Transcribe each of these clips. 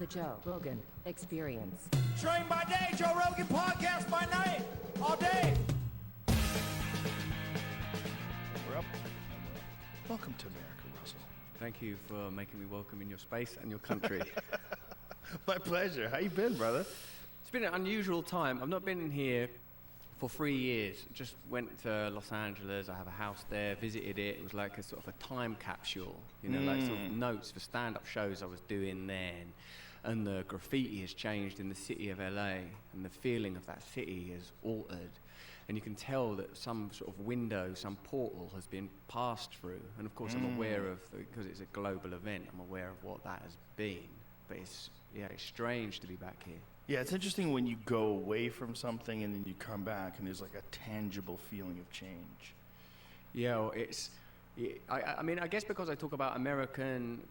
The Joe Rogan Experience. Train by day, Joe Rogan podcast by night, all day. We're up. Welcome to America, Russell. Thank you for making me welcome in your space and your country. My pleasure. How you been, brother? It's been an unusual time. I've not been in here for 3 years. Just went to Los Angeles. I have a house there, visited it. It was like a sort of a time capsule, you know, like sort of notes for stand-up shows I was doing then. And the graffiti has changed in the city of LA, and the feeling of that city has altered. And you can tell that some sort of window, some portal has been passed through. And of course I'm aware of, because it's a global event, I'm aware of what that has been. But it's strange to be back here. Yeah, it's interesting when you go away from something and then you come back and there's like a tangible feeling of change. Yeah, well, I mean, I guess because I talk about American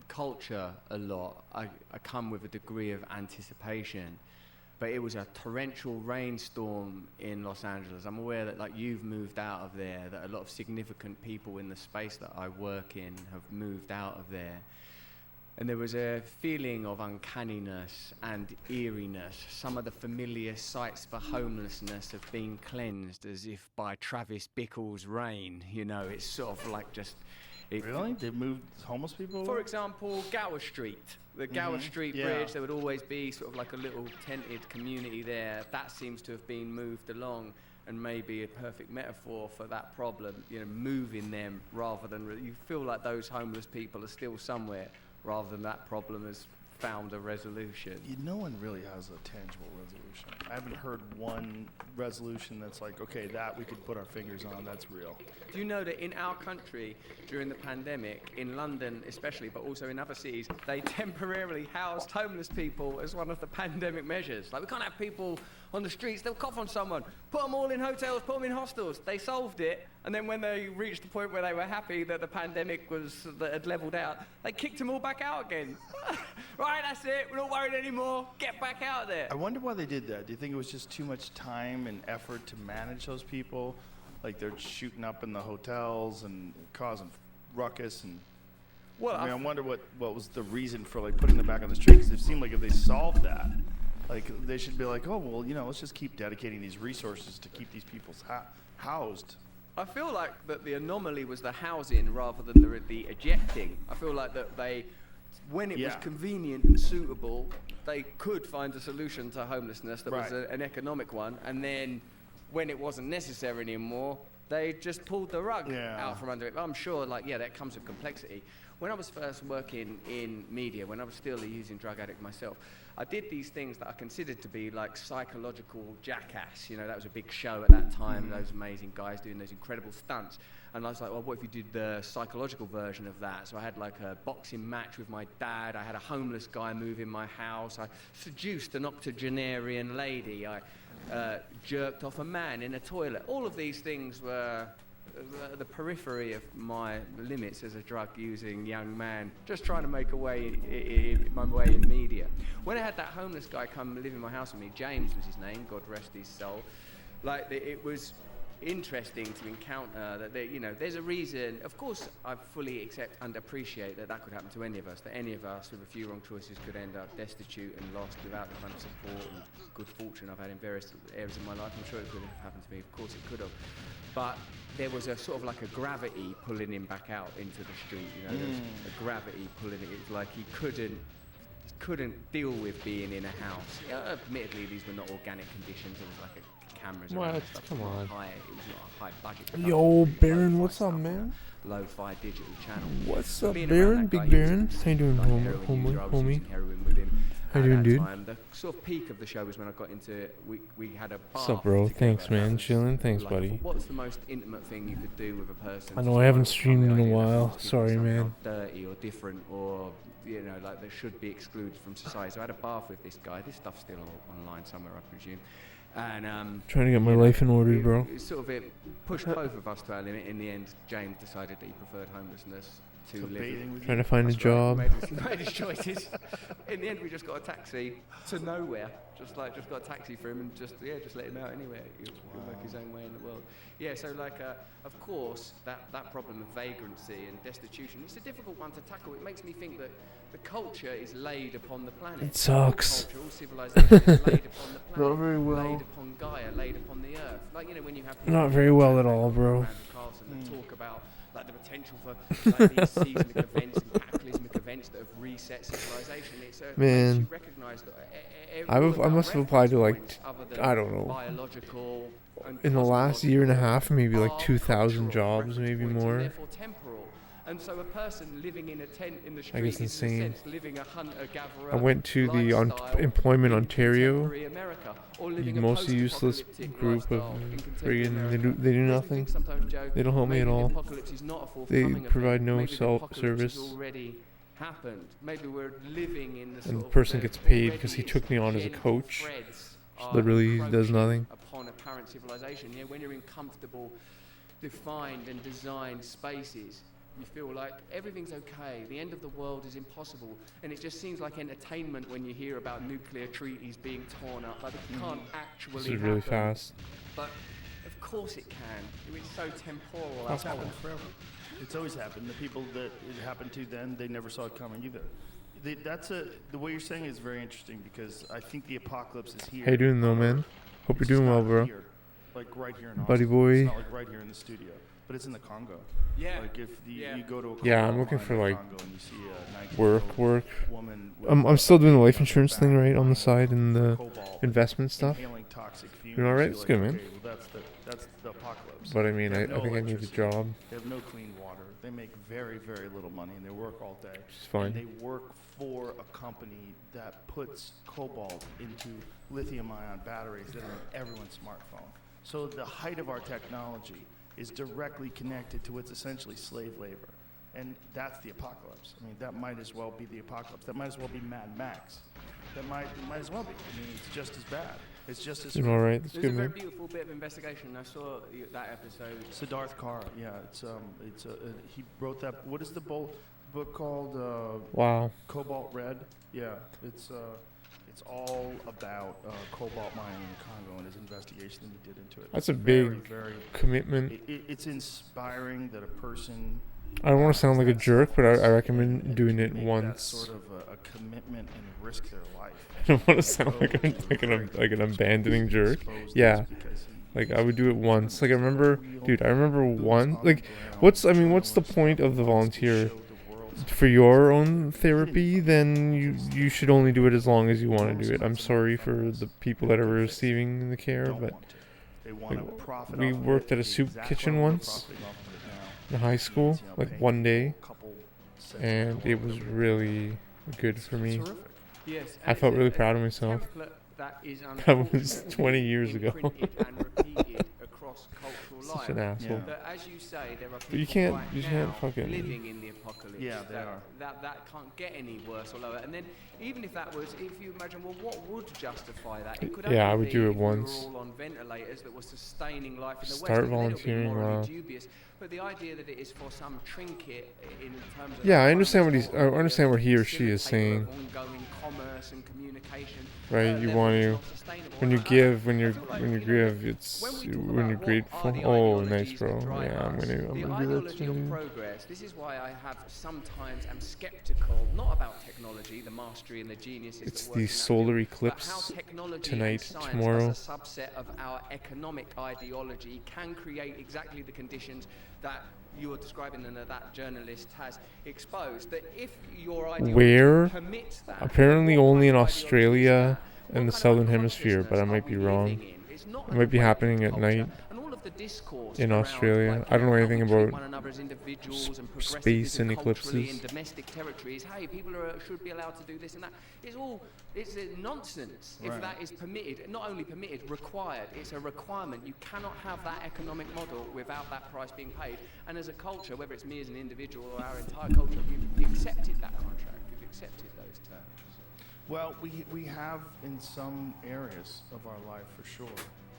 culture a lot, I come with a degree of anticipation. But it was a torrential rainstorm in Los Angeles. I'm aware that like you've moved out of there, that a lot of significant people in the space that I work in have moved out of there. And there was a feeling of uncanniness and eeriness. Some of the familiar sites for homelessness have been cleansed as if by Travis Bickle's rain. You know, it's sort of like just... Really? They moved homeless people? For example, Gower Street. The Gower Street Bridge, there would always be sort of like a little tented community there. That seems to have been moved along, and maybe a perfect metaphor for that problem, you know, moving them rather than... You feel like those homeless people are still somewhere, rather than that problem has found a resolution. No one really has a tangible resolution. I haven't heard one resolution that's like, okay, that we could put our fingers on, that's real. Do you know that in our country, during the pandemic, in London especially, but also in other cities, they temporarily housed homeless people as one of the pandemic measures? Like, we can't have people on the streets, they'll cough on someone, put them all in hotels, put them in hostels. They solved it, and then when they reached the point where they were happy that the pandemic had leveled out, they kicked them all back out again. Right, that's it, we're not worried anymore, get back out there. I wonder why they did that. Do you think it was just too much time and effort to manage those people? Like they're shooting up in the hotels and causing ruckus and... Well, I wonder what was the reason for like putting them back on the street, because it seemed like if they solved that, like they should be like, oh, well, you know, let's just keep dedicating these resources to keep these people housed. I feel like that the anomaly was the housing rather than the ejecting. I feel like that when it was convenient and suitable, they could find a solution to homelessness that was an economic one, and then when it wasn't necessary anymore, they just pulled the rug out from under it. I'm sure, that comes with complexity. When I was first working in media, when I was still a using drug addict myself, I did these things that I considered to be like psychological jackass. You know, that was a big show at that time, those amazing guys doing those incredible stunts. And I was like, well, what if you did the psychological version of that? So I had like a boxing match with my dad. I had a homeless guy move in my house. I seduced an octogenarian lady. I jerked off a man in a toilet. All of these things were the periphery of my limits as a drug-using young man, just trying to make my way in media. When I had that homeless guy come live in my house with me, James was his name, God rest his soul, it was interesting to encounter that there's a reason. Of course, I fully accept and appreciate that could happen to any of us, that any of us with a few wrong choices could end up destitute and lost without the kind of support and good fortune I've had in various areas of my life. I'm sure it could have happened to me, of course it could have. But there was a sort of like a gravity pulling him back out into the street, There was a gravity pulling it. It was like he couldn't deal with being in a house. Admittedly, these were not organic conditions. It was like cameras around and stuff. Come on. It was not a high budget. Yo, Baron, what's up, man? Lo-fi digital channel. What's up, Baron? Big Baron? How you doing, homie? How you doing, dude? The sort of peak of the show was when I got into it. We had a bath. What's up, bro? Thanks, man. Chilling. Thanks, buddy. What's the most intimate thing you could do with a person? I know I haven't streamed in a while. Sorry, man. Dirty or different, or that should be excluded from society. So I had a bath with this guy. This stuff's still online somewhere, I presume. And trying to get my life in order, bro. It pushed both of us to our limit. In the end, James decided that he preferred homelessness to To live bathing with Trying you. to find a That's right, job. made his choices. In the end, we just got a taxi to nowhere. Just got a taxi for him and just let him out anywhere. He'll work his own way in the world. Yeah, so of course, that problem of vagrancy and destitution, it's a difficult one to tackle. It makes me think that the culture is laid upon the planet. It sucks. All culture, all civilization is laid upon the planet. Not very well. Laid upon Gaia, laid upon the earth. Like, when you have Not very well at all, bro. Randall Carlson that talk about like the potential for like these seismic events and cataclysmic events that have reset civilization. Man. Makes you recognise that I must have applied to like, I don't know, biological in the last year and a half, maybe like are 2,000 cultural jobs, reference maybe points and more. therefore temporal. And so a person living in a tent in the street I guess is in a insane. sense living a hunter-gatherer I went to the lifestyle Employment in Ontario, contemporary America, or living the a most useless post-apocalyptic group of lifestyle in contemporary friggin' America. they do Makes me nothing. think sometimes, Joe, They don't help me at maybe the all. apocalypse is not a They forthcoming provide event. no Maybe the apocalypse service. has already happened. Maybe we're living in the sort And the of person the gets paid because he already took me on as a gentle coach. threads Just are literally does encroaching nothing. upon apparent civilization. When you're in comfortable, defined and designed spaces, you feel like everything's okay. The end of the world is impossible, and it just seems like entertainment when you hear about nuclear treaties being torn up. Like, it can't actually This is really happen. fast. But of course it can. It's so temporal. It's happened forever. It's always happened. The people that it happened to then, they never saw it coming either. The way you're saying is very interesting because I think the apocalypse is here. How you doing though, man? Hope you're It's doing well, not bro. here, like right here in Buddy Austin. boy. It's not like right here in the studio, but it's in the Congo. Yeah. Like if you go to a Yeah, I'm cobalt looking mine for, in like, Congo and you see a 19-year-old Work. woman with I'm a still doing the life on her insurance thing, back right, on the with side and the cobalt, investment stuff. inhaling toxic fumes. You alright? You're It's like, good, man. okay, well, that's the apocalypse. But I mean, They I have no think I need a electricity. job. They have no clean water. They make very, very little money, and they work all day. Which is fine. And they work for a company that puts cobalt into lithium-ion batteries that are in everyone's smartphone. So the height of our technology is directly connected to what's essentially slave labor. And that's the apocalypse. I mean, that might as well be the apocalypse. That might as well be Mad Max. It might as well be. I mean, it's just as bad. It's just as Doing all right. That's There's a good, very man. beautiful bit of investigation. I saw that episode. Siddharth Kara, yeah, he wrote that. What is the book called? Wow. Cobalt Red. Yeah, it's all about cobalt mining in the Congo and his investigation that he did into it. That's a Very, big very. commitment. It's inspiring that a person. I don't want to sound like a jerk, but I recommend and doing to it make once. That sort of a commitment and risk their life. I don't want to sound like an abandoning jerk. Yeah. Like, I would do it once. Like, I remember one. Like, what's the point of the volunteer? For your own therapy, then you should only do it as long as you want to do it. I'm sorry for the people that are receiving the care, but like, we worked at a soup kitchen once in high school, like one day, and it was really good for me. Yes, I felt really proud of myself. That was 20 years ago. Such an asshole. Yeah. But as you say, there are people But you can't now fucking- living in the apocalypse. Yeah, they are. That can't get any worse or lower. And then, even if that was, if you imagine, well, what would justify that? It could Yeah, I only would be do it if we once. were all on ventilators that were sustaining life in the Start West. And then it'll be volunteering, morally wow. dubious. But the idea that it is for some trinket in terms of Yeah, I understand what funds I or understand what he or the she is facilitator saying. of ongoing commerce and communication. Right, you level want is to, not sustainable. when you And I give, when feel like, you you know, give, it's when we talk when about you're what are grateful. the Oh, nice, ideologies bro. that drive Yeah, I'm us, gonna the do that ideology of too. progress. This is why I have sometimes am skeptical, not about technology, the mastery and the geniuses. It's that work the in that solar field, but how eclipse technology tonight, and science tomorrow. as a subset of our economic ideology can create exactly the conditions that you are describing and that journalist has exposed. That if your ideology Where? permits that, Apparently what only in kind of ideology is Australia that? and What the kind of southern hemisphere, but I might be consciousness are we wrong. living in? It's not It an might be happening awakened at culture. night And all of the discourse in around, Australia. like, I don't know how we anything treat about one another as individuals and space and progressivism culturally eclipses. in domestic territories. Hey, people should be allowed to do this and that. It's nonsense if Right. that is permitted. Not only permitted, required. It's a requirement. You cannot have that economic model without that price being paid. And as a culture, whether it's me as an individual or our entire culture, we've accepted that contract. We've accepted those terms. Well, we have in some areas of our life for sure.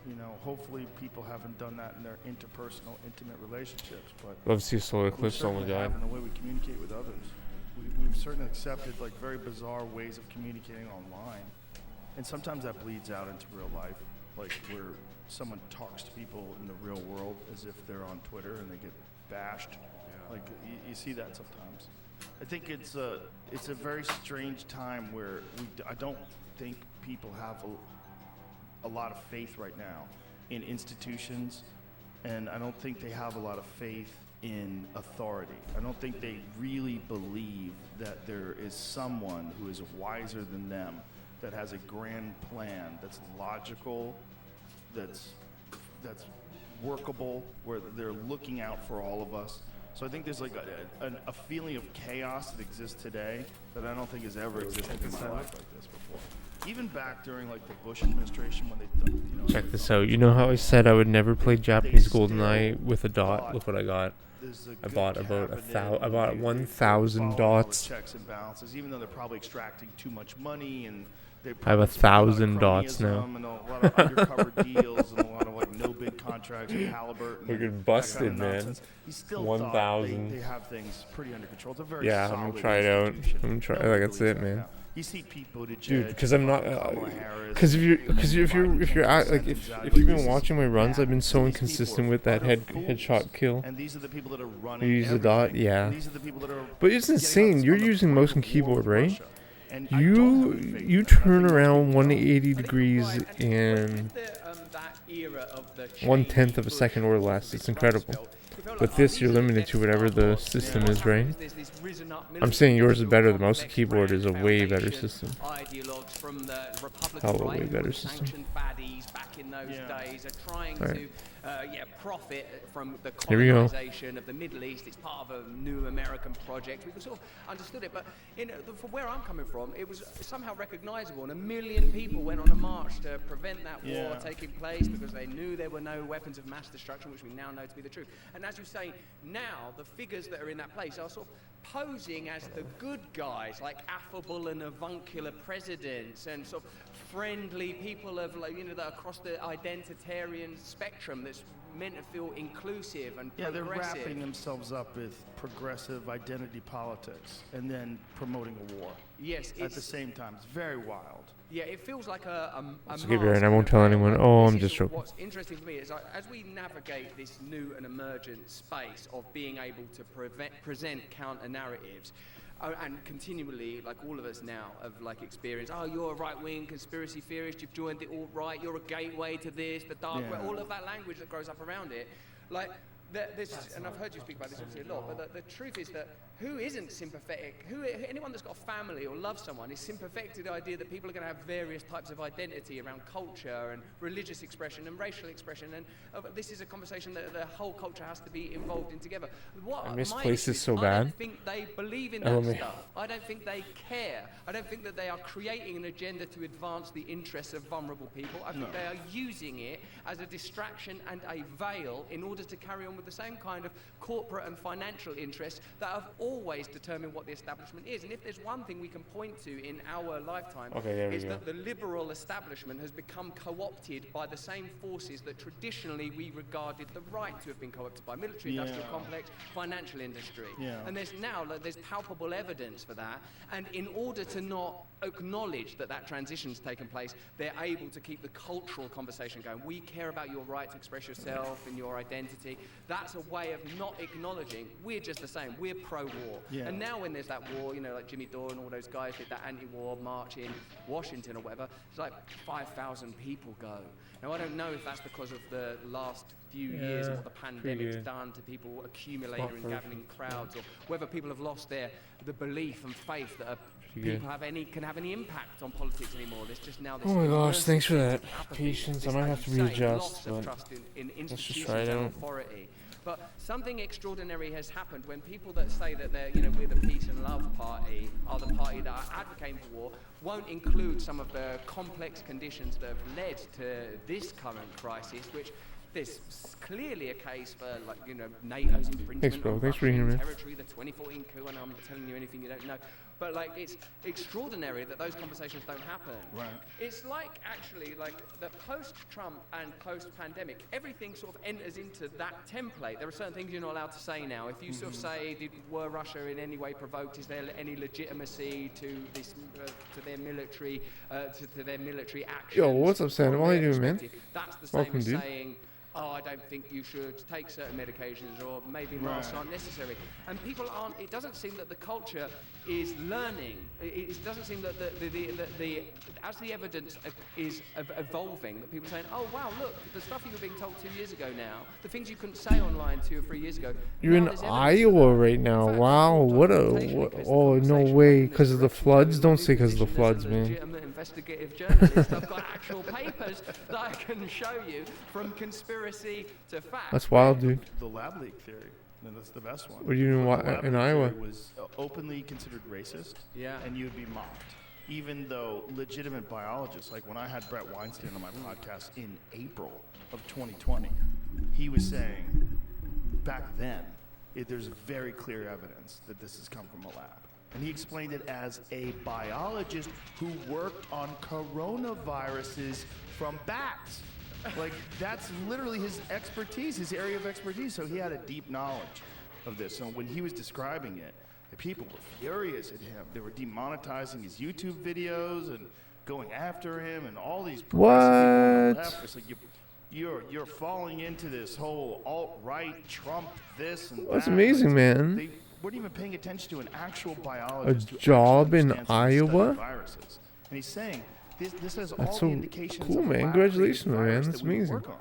You know, hopefully people haven't done that in their interpersonal, intimate relationships, but Love to see a solar we eclipse. Oh my certainly god. have in the way we communicate with others. We've certainly accepted like very bizarre ways of communicating online, and sometimes that bleeds out into real life, like where someone talks to people in the real world as if they're on Twitter and they get bashed. Like you see that sometimes. I think it's a very strange time where I don't think people have a lot of faith right now in institutions, and I don't think they have a lot of faith in authority. I don't think they really believe that there is someone who is wiser than them, that has a grand plan, that's logical, that's workable, where they're looking out for all of us. So I think there's like a feeling of chaos that exists today that I don't think has ever existed in my life like this before. Even back during like the Bush administration when they, Check this out. You know how I said I would never play Japanese GoldenEye with a dot? Look what I got. I bought about 1,000 dots. Checks and balances, even though they're probably extracting too much money, and they I have 1,000 dots now. and a lot of undercover deals and a lot of like no bid contracts with Halliburton. Look at and busted, that kind of man. nonsense. He still 1,000. They have things pretty under control. It's a very Yeah, I'm solid gonna try it out. institution. I'm gonna try. Nobody Like that's believes it, that man. now. You see Pete Buttigieg, Dude, because I'm not. Kamala Harris, Because if you've been watching my runs, I've been so inconsistent with that headshot kill. and these are the people that are running. You use the dot, everything. yeah. And these are the people that are But it's getting insane. us You're on the using front mouse of and the war keyboard, with right? Russia. And I don't have any faith in You that. I turn think around that 180 degrees in That era of the 1/10 of a second or less. It's incredible. With this, you're limited to whatever the system is, right? I'm saying yours is better. The mouse and keyboard is a way better system. Hell of a way better system. Back in those days are trying Right. to profit from the Here we go. colonization of the Middle East. It's part of a new American project. We sort of understood it, but from where I'm coming from, it was somehow recognizable, and 1 million people went on a march to prevent that war taking place because they knew there were no weapons of mass destruction, which we now know to be the truth. And as you say, now the figures that are in that place are sort of posing as the good guys, like affable and avuncular presidents and sort of friendly people of, like, that are across the identitarian spectrum that's meant to feel inclusive and Yeah, they're progressive. wrapping themselves up with progressive identity politics and then promoting a war. Yes, At the same time, it's very wild. Yeah, it feels like a So keep it right, mask I won't and a tell veil. anyone. Like, Oh, this I'm is just joking. What's interesting for me is as we navigate this new and emergent space of being able to present counter narratives, and continually, like all of us now, have like experienced, oh, you're a right-wing conspiracy theorist, you've joined the alt-right, you're a gateway to this, the dark web, all of that language that grows up around it, like. And I've heard you speak about this obviously a lot, but the truth is that who isn't sympathetic? Anyone that's got a family or loves someone is sympathetic to the idea that people are going to have various types of identity around culture and religious expression and racial expression, and this is a conversation that the whole culture has to be involved in together. I misplaced this so I bad. don't think they believe in that stuff. I don't think they care. I don't think that they are creating an agenda to advance the interests of vulnerable people. I think they are using it as a distraction and a veil in order to carry on with the same kind of corporate and financial interests that have always determined what the establishment is. And if there's one thing we can point to in our lifetime, it's that the liberal establishment has become co-opted by the same forces that traditionally we regarded the right to have been co-opted by: military, industrial complex, financial industry. And there's palpable evidence for that. And in order to not acknowledge that that transition's taken place, they're able to keep the cultural conversation going. We care about your right to express yourself and your identity. That's a way of not acknowledging we're just the same. We're pro-war. And now when there's that war, like Jimmy Dore and all those guys did that anti-war march in Washington or whatever, it's like 5,000 people go. Now, I don't know if that's because of the last few years and what the pandemic's done to people accumulating and gathering crowds, or whether people have lost the belief and faith that people can have any impact on politics anymore. There's just now this. Oh my gosh, thanks for that apathy, patience. I this, might as have to you say, readjust, loss of but trust in let's just institutions try it and out. authority. But something extraordinary has happened when people that say that they're, we're the peace and love party, are the party that are advocating for war, won't include some of the complex conditions that have led to this current crisis, which there's clearly a case for, NATO's infringement Thanks, bro. of Thanks for being here, Russian man. territory, the 2014 coup, and I'm not telling you anything you don't know. But like, it's extraordinary that those conversations don't happen. Right. It's like actually like the post-Trump and post-pandemic, everything sort of enters into that template. There are certain things you're not allowed to say now. If you sort of say, were Russia in any way provoked? Is there any legitimacy to this, to their military action? Yo, what's up, Santa? What are you doing, man? That's the same Welcome, as dude. saying, oh, I don't think you should take certain medications, or maybe masks aren't necessary. And people aren't, it doesn't seem that the culture is learning. It doesn't seem that as the evidence is evolving, that people are saying, oh, wow, look, the stuff you were being told 2 years ago now, the things you couldn't say online 2 or 3 years ago. You're in Iowa right now. Wow, oh, no way. Because of the floods? Don't say because of the floods, man. Legitimate investigative journalist. I've got actual papers that I can show you from conspiracy to fact. That's wild, dude. The lab leak theory. And that's the best one. What are you doing in Iowa? It was openly considered racist. Yeah. And you'd be mocked. Even though legitimate biologists, like when I had Brett Weinstein on my podcast in April of 2020, he was saying back then, there's very clear evidence that this has come from a lab. And he explained it as a biologist who worked on coronaviruses from bats. Like, that's literally his expertise, his area of expertise. So he had a deep knowledge of this. So when he was describing it, the people were furious at him. They were demonetizing his YouTube videos and going after him, and all these What? It's like you're falling into this whole alt-right Trump this and That's that. amazing, Like, man. They weren't even paying attention to an actual biologist. who job actually in understands how to study Iowa? viruses. And he's saying this has That's all so the indications cool, of a man. lab-created Congratulations, man. virus That's that we amazing. work on.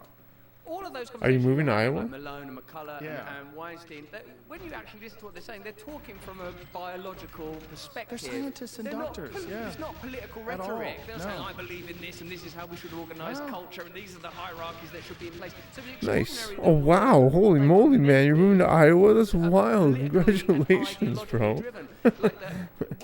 All of those Are you moving to conversations Iowa? like Malone and McCullough Yeah. and Weinstein, when you actually listen to what they're saying, they're talking from a biological perspective. They're scientists and They're not doctors, yeah. It's not political At all, rhetoric. They're no. saying, I believe in this, and this is how we should organise No. culture, and these are the hierarchies that should be in place. So it's Nice. extraordinary Oh, that wow. Holy like, moly, man. You're moving to Iowa? That's politically wild. and Congratulations, bro. ideologically driven. Like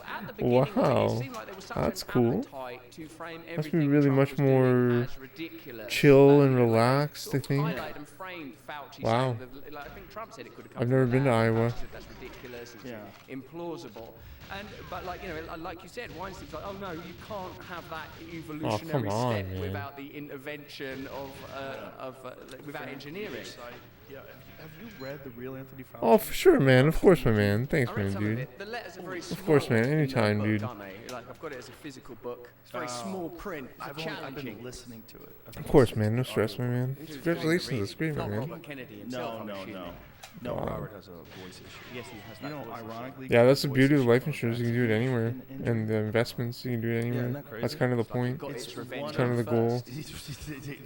at the beginning, Wow. it seemed like there was such That's an cool. appetite to frame Must be everything really Trump much was doing more as ridiculous. chill and You know, like, relaxed, sort I of think. highlighted and framed Fauci Wow. saying that, like, I think Trump said it could have come I've from never the been to lab. Iowa. Fauci said that's ridiculous. It's Yeah. implausible. But like, you know, like you said, Weinstein's like, oh no, you can't have that Oh, evolutionary come on, step man. without the intervention without engineering. Yeah. Have you read the real Anthony Fauci? Oh, for sure, man. Of course, my man. Thanks, I read man, some of dude. it. The letters are very small. Of course, man. in the Anytime, book, dude. aren't they? Like, I've got it as a physical book. It's very small print. It's I've challenging. been listening to it. Of course, man. No stress, my man. Congratulations. That's great, my Not man. Robert Kennedy himself, I'm No. assuming. No, Wow. Robert has a voice issue. Yes, he has You that know, voice issue. ironically, Yeah, that's the voice beauty of issue life from insurance. You can Aztec do it anywhere. in And the investments, you can do it isn't anywhere. that crazy? That's kind of the point. Got It's its revenge. one Kind of the goal.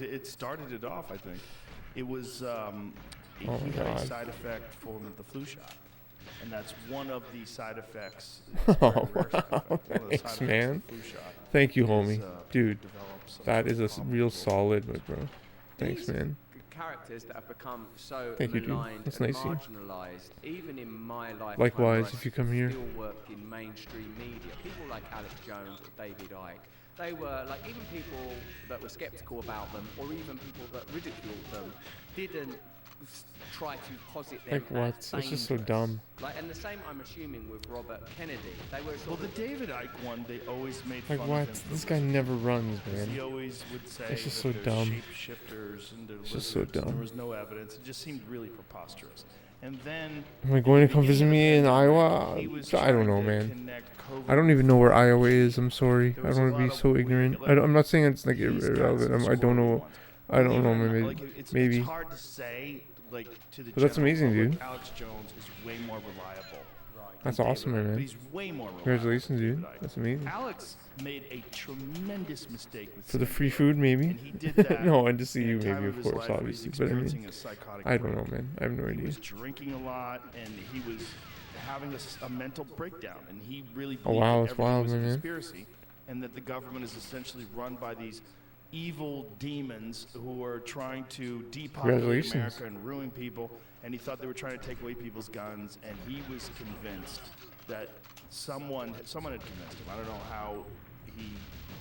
It started it off, I think. It was Oh he my had a God. side effect from the flu shot, and that's one of the side effects. Oh, wow. Thanks, man. Thank you, homie. Dude, that is a real solid, like, bro. Thanks, These man. Characters that have become so Thank you, dude. maligned That's and nice of you. marginalised, even in my life. Likewise, if you come here. Still worked in mainstream media. People like Alex Jones or David Icke. They were like, even people that were skeptical about them, or even people that ridiculed them, didn't try to posit them Like what? as That's just so dangerous. dumb. Like, and the same, I'm assuming, with Robert Kennedy. They were Well, sort the of David Icke one, they always made Like fun what? of him. This guy never runs, He man. always would say It's just that so they're dumb. shapeshifters and they're It's just so lizards, and dumb. there was no evidence. It just seemed really preposterous. And then Am I going to come visit me in Iowa? he was I don't trying know, to man. connect COVID I don't even know where Iowa is. I'm sorry. There I was don't a want to be lot of so weird, ignorant. like, I'm not saying it's like he's got irrelevant. some I don't squirrely know. ones. I don't know, Believe it or maybe. not, like, it's Maybe. hard to say, like, to the But that's general amazing, public, dude. Alex Jones is way more reliable. That's than awesome, David Icke, man. But he's way more reliable. Congratulations, than dude. David Icke. That's amazing. Alex made a tremendous mistake with For the Cynthia, free food, maybe? and he did that. No, and to see in a you, time maybe, of of his course, life where he's obviously. But I experiencing mean, a psychotic I don't break. know, man. I have no He idea. was drinking a lot, and he was having a mental breakdown, and he really Oh, believed wow, that that's everything wild, was a man. conspiracy, and that the government is essentially run by these evil demons who are trying to depopulate Congratulations. America and ruin people. And he thought they were trying to take away people's guns, and he was convinced that someone had convinced him. I don't know how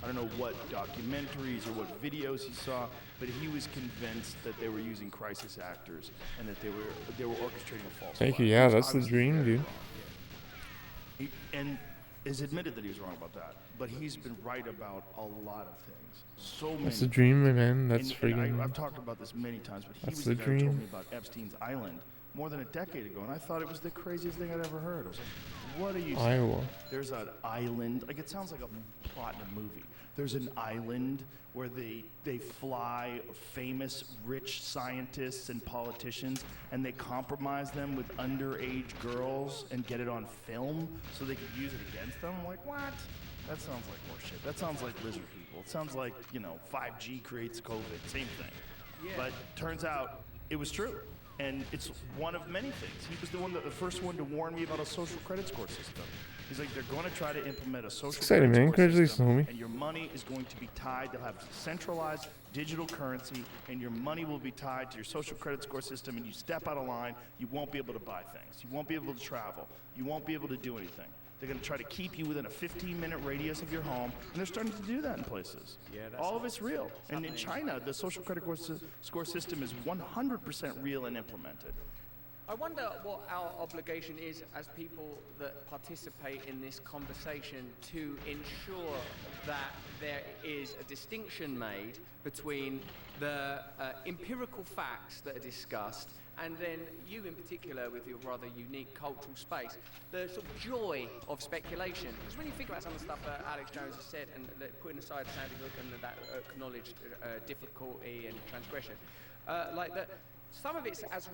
I don't know what documentaries or what videos he saw, but he was convinced that they were using crisis actors and that they were orchestrating a false Thank you. flag. Yeah, Which that's I the was dream, very dude. wrong. And has admitted that he was wrong about that, but he's been right about a lot of things. So many. That's the dream, my man. That's freaking. I've talked about this many times, but he That's was the the guy who told dream. me about Epstein's Island more than a decade ago, and I thought it was the craziest thing I'd ever heard. I was like, what are you saying? Iowa. There's an island, like it sounds like a plot in a movie. There's an island where they fly famous rich scientists and politicians, and they compromise them with underage girls and get it on film so they could use it against them. I'm like, what? That sounds like more shit. That sounds like lizard people. It sounds like, 5G creates COVID. Same thing. Yeah. But turns out it was true. And it's one of many things. He was the first one to warn me about a social credit score system. He's like, they're going to try to implement a social exciting, credit man. score Congratulations, system, homie. and your money is going to be tied. They'll have centralized digital currency, and your money will be tied to your social credit score system, and you step out of line, you won't be able to buy things. You won't be able to travel. You won't be able to do anything. They're going to try to keep you within a 15-minute radius of your home, and they're starting to do that in places. Yeah, that's all of it's real. And in China, the social credit score system is 100% real and implemented. I wonder what our obligation is as people that participate in this conversation to ensure that there is a distinction made between the empirical facts that are discussed and then you in particular with your rather unique cultural space, the sort of joy of speculation. Because when you think about some of the stuff that Alex Jones has said and putting aside Sandy Hook and that acknowledged difficulty and transgression, like that. Some of it as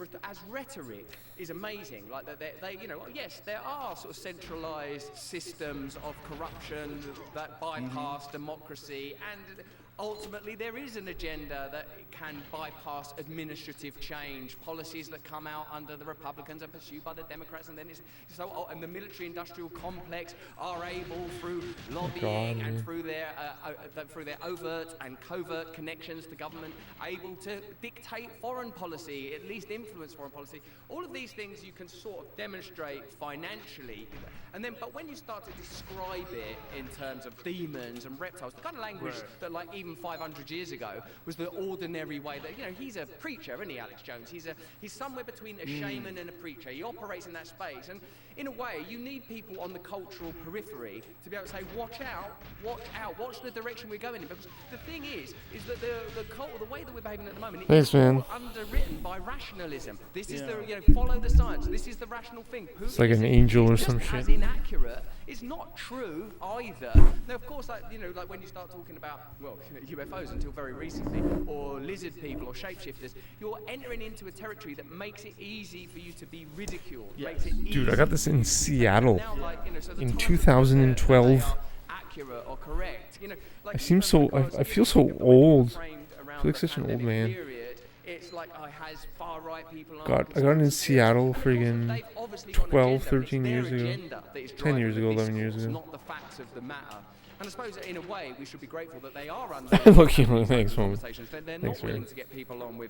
rhetoric is amazing. Like that, they, yes, there are sort of centralised systems of corruption that bypass democracy, and ultimately there is an agenda that can bypass administrative change, policies that come out under the Republicans and pursued by the Democrats, and then and the military-industrial complex are able through lobbying and through their overt and covert connections to government, able to dictate foreign policy, at least influence foreign policy. All of these things you can sort of demonstrate financially, and then but when you start to describe it in terms of demons and reptiles, the kind of language that like even 500 years ago was the ordinary way that, he's a preacher, isn't he, Alex Jones? He's somewhere between a shaman and a preacher. He operates in that space, and in a way you need people on the cultural periphery to be able to say, watch out, watch the direction we're going in, because the thing is that the way that we're behaving at the moment is underwritten by rationalism. This is the follow the science, this is the rational thing. It's like an angel or some shit. As inaccurate. It's not true either. Now, of course, like when you start talking about, UFOs until very recently, or lizard people or shapeshifters, you're entering into a territory that makes it easy for you to be ridiculed. Makes it Dude, I got this in Seattle so in 2012. accurate or correct. I feel so old. I feel like such an old man. It's like has far right people. God, I got it in Seattle friggin' 12, 13 years ago. 10 years ago, 11 years ago. Not the facts of the matter. And I suppose in a way we should be grateful that they are thanks, man. They're not willing to get people on with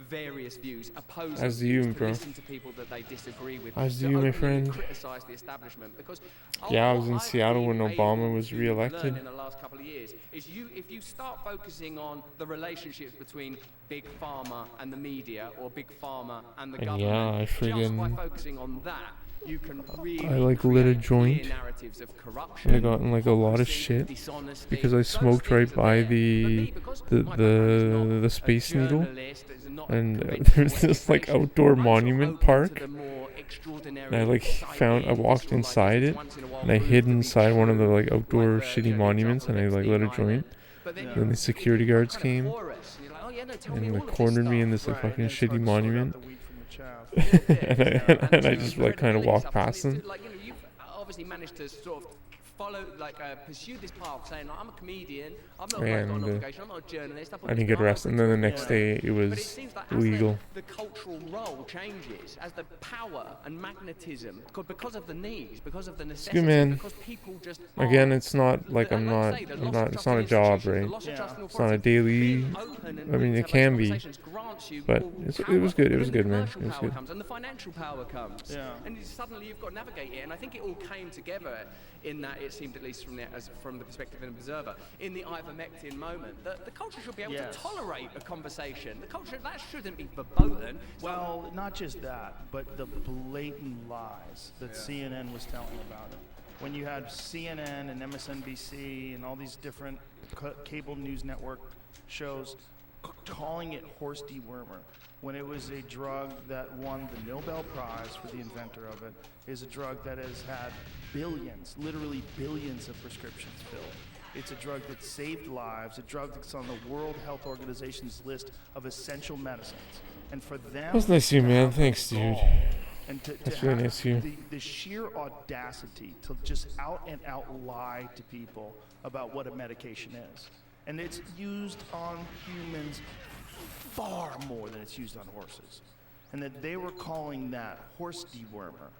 various views, opposing As do you, bro. listen to people that they disagree with. As do you, my friend. Criticize the establishment, because I was in Seattle when Obama was re-elected. In the last couple of years, is if you start focusing on the relationships between big pharma and the media, or big pharma and the government, just by focusing on that, you can really I lit a joint, narratives of corruption, and I got in like a lot of shit because I smoked right by the Space Needle, and there's this like outdoor monument park, and I walked inside it, and I hid inside one of the like outdoor shitty monuments, and I like lit a joint. Then the security guards came and like cornered me in this like fucking shitty monument. and I just like kind of walked past them. You've obviously managed to sort of pursue this path, saying I'm a comedian, I'm not an obligation, I'm not a journalist. I didn't get arrested, and then the next day it was but it seems like illegal. As the cultural role changes, as the power and magnetism, because of the needs, because of the necessity, good, man. because people just again, it's not like it's not a job, right? It's not a daily. I mean, it can be, but it was good. It was good, man. It was good. And the financial power comes, and suddenly you've got to navigate it. And I think it all came together in that it seemed, at least from the perspective of an observer, in the ivermectin moment, that the culture should be able to tolerate a conversation. The culture, that shouldn't be verboten. Well, not just that, but the blatant lies that CNN was telling about it. when you had CNN and MSNBC and all these different cable news network shows calling it horse dewormer, when it was a drug that won the Nobel Prize for the inventor of it, is a drug that has had billions, literally billions of prescriptions filled. It's a drug that saved lives, a drug that's on the World Health Organization's list of essential medicines. And for them, That's nice of you, man. Thanks, dude. And to That's really have nice of you. the sheer audacity to just out and out lie to people about what a medication is. And it's used on humans far more than it's used on horses. And that they were calling that horse dewormer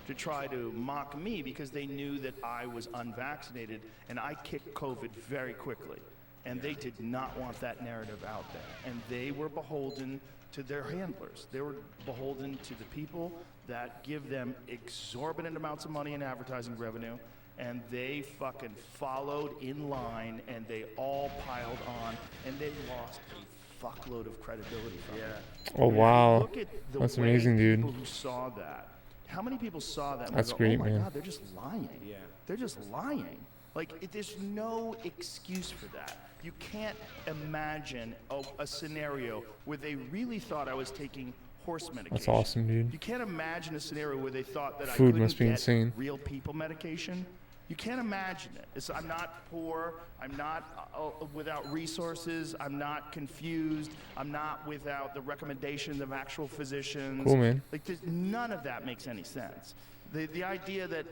to try to mock me because they knew that I was unvaccinated and I kicked COVID very quickly. And they did not want that narrative out there. And they were beholden to their handlers. They were beholden to the people that give them exorbitant amounts of money in advertising revenue, and they fucking followed in line, and they all piled on, and they lost a fuckload of credibility from it. Oh, wow. Look at the That's way amazing, dude. people who saw that. How many people saw that? And That's go, great, oh my man. God, they're just lying. Yeah. They're just lying. Like, there's no excuse for that. You can't imagine a scenario where they really thought I was taking horse medication. That's awesome, dude. You can't imagine a scenario where they thought that I Food couldn't must be get insane. real people medication. You can't imagine it. I'm not poor. I'm not without resources. I'm not confused. I'm not without the recommendations of actual physicians. Cool, man. Like, none of that makes any sense. The idea that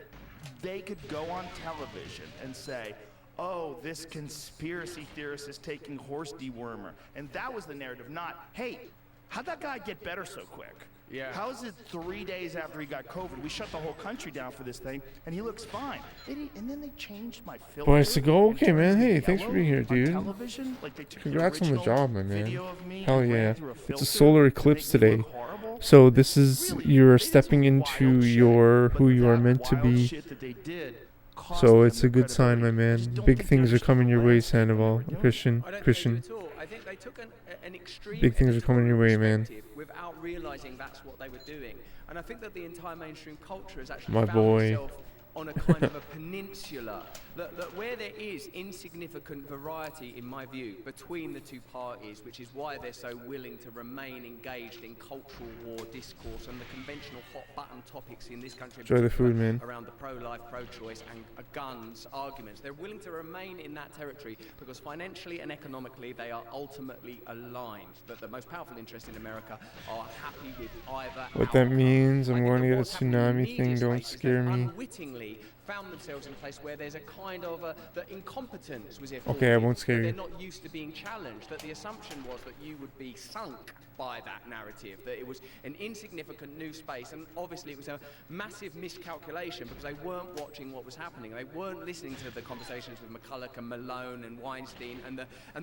they could go on television and say, oh, this conspiracy theorist is taking horse dewormer. And that was the narrative, not, hey, how'd that guy get better so quick? Yeah. How is it 3 days after he got COVID, we shut the whole country down for this thing, and he looks fine? And then they changed my filter. Boy, I said, go, and okay, turned man. it Hey, thanks for yellow being here, on dude. television. Like, they took the Congrats on the original job, my man. video of me Hell and ran yeah. through a It's a filter solar to eclipse make me today. look horrible. So this is, Really, you're they did stepping some into wild shit, your, but who you are that meant to wild be. shit that they did cost So them it's a their good sign, my credibility. I just man. don't Big think they things are understood coming the your way, landscape they were Sandoval. doing. Christian, I don't Christian. think they do at all. I think they took an extreme Big things are coming your way, man. perspective without realizing that's what they were doing. And I think that the entire mainstream culture has actually My found boy. itself on a kind of a peninsula, that where there is insignificant variety, in my view, between the two parties, which is why they're so willing to remain engaged in cultural war discourse and the conventional hot-button topics in this country. in Enjoy the particular, food, man. around the pro-life, pro-choice, and guns arguments. They're willing to remain in that territory because financially and economically they are ultimately aligned. That the most powerful interests in America are happy with either What that outcome. means, I'm I think going to that get a what's happened in the tsunami media thing, don't space is scare they've me. unwittingly found themselves in a place where there's a kind of the incompetence was Okay, I won't scare that you. they're not used to being challenged, that the assumption was that you would be sunk by that narrative, that it was an insignificant new space, and obviously it was a massive miscalculation because they weren't watching what was happening. They weren't listening to the conversations with McCulloch and Malone and Weinstein, and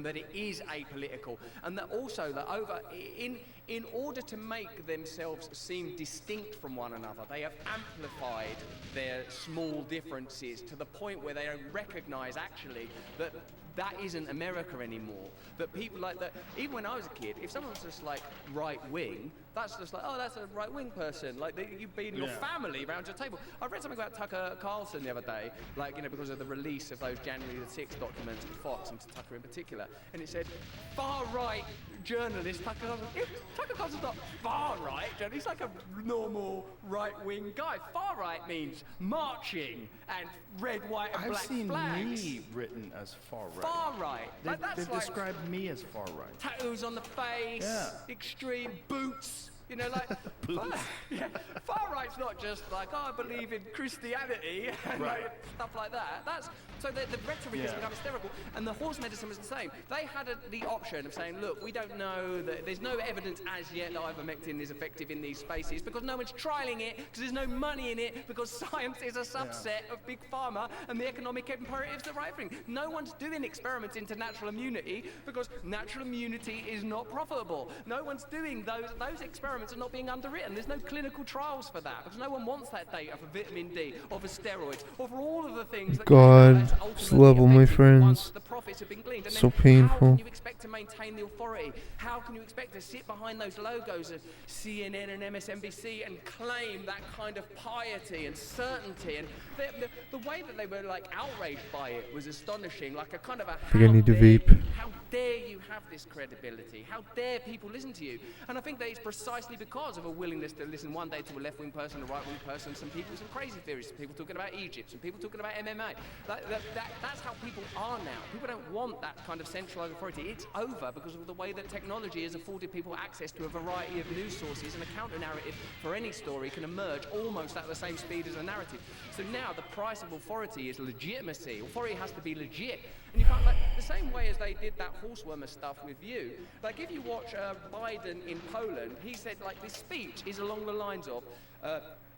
that it is apolitical, and that also that in order to make themselves seem distinct from one another, they have amplified their small differences to the point where they don't recognize actually that that isn't America anymore. That people like that, even when I was a kid, if someone was just like right wing, that's just like, oh, that's a right wing person. Like you've been your family around your table. I read something about Tucker Carlson the other day, like, because of the release of those January the 6th documents to Fox and to Tucker in particular. And it said, far right journalist Tucker Carlson. If Tucker Carlson's not far right journalist, he's like a normal right wing guy. Far right means marching and red, white, and I've black seen flags. me written as far right. Far right. Like, They've like described me as far right. tattoos on the face, Yeah. extreme boots. Like Boots. far right's not just like, oh, I believe in Christianity and Right. like, stuff like that. That's so the rhetoric has become hysterical, and the horse medicine was the same. They had the option of saying, look, we don't know that there's no evidence as yet that ivermectin is effective in these spaces because no one's trialing it, because there's no money in it, because science is a subset of big pharma and the economic imperatives that right thing. No one's doing experiments into natural immunity because natural immunity is not profitable. No one's doing those experiments experiments are not being underwritten. There's no clinical trials for that because no one wants that data for vitamin D or for steroids or for all of the things that God, that's this ultimately level, my effective once friends. the profits have been gleaned. And So then how painful. can you expect to maintain the authority? How can you expect to sit behind those logos of CNN and MSNBC and claim that kind of piety and certainty? And the way that they were like outraged by it was astonishing. Like a kind of a think I need to vape. how dare you have this credibility? How dare people listen to you? And I think that it's precisely because of a willingness to listen one day to a left-wing person, a right-wing person, some people, some crazy theorists, some people talking about Egypt, some people talking about MMA. That's how people are now. People don't want that kind of centralized authority. It's over because of the way that technology has afforded people access to a variety of news sources, and a counter-narrative for any story can emerge almost at the same speed as a narrative. So now the price of authority is legitimacy. Authority has to be legit. And you can't, like, the same way as they did that horsewormer stuff with you, like if you watch Biden in Poland, he said, like, this speech is along the lines of,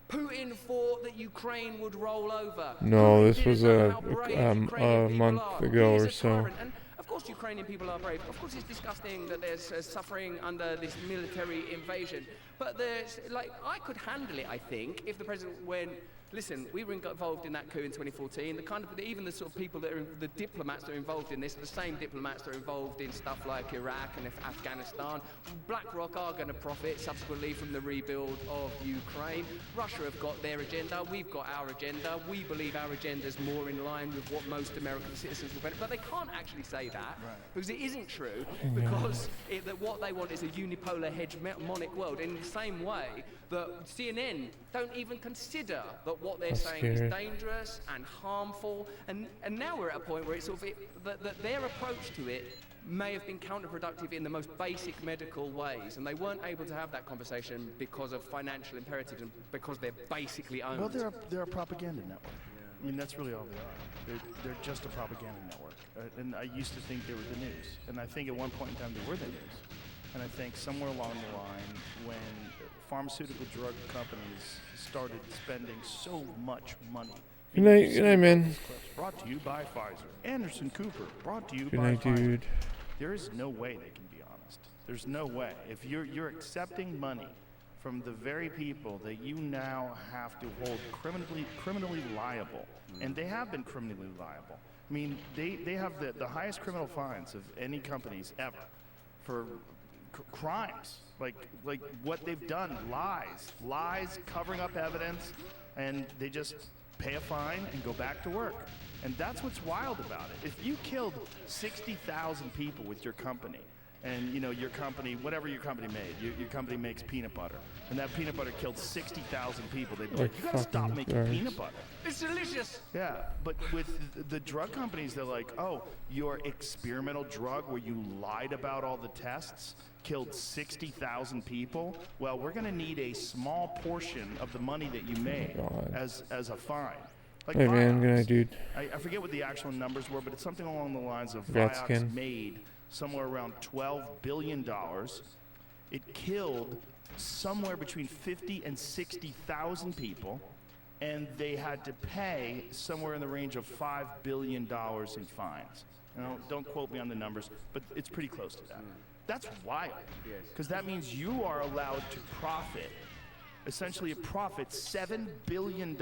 Putin thought that Ukraine would roll over. No, Putin this didn't was know a how brave Ukrainian people month are. ago He is or a so. tyrant. And of course Ukrainian people are brave. Of course it's disgusting that there's suffering under this military invasion. But there's, like, I could handle it, I think, if the president went, listen, we were involved in that coup in 2014. The kind of, even the sort of people that are, the diplomats that are involved in this, are the same diplomats that are involved in stuff like Iraq and Afghanistan. BlackRock are going to profit subsequently from the rebuild of Ukraine. Russia have got their agenda. We've got our agenda. We believe our agenda is more in line with what most American citizens will benefit. But they can't actually say that because it isn't true. Because that what they want is a unipolar hegemonic world. In the same way that CNN don't even consider that what they're saying is dangerous and harmful, and now we're at a point where it's sort of that their approach to it may have been counterproductive in the most basic medical ways, and they weren't able to have that conversation because of financial imperatives and because they're basically owned. Well, they're a propaganda network. I mean, that's really all they are. They're just a propaganda network. And I used to think they were the news, and I think at one point in time they were the news. And I think somewhere along the line, when pharmaceutical drug companies started spending so much money. Good night, man. Brought to you by Pfizer. Anderson Cooper, brought to you Good by night, Pfizer. dude. There is no way they can be honest. There's no way. If you're accepting money from the very people that you now have to hold criminally liable, and they have been criminally liable. I mean, they have the highest criminal fines of any companies ever for crimes like what they've done, lies, covering up evidence, and they just pay a fine and go back to work. And that's what's wild about it. If you killed 60,000 people with your company, and you know your company, whatever your company made, your company makes peanut butter, and that peanut butter killed 60,000 people, they'd be like, you gotta stop making peanut butter. It's delicious. Yeah, but with the drug companies, they're like, oh, your experimental drug where you lied about all the tests killed 60,000 people. Well, we're gonna need a small portion of the money that you made as a fine. Like Hey, Vioxx, man, good night, dude. I forget what the actual numbers were, but it's something along the lines of Rat Vioxx skin. made somewhere around $12 billion. It killed somewhere between 50 and 60,000 people, and they had to pay somewhere in the range of $5 billion in fines. Now, don't quote me on the numbers, but it's pretty close to that. That's wild, because that means you are allowed to profit, essentially profit $7 billion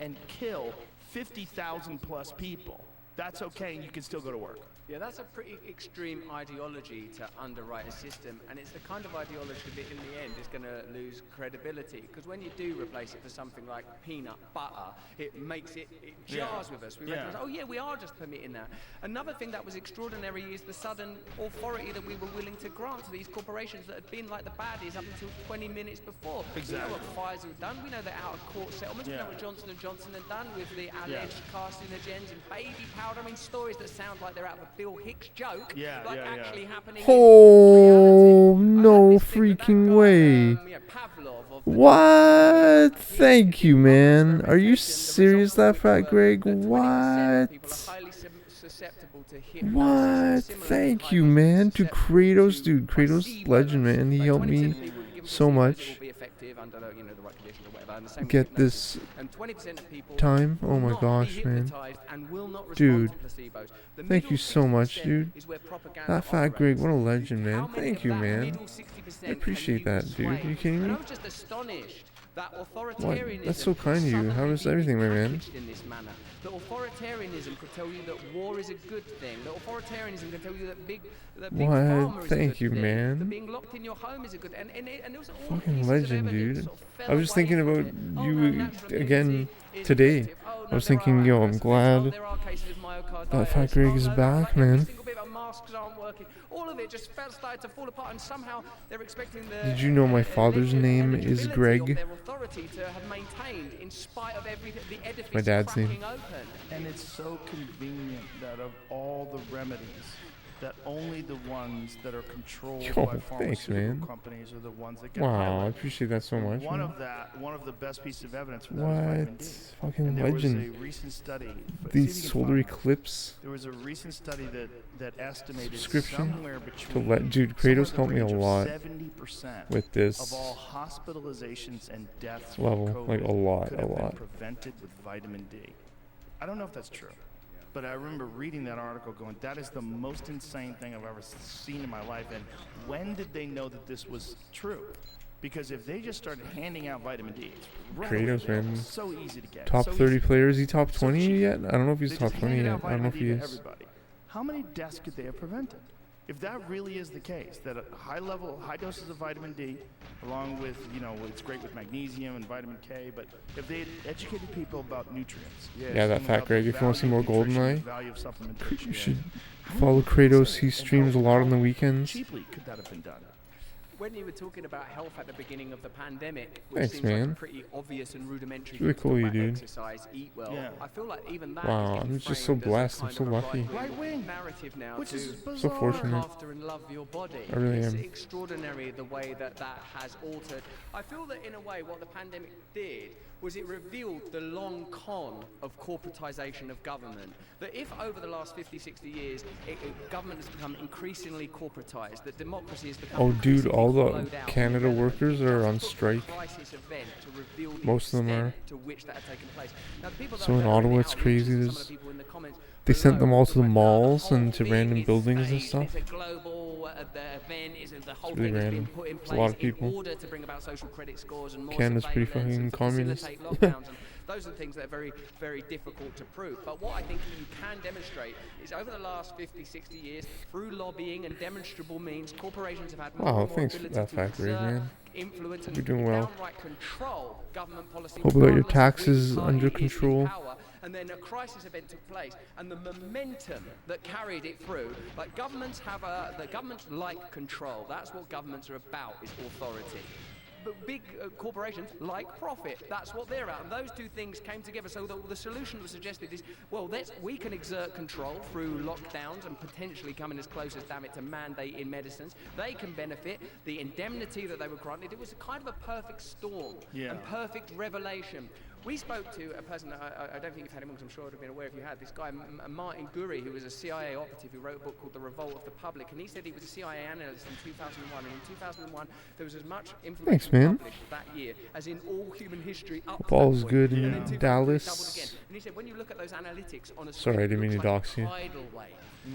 and kill 50,000 plus people. That's okay, and you can still go to work. Yeah, that's a pretty extreme ideology to underwrite a system, and it's the kind of ideology that in the end is going to lose credibility, because when you do replace it for something like peanut butter, it makes it jars with us. We recognize, oh yeah, we are just permitting that. Another thing that was extraordinary is the sudden authority that we were willing to grant to these corporations that had been like the baddies up until 20 minutes before. Exactly. We know what Pfizer have done, we know the out-of-court settlements, we know what Johnson & Johnson have done with the alleged carcinogens and baby powder. I mean, stories that sound like they're out of a Bill Hicks joke, actually happening. Oh, no freaking way. What? Thank you, man. Are you serious, that fat Greg? What? What? Thank you, man. To Kratos, dude. Kratos, legend, man. He helped me so much. live under the right conditions or whatever. And the same Get with this hypnosis. And 20% of people time. Oh will my not gosh, be man. hypnotized and will not respond Dude, to placebos. The thank middle you so much, 60% dude. is where propaganda That fat Greg, operates. what a legend, How man. many Thank of you, that man. middle 60% I appreciate can you that, dude. Are you persuade? kidding And me? I was just astonished that What? authoritarianism That's so kind of you. suddenly How is be everything, my man? packaged in this manner. That authoritarianism could tell you that war is a good thing. That authoritarianism can tell you that big What? pharma is Thank a good you, thing. man. That being locked in your home is a good thing. And it was all Fucking pieces legend, of evidence dude. sort of fell I was just away thinking from about it. Oh, you no, natural again immunity is today. effective. Oh, no, I was there are thinking, yo, I'm adverse effects. Oh, glad there are cases of myocarditis. that fat Greg is no, back, like every man. single bit about masks aren't working. All of it just started to fall apart, and somehow they're expecting the Did you know my father's name is eligibility Greg? of their authority to have maintained in spite of everything, the edifice My dad's name. cracking open. And it's so convenient that of all the remedies, that only the ones that are controlled Yo, by thanks, pharmaceutical man. companies are the ones that get Wow, I highlighted. appreciate that so much, One man. of the best pieces of evidence for that is vitamin What? D. Fucking And there was a legend. recent study. See The if you can Solar find it. Eclipse There was a recent study that estimated subscription somewhere to between let dude Kratos helped me a lot 70% with of this all hospitalizations and deaths level, from COVID like a lot, could a have been lot. prevented with vitamin D. I don't know if that's true, but I remember reading that article going, that is the most insane thing I've ever seen in my life. And when did they know that this was true? Because if they just started handing out vitamin D, it's readily Kratos, available, man. so easy to get. Top so 30 easy. players. He top 20 cheap. yet? I don't know if he's They top just 20 handed yet. out I don't know vitamin if he D to is. everybody. How many deaths could they have prevented? If that really is the case, that high doses of vitamin D, along with, it's great with magnesium and vitamin K, but if they had educated people about nutrients. Yeah, that and fat about Greg. the If you want to see value more of nutrition, GoldenEye, the value of supplementation, you should how follow many Kratos. He and streams a how- lot on the how weekends. cheaply could that have been done? When you were talking about health at the beginning of the pandemic, which Thanks, seems like man. a pretty obvious and rudimentary It's really thing to cool talk you, about, dude. exercise, eat well. Yeah. I feel like even that Wow, is getting I'm just so framed as a blessed. I'm kind so of a lucky. Right-wing narrative now which to is bizarre. So fortunate. look after and love your body. I really It's am. extraordinary the way that has altered. I feel that in a way what the pandemic did was it revealed the long con of corporatization of government. That if over the last 50, 60 years, government has become increasingly corporatized, that democracy has become Oh, dude, increasingly all the hollowed out, Canada irrelevant, workers it are just on took the strike. crisis event to reveal the Most of them extent are. to which that had taken place. Now, the people So that in are Ottawa, the it's outreaches crazy. and some of There's- the people in the comments They sent below them all talk to the about, malls whole and to thing random is buildings and staged, stuff. It's a global the event is the whole really thing has been random. put in It's a place lot of people. in order to bring about social credit scores and more Canada's pretty surveillance fucking and to communist. facilitate lockdowns. And those are things that are very, very difficult to prove. But what I think you can demonstrate is over the last 50, 60 years, through lobbying and demonstrable means, corporations have had more Wow, and more thanks for ability that to factory, exert man. influence and You're doing well. downright control government policy. Hope we got your regardless of which taxes party under is in control. power. And then a crisis event took place, and the momentum that carried it through, like governments like control. That's what governments are about, is authority. But big corporations like profit. That's what they're at. And those two things came together. So the solution that was suggested is, well, we can exert control through lockdowns and potentially coming as close as, damn it, to mandate in medicines. They can benefit. The indemnity that they were granted, it was a kind of a perfect storm and perfect revelation. We spoke to a person, I don't think you've had him on, because I'm sure I would have been aware if you had, this guy, Martin Gurry, who was a CIA operative who wrote a book called The Revolt of the Public, and he said he was a CIA analyst in 2001, and in 2001 there was as much information man. published that year as in all human history up to Ball that is point. good And in in 2003 it Dallas. doubled again. And he said, when you look at those analytics on a Sorry, screen, I it didn't mean looks to like dox a you. tidal wave.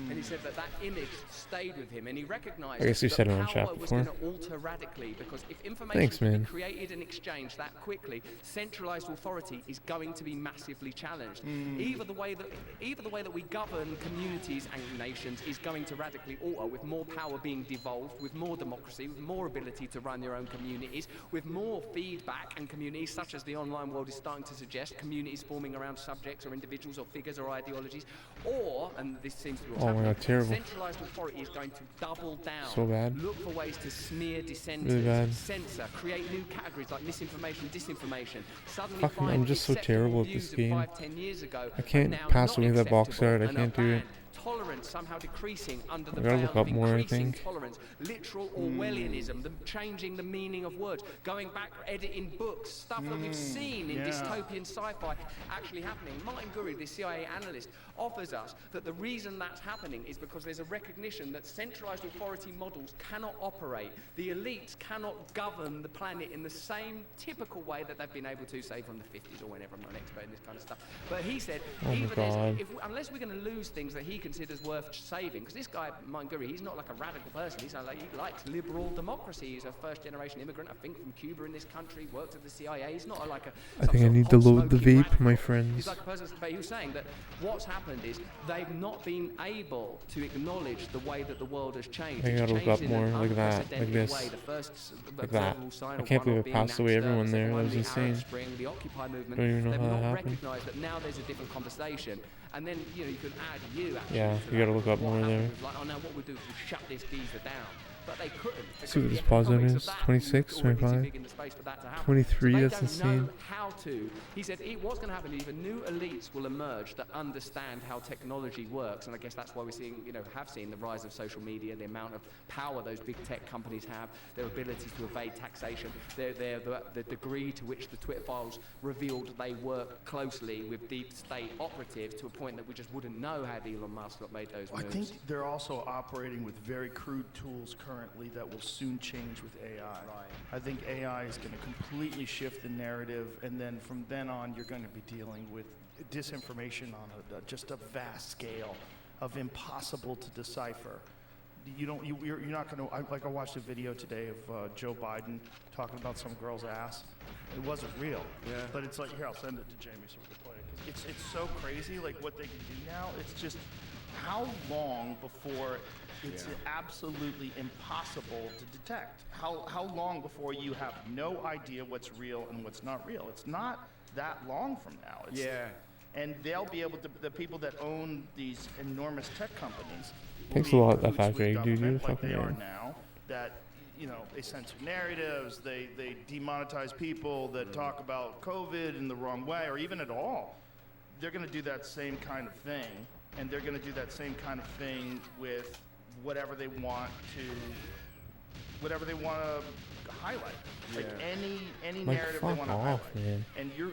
And he said that image stayed with him, and he recognized I guess you that said it on power chat was before. going to alter radically, because if information Thanks, can man. be created and exchanged that quickly, centralized authority is going to be massively challenged. Either the way that we govern communities and nations is going to radically alter, with more power being devolved, with more democracy, with more ability to run your own communities, with more feedback and communities, such as the online world is starting to suggest, communities forming around subjects or individuals or figures or ideologies, or, and this seems to be what's Oh my happening, God, terrible. centralized authority is going to double down, So bad. look for ways to smear dissenters, Really bad. censor, create new categories like misinformation, disinformation, suddenly Fucking, I'm find just so acceptable terrible at views this of game. 5-10 years ago I can't are now pass not away that box acceptable art. I and are can't do it. banned. Tolerance somehow decreasing under the I gotta veil look of up more, I increasing think. tolerance. literal Orwellianism, the changing the meaning of words, going back, editing books, stuff that we've seen in dystopian sci-fi actually happening. Martin Gurry, the CIA analyst, offers us that the reason that's happening is because there's a recognition that centralized authority models cannot operate. The elites cannot govern the planet in the same typical way that they've been able to, say, from the 50s or whenever. I'm not an expert in this kind of stuff. But he said, unless we're going to lose things that he considers worth saving, because this guy, Martin Gurry, he's not like a radical person. He likes liberal democracy. He's a first-generation immigrant, I think, from Cuba in this country, worked at the CIA. He's not like a... I think I need to load the vape, my friends. He's like a person, but he was saying that what's happened is they've not been able to acknowledge the way that the world has changed. I gotta look up more like that, like this, like that. I can't believe it passed away everyone there. That was insane. The Occupy movement, Don't even know they've how that not happened. recognised that now there's a different conversation. And then, you can add you actually. Yeah, you gotta look up more there. Like, oh, now what we do is we shut this geezer down. But they couldn't. See what this positive is? 26, 25, 23, that's insane. Know how to. He said what's going to happen is either new elites will emerge that understand how technology works, and I guess that's why we're seeing, have seen the rise of social media, the amount of power those big tech companies have, their ability to evade taxation, the degree to which the Twitter files revealed they work closely with deep state operatives to a point that we just wouldn't know had Elon Musk not made those moves. I think they're also operating with very crude tools currently that will soon change with AI. Right. I think AI is going to completely shift the narrative, and then from then on, you're going to be dealing with disinformation on just a vast scale of impossible to decipher. You're not going to. I watched a video today of Joe Biden talking about some girl's ass. It wasn't real. Yeah. But it's like, here, I'll send it to Jamie so we can play it. 'Cause it's so crazy, like what they can do now. It's just how long before it's absolutely impossible to detect. How long before you have no idea what's real and what's not real? It's not that long from now. And they'll be able to, the people that own these enormous tech companies. Thanks a lot, that fact dude. You're like fucking they are man. now, that they censor narratives, they demonetize people that talk about COVID in the wrong way or even at all. They're going to do that same kind of thing, and they're going to do that same kind of thing with whatever they want to highlight. Like any narrative they want to highlight. Man. And you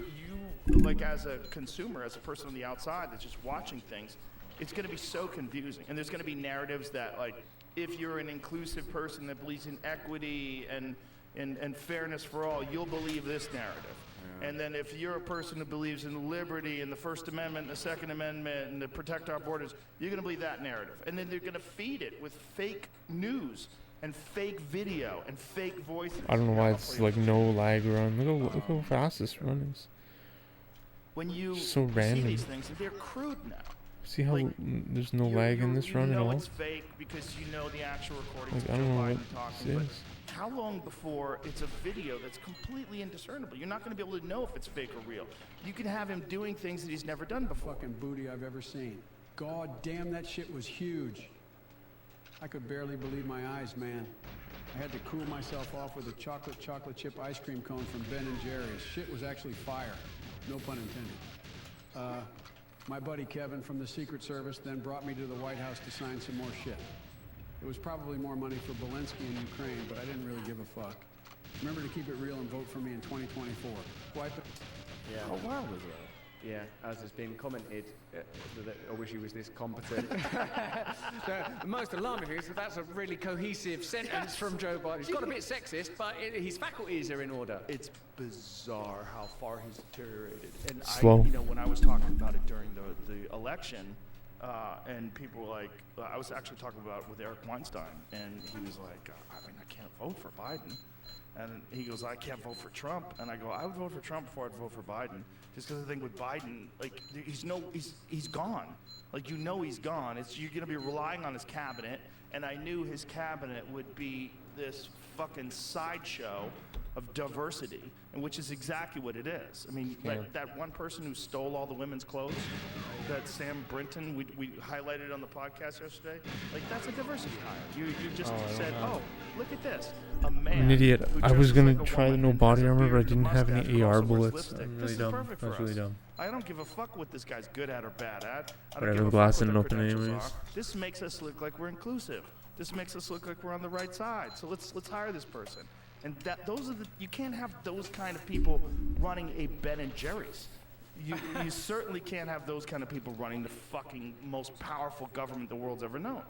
like as a consumer, as a person on the outside that's just watching things, it's going to be so confusing. And there's going to be narratives that, like, if you're an inclusive person that believes in equity and fairness for all, you'll believe this narrative. And then if you're a person who believes in liberty and the First Amendment and the Second Amendment and to protect our borders, you're going to believe that narrative. And then they're going to feed it with fake news and fake video and fake voices. I don't know why it's like no lag run. Look how fast this run is. When you so see random. these things, they're crude now. See how Like, there's no lag in this run at all? You know it's fake because you know the actual recordings Like, of I Joe don't know Biden what talking. this But is. how long before it's a video that's completely indiscernible? You're not going to be able to know if it's fake or real. You can have him doing things that he's never done before. Fucking booty I've ever seen. God damn, that shit was huge. I could barely believe my eyes, man. I had to cool myself off with a chocolate chip ice cream cone from Ben & Jerry's. Shit was actually fire. No pun intended. My buddy Kevin from the Secret Service then brought me to the White House to sign some more shit. It was probably more money for Zelensky in Ukraine, but I didn't really give a fuck. Remember to keep it real and vote for me in 2024. Wipe it. Yeah. How wild was that? Yeah, as has been commented, I wish he was this competent. The most alarming thing is that that's a really cohesive sentence from Joe Biden. He's got a bit sexist, but his faculties are in order. It's bizarre how far he's deteriorated. And Slow. when I was talking about it during the election, and people were like, I was actually talking about it with Eric Weinstein, and he was like, I can't vote for Biden. And he goes, I can't vote for Trump. And I go, I would vote for Trump before I'd vote for Biden. Just because I think with Biden, like, he's gone. Like, he's gone. You're going to be relying on his cabinet. And I knew his cabinet would be this fucking sideshow of diversity, and which is exactly what it is. I mean, that one person who stole all the women's clothes, that Sam Brinton, we highlighted on the podcast yesterday, like, that's a diversity hire. You just said, look at this. A man. I'm an idiot. who I was dresses gonna like a try woman no and body has a armor, but I beard didn't and a have any mustache, but AR also wears bullets. lipstick. I'm This really is dumb. perfect for That's really us. dumb. I don't give a fuck what this guy's good at or bad at. I But don't I give have a glass fuck what and their nothing credentials anyways. are. This makes us look like we're inclusive. This makes us look like we're on the right side. So let's hire this person. And you can't have those kind of people running a Ben and Jerry's. You certainly can't have those kind of people running the fucking most powerful government the world's ever known.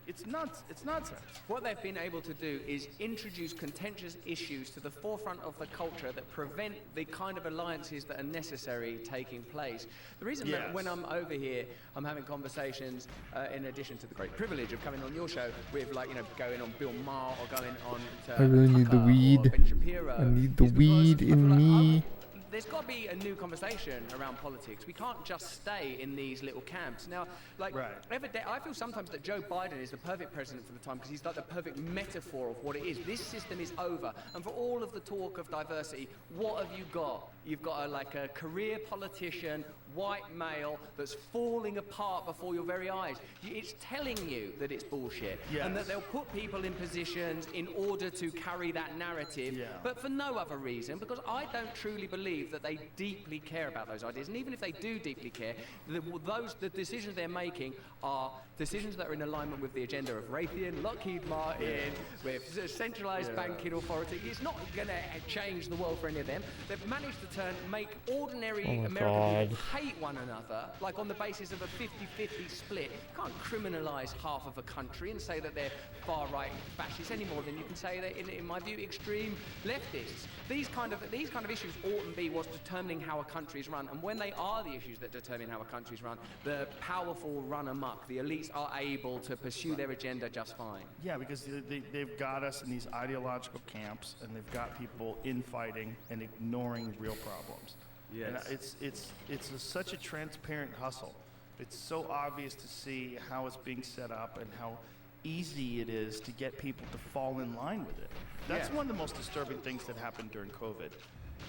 It's nuts. It's nonsense. What they've been able to do is introduce contentious issues to the forefront of the culture that prevent the kind of alliances that are necessary taking place. The reason that when I'm over here, I'm having conversations, in addition to the great privilege of coming on your show, with going on Bill Maher or going on to I really need the Tucker weed. or Ben Shapiro, I need the is because weed I in feel me. There's got to be a new conversation around politics. We can't just stay in these little camps. Now, I feel sometimes that Joe Biden is the perfect president for the time because he's like the perfect metaphor of what it is. This system is over. And for all of the talk of diversity, what have you got? You've got a career politician, white male, that's falling apart before your very eyes. It's telling you that it's bullshit. Yes. And that they'll put people in positions in order to carry that narrative, but for no other reason, because I don't truly believe that they deeply care about those ideas. And even if they do deeply care, the decisions they're making are decisions that are in alignment with the agenda of Raytheon, Lockheed Martin, with centralized banking authority. It's not going to change the world for any of them. They've managed to make ordinary American people hate one another, like on the basis of a 50-50 split. You can't criminalize half of a country and say that they're far-right fascists any more than you can say that, in my view, extreme leftists. These kind of issues oughtn't be what's determining how a country is run. And when they are the issues that determine how a country is run, the powerful run amok. The elites are able to pursue their agenda just fine. Yeah, because they've got us in these ideological camps, and they've got people infighting and ignoring real problems. Yes. And it's such a transparent hustle. It's so obvious to see how it's being set up and how easy it is to get people to fall in line with it. That's one of the most disturbing things that happened during COVID,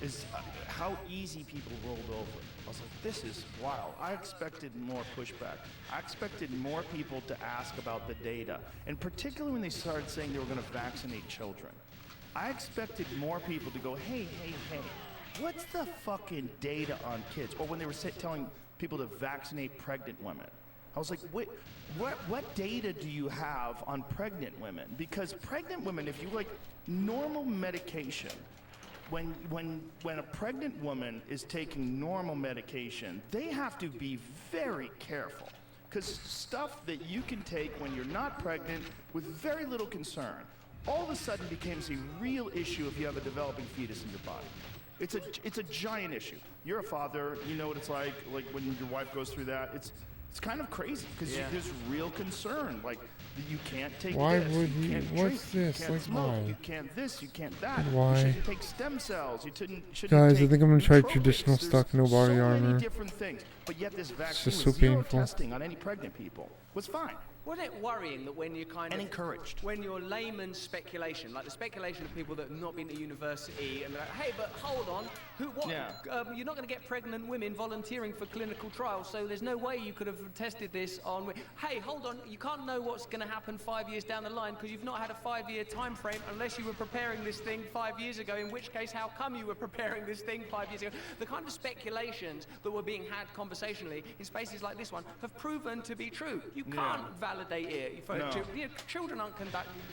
is how easy people rolled over. I was like, this is wild. I expected more pushback. I expected more people to ask about the data, and particularly when they started saying they were going to vaccinate children. I expected more people to go, hey, what's the fucking data on kids? Or when they were telling people to vaccinate pregnant women. I was like, what data do you have on pregnant women? Because pregnant women, if you normal medication, when a pregnant woman is taking normal medication, they have to be very careful. Because stuff that you can take when you're not pregnant with very little concern, all of a sudden becomes a real issue if you have a developing fetus in your body. It's a giant issue. You're a father, you know what it's like when your wife goes through that. It's kind of crazy because there's real concern. You can't take why this. Would you he? can't What's drink, this? You can't smoke. Why? You can't this. You can't that. Why? You shouldn't take stem cells. You shouldn't Guys, take I think I'm gonna try nootropics. traditional There's stock, no body so armor. many different things. But yet this vaccine just with so zero painful. testing on any pregnant people was fine. Wasn't it worrying that when you And encouraged. when your layman's speculation, like the speculation of people that have not been to university, and they're like, hey, but hold on, what? Yeah. You're not going to get pregnant women volunteering for clinical trials, so there's no way you could have tested this on. Hey, hold on, you can't know what's going to happen 5 years down the line because you've not had a 5-year time frame unless you were preparing this thing 5 years ago. In which case, how come you were preparing this thing 5 years ago? The kind of speculations that were being had conversationally in spaces like this one have proven to be true. You can't validate it. Children aren't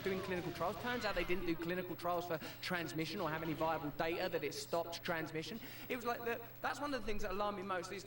doing clinical trials. Turns out they didn't do clinical trials for transmission or have any viable data that it stopped transmission. It was that's one of the things that alarmed me most is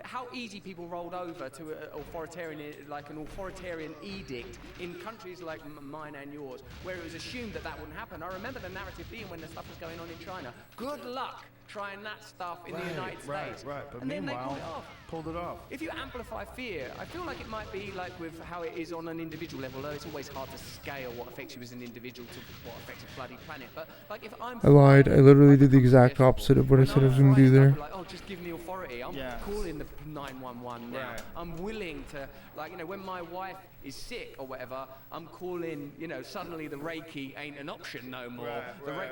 how easy people rolled over to an authoritarian edict in countries like mine and yours, where it was assumed that wouldn't happen. I remember the narrative being when the stuff was going on in China. Good luck trying that stuff in the United States. Right. But and then they meanwhile, pulled it off. pulled it off. If you amplify fear, I feel like it might be like with how it is on an individual level, though it's always hard to scale what affects you as an individual to what affects a bloody planet. But if I'm I lied. I literally did the exact opposite of what I said I was going to do there. Just give me authority. I'm calling the 911 now. Right. I'm willing to, when my wife is sick or whatever, I'm calling, suddenly the Reiki ain't an option no more.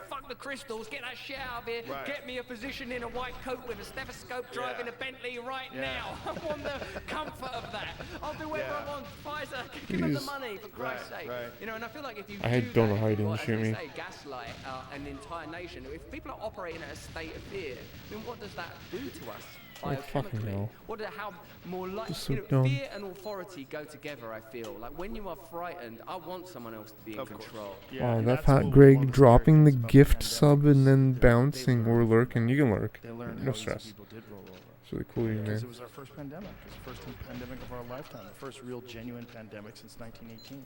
Fuck the crystals, get that shit out of here, get me a position in a white coat with a stethoscope driving a Bentley right now. I want the comfort of that. I'll do whatever I want. Pfizer, give them the money, for Christ's sake. And I feel like if you don't know how you didn't or, shoot me. Say, gaslight an entire nation, if people are operating at a state of fear, then what does that do to us? fucking biochemically. hell. How more like Just so dumb. fear and authority go together. I feel like when you are frightened, I want someone else to be in control. Yeah, Wow, and that that's fat what Greg one of the dropping the scary things about gift pandemic sub and is then they bouncing or learned lurking. You can lurk. They learned No how easy stress. people did roll over. It's really cool, you Because man. it was our first pandemic. It was the first pandemic of our lifetime, the first real genuine pandemic since 1918.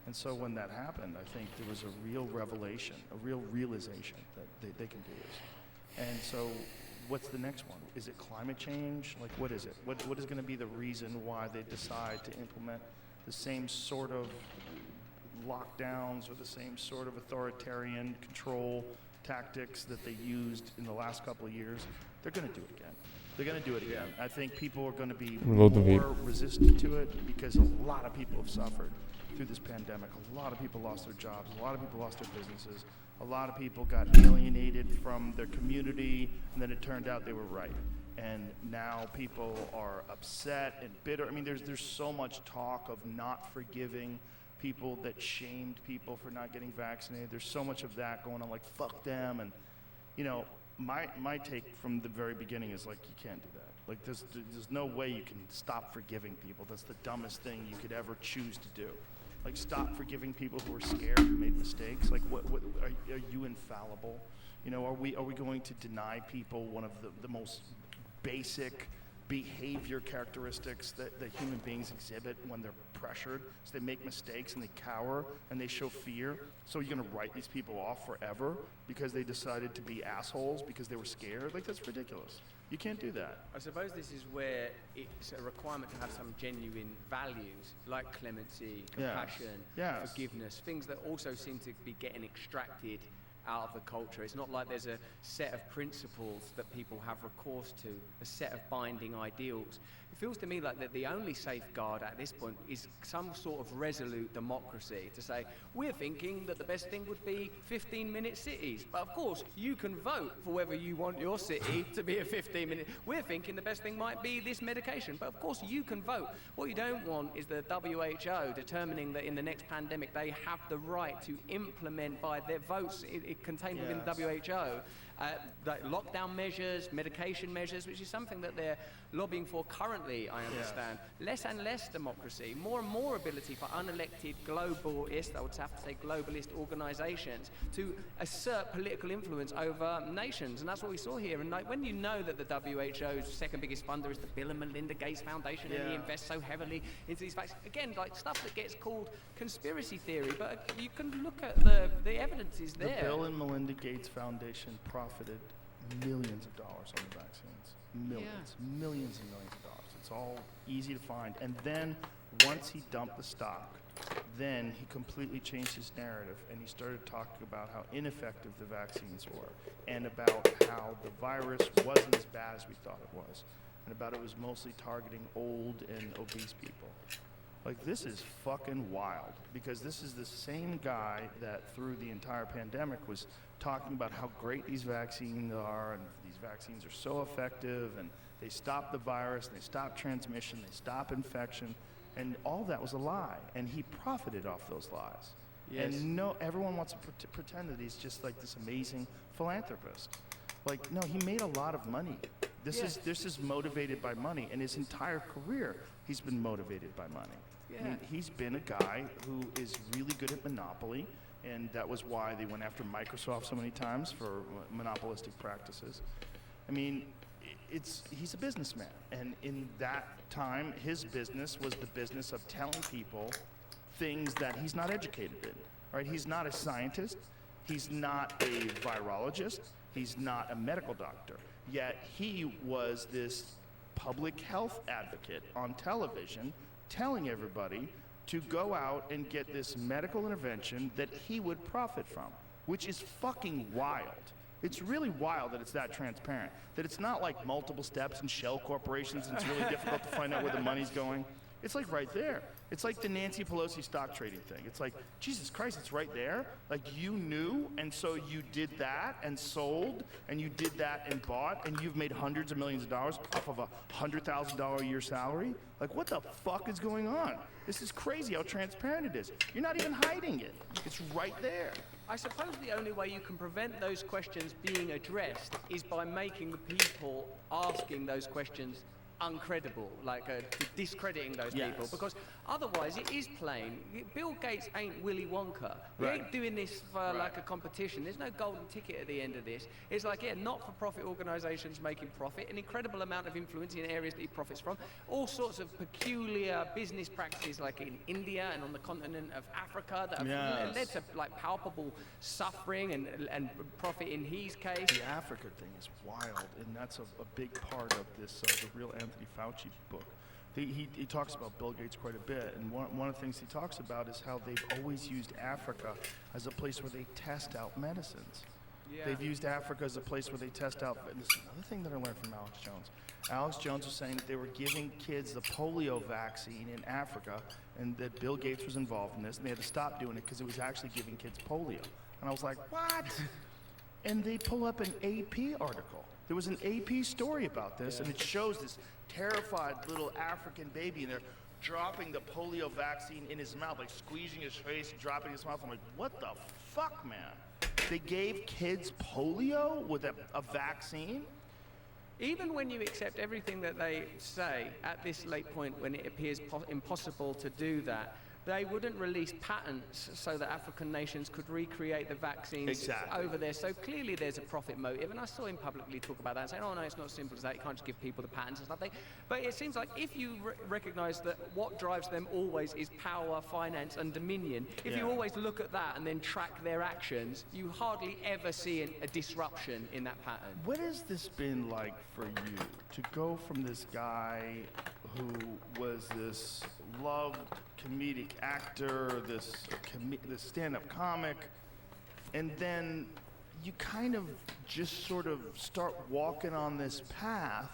And so when that happened, I think there was a real revelation, a real realization that they can do this. And so what's the next one? Is it climate change? Like, what is it? What is going to be the reason why they decide to implement the same sort of lockdowns or the same sort of authoritarian control tactics that they used in the last couple of years? They're going to do it again. They're going to do it again. I think people are going to be Reload the more resistant to it because a lot of people have suffered through this pandemic. A lot of people lost their jobs. A lot of people lost their businesses. A lot of people got alienated from their community, and then it turned out they were right. And now people are upset and bitter. I mean, there's so much talk of not forgiving people that shamed people for not getting vaccinated. There's so much of that going on, like, fuck them. And, you know, my take from the very beginning is, like, you can't do that. Like, there's no way you can stop forgiving people. That's the dumbest thing you could ever choose to do. Like, stop forgiving people who are scared, who made mistakes. Like, what are you infallible? You know, are we going to deny people one of the most basic behavior characteristics that human beings exhibit when they're pressured? So they make mistakes and they cower and they show fear. So you're going to write these people off forever because they decided to be assholes because they were scared? Like, that's ridiculous. You can't do that. I suppose this is where it's a requirement to have some genuine values like clemency, compassion, forgiveness, things that also seem to be getting extracted out of the culture. It's not like there's a set of principles that people have recourse to, a set of binding ideals. It feels to me like that the only safeguard at this point is some sort of resolute democracy to say, we're thinking that the best thing would be 15-minute cities. But of course, you can vote for whether you want your city to be a 15-minute. We're thinking the best thing might be this medication. But of course, you can vote. What you don't want is the WHO determining that in the next pandemic, they have the right to implement by their votes contained within the WHO, like lockdown measures, medication measures, which is something that they're lobbying for currently, I understand. Less and less democracy, more and more ability for unelected globalist, I would have to say globalist organizations to assert political influence over nations. And that's what we saw here. And like, when you know that the WHO's second biggest funder is the Bill and Melinda Gates Foundation, and he invests so heavily into these facts, again, like stuff that gets called conspiracy theory, but you can look at the evidence is there. The Bill and Melinda Gates Foundation profited millions of dollars on the vaccines. Millions and millions of dollars. It's all easy to find. And then once he dumped the stock, then he completely changed his narrative and he started talking about how ineffective the vaccines were and about how the virus wasn't as bad as we thought it was and about it was mostly targeting old and obese people. Like, this is fucking wild, because this is the same guy that through the entire pandemic was talking about how great these vaccines are, and these vaccines are so effective, and they stop the virus, and they stop transmission, they stop infection, and all that was a lie, and he profited off those lies. Yes. And everyone wants to pretend that he's just like this amazing philanthropist. Like, no, he made a lot of money. This is motivated by money, and his entire career he's been motivated by money. I mean, he's been a guy who is really good at monopoly, and that was why they went after Microsoft so many times for monopolistic practices. I mean, he's a businessman, and in that time, his business was the business of telling people things that he's not educated in. Right? He's not a scientist. He's not a virologist. He's not a medical doctor. Yet he was this public health advocate on television telling everybody to go out and get this medical intervention that he would profit from, which is fucking wild. It's really wild that it's that transparent, that it's not like multiple steps and shell corporations and it's really difficult to find out where the money's going. It's like right there. It's like the Nancy Pelosi stock trading thing. It's like, Jesus Christ, it's right there. Like, you knew, and so you did that and sold, and you did that and bought, and you've made hundreds of millions of dollars off of a $100,000 a year salary. Like, what the fuck is going on? This is crazy how transparent it is. You're not even hiding it. It's right there. I suppose the only way you can prevent those questions being addressed is by making the people asking those questions uncredible, like discrediting those people, because otherwise it is plain. Bill Gates ain't Willy Wonka. He ain't doing this for like a competition. There's no golden ticket at the end of this. It's like, yeah, not-for-profit organizations making profit, an incredible amount of influence in areas that he profits from, all sorts of peculiar business practices like in India and on the continent of Africa that have led to like palpable suffering and profit in his case. The Africa thing is wild, and that's a big part of this, the real Anthony Fauci book. He talks about Bill Gates quite a bit, and one of the things he talks about is how they've always used Africa as a place where they test out medicines. Yeah. They've used Africa as a place where they test out, and this is another thing that I learned from Alex Jones. Alex Jones was saying that they were giving kids the polio vaccine in Africa, and that Bill Gates was involved in this, and they had to stop doing it because it was actually giving kids polio. And I was like, what? And they pull up an AP article. There was an AP story about this, and it shows this terrified little African baby, and they're dropping the polio vaccine in his mouth, like squeezing his face, dropping his mouth. I'm like, what the fuck, man? They gave kids polio with a vaccine? Even when you accept everything that they say at this late point when it appears impossible to do that, they wouldn't release patents so that African nations could recreate the vaccines over there. So clearly there's a profit motive, and I saw him publicly talk about that and saying, oh no, it's not as simple as that, you can't just give people the patents and stuff. But it seems like if you recognize that what drives them always is power, finance, and dominion, if you always look at that and then track their actions, you hardly ever see a disruption in that pattern. What has this been like for you, to go from this guy who was this loved comedic actor, this stand-up comic, and then you kind of just sort of start walking on this path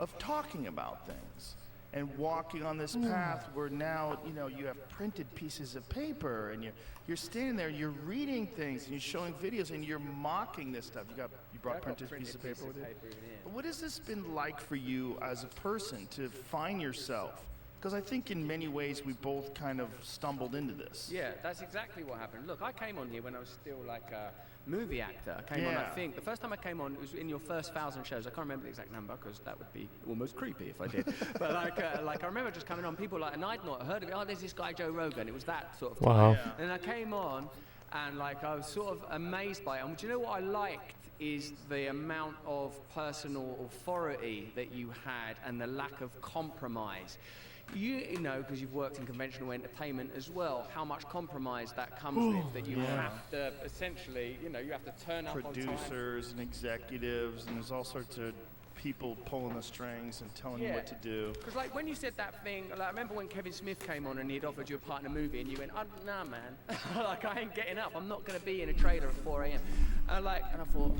of talking about things, and walking on this path where now, you know, you have printed pieces of paper, and you're standing there, you're reading things, and you're showing videos, and you're mocking this stuff. You brought printed pieces of paper with you? What has this been like for you as a person to find yourself? Because I think in many ways we both kind of stumbled into this. Yeah, that's exactly what happened. Look, I came on here when I was still like a movie actor. I came on, I think, the first time I came on, it was in your first 1,000 shows. I can't remember the exact number because that would be almost creepy if I did. But like I remember just coming on, people like, and I'd not heard of it. Oh, there's this guy Joe Rogan. It was that sort of time. Wow. Yeah. And I came on, and like I was sort of amazed by it. And do you know what I liked? Is the amount of personal authority that you had and the lack of compromise. You know, because you've worked in conventional entertainment as well, how much compromise that comes with, that you have to essentially, you know, you have to turn up on time. Producers and executives, and there's all sorts of people pulling the strings and telling you what to do. Because like when you said that thing, like I remember when Kevin Smith came on and he'd offered you a part in a movie, and you went, nah man, like I ain't getting up, I'm not going to be in a trailer at 4 a.m. And I thought,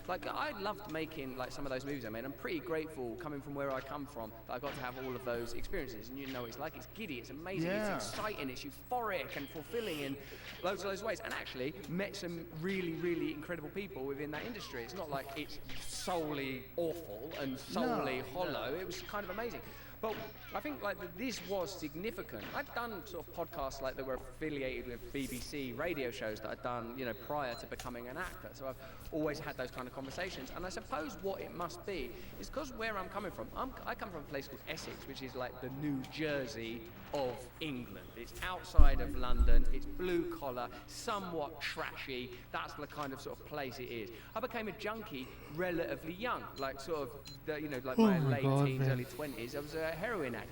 like I loved making like some of those movies I made. I'm pretty grateful, coming from where I come from, that I got to have all of those experiences. And you know, it's like, it's giddy, it's amazing, it's exciting, it's euphoric and fulfilling in loads of those ways. And actually met some really, really incredible people within that industry. It's not like it's solely awful and solely hollow. It was kind of amazing. But I think like this was significant. I'd done sort of podcasts like that were affiliated with BBC radio shows that I'd done, you know, prior to becoming an actor. So I've always had those kind of conversations. And I suppose what it must be is because where I'm coming from, I come from a place called Essex, which is like the New Jersey of England. It's outside of London, it's blue collar, somewhat trashy. That's the kind of sort of place it is. I became a junkie relatively young, like sort of, you know, like my late teens, early 20s. I was a heroin addict.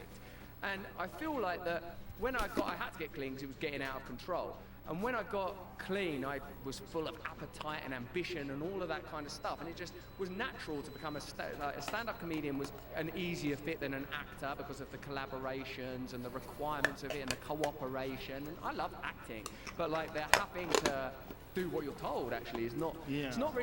And I feel like that when I had to get clean because it was getting out of control. And when I got clean, I was full of appetite and ambition and all of that kind of stuff. And it just was natural to become a stand-up comedian was an easier fit than an actor because of the collaborations and the requirements of it and the cooperation. And I love acting, but like they're having to do what you're told actually is not. Yeah. It's not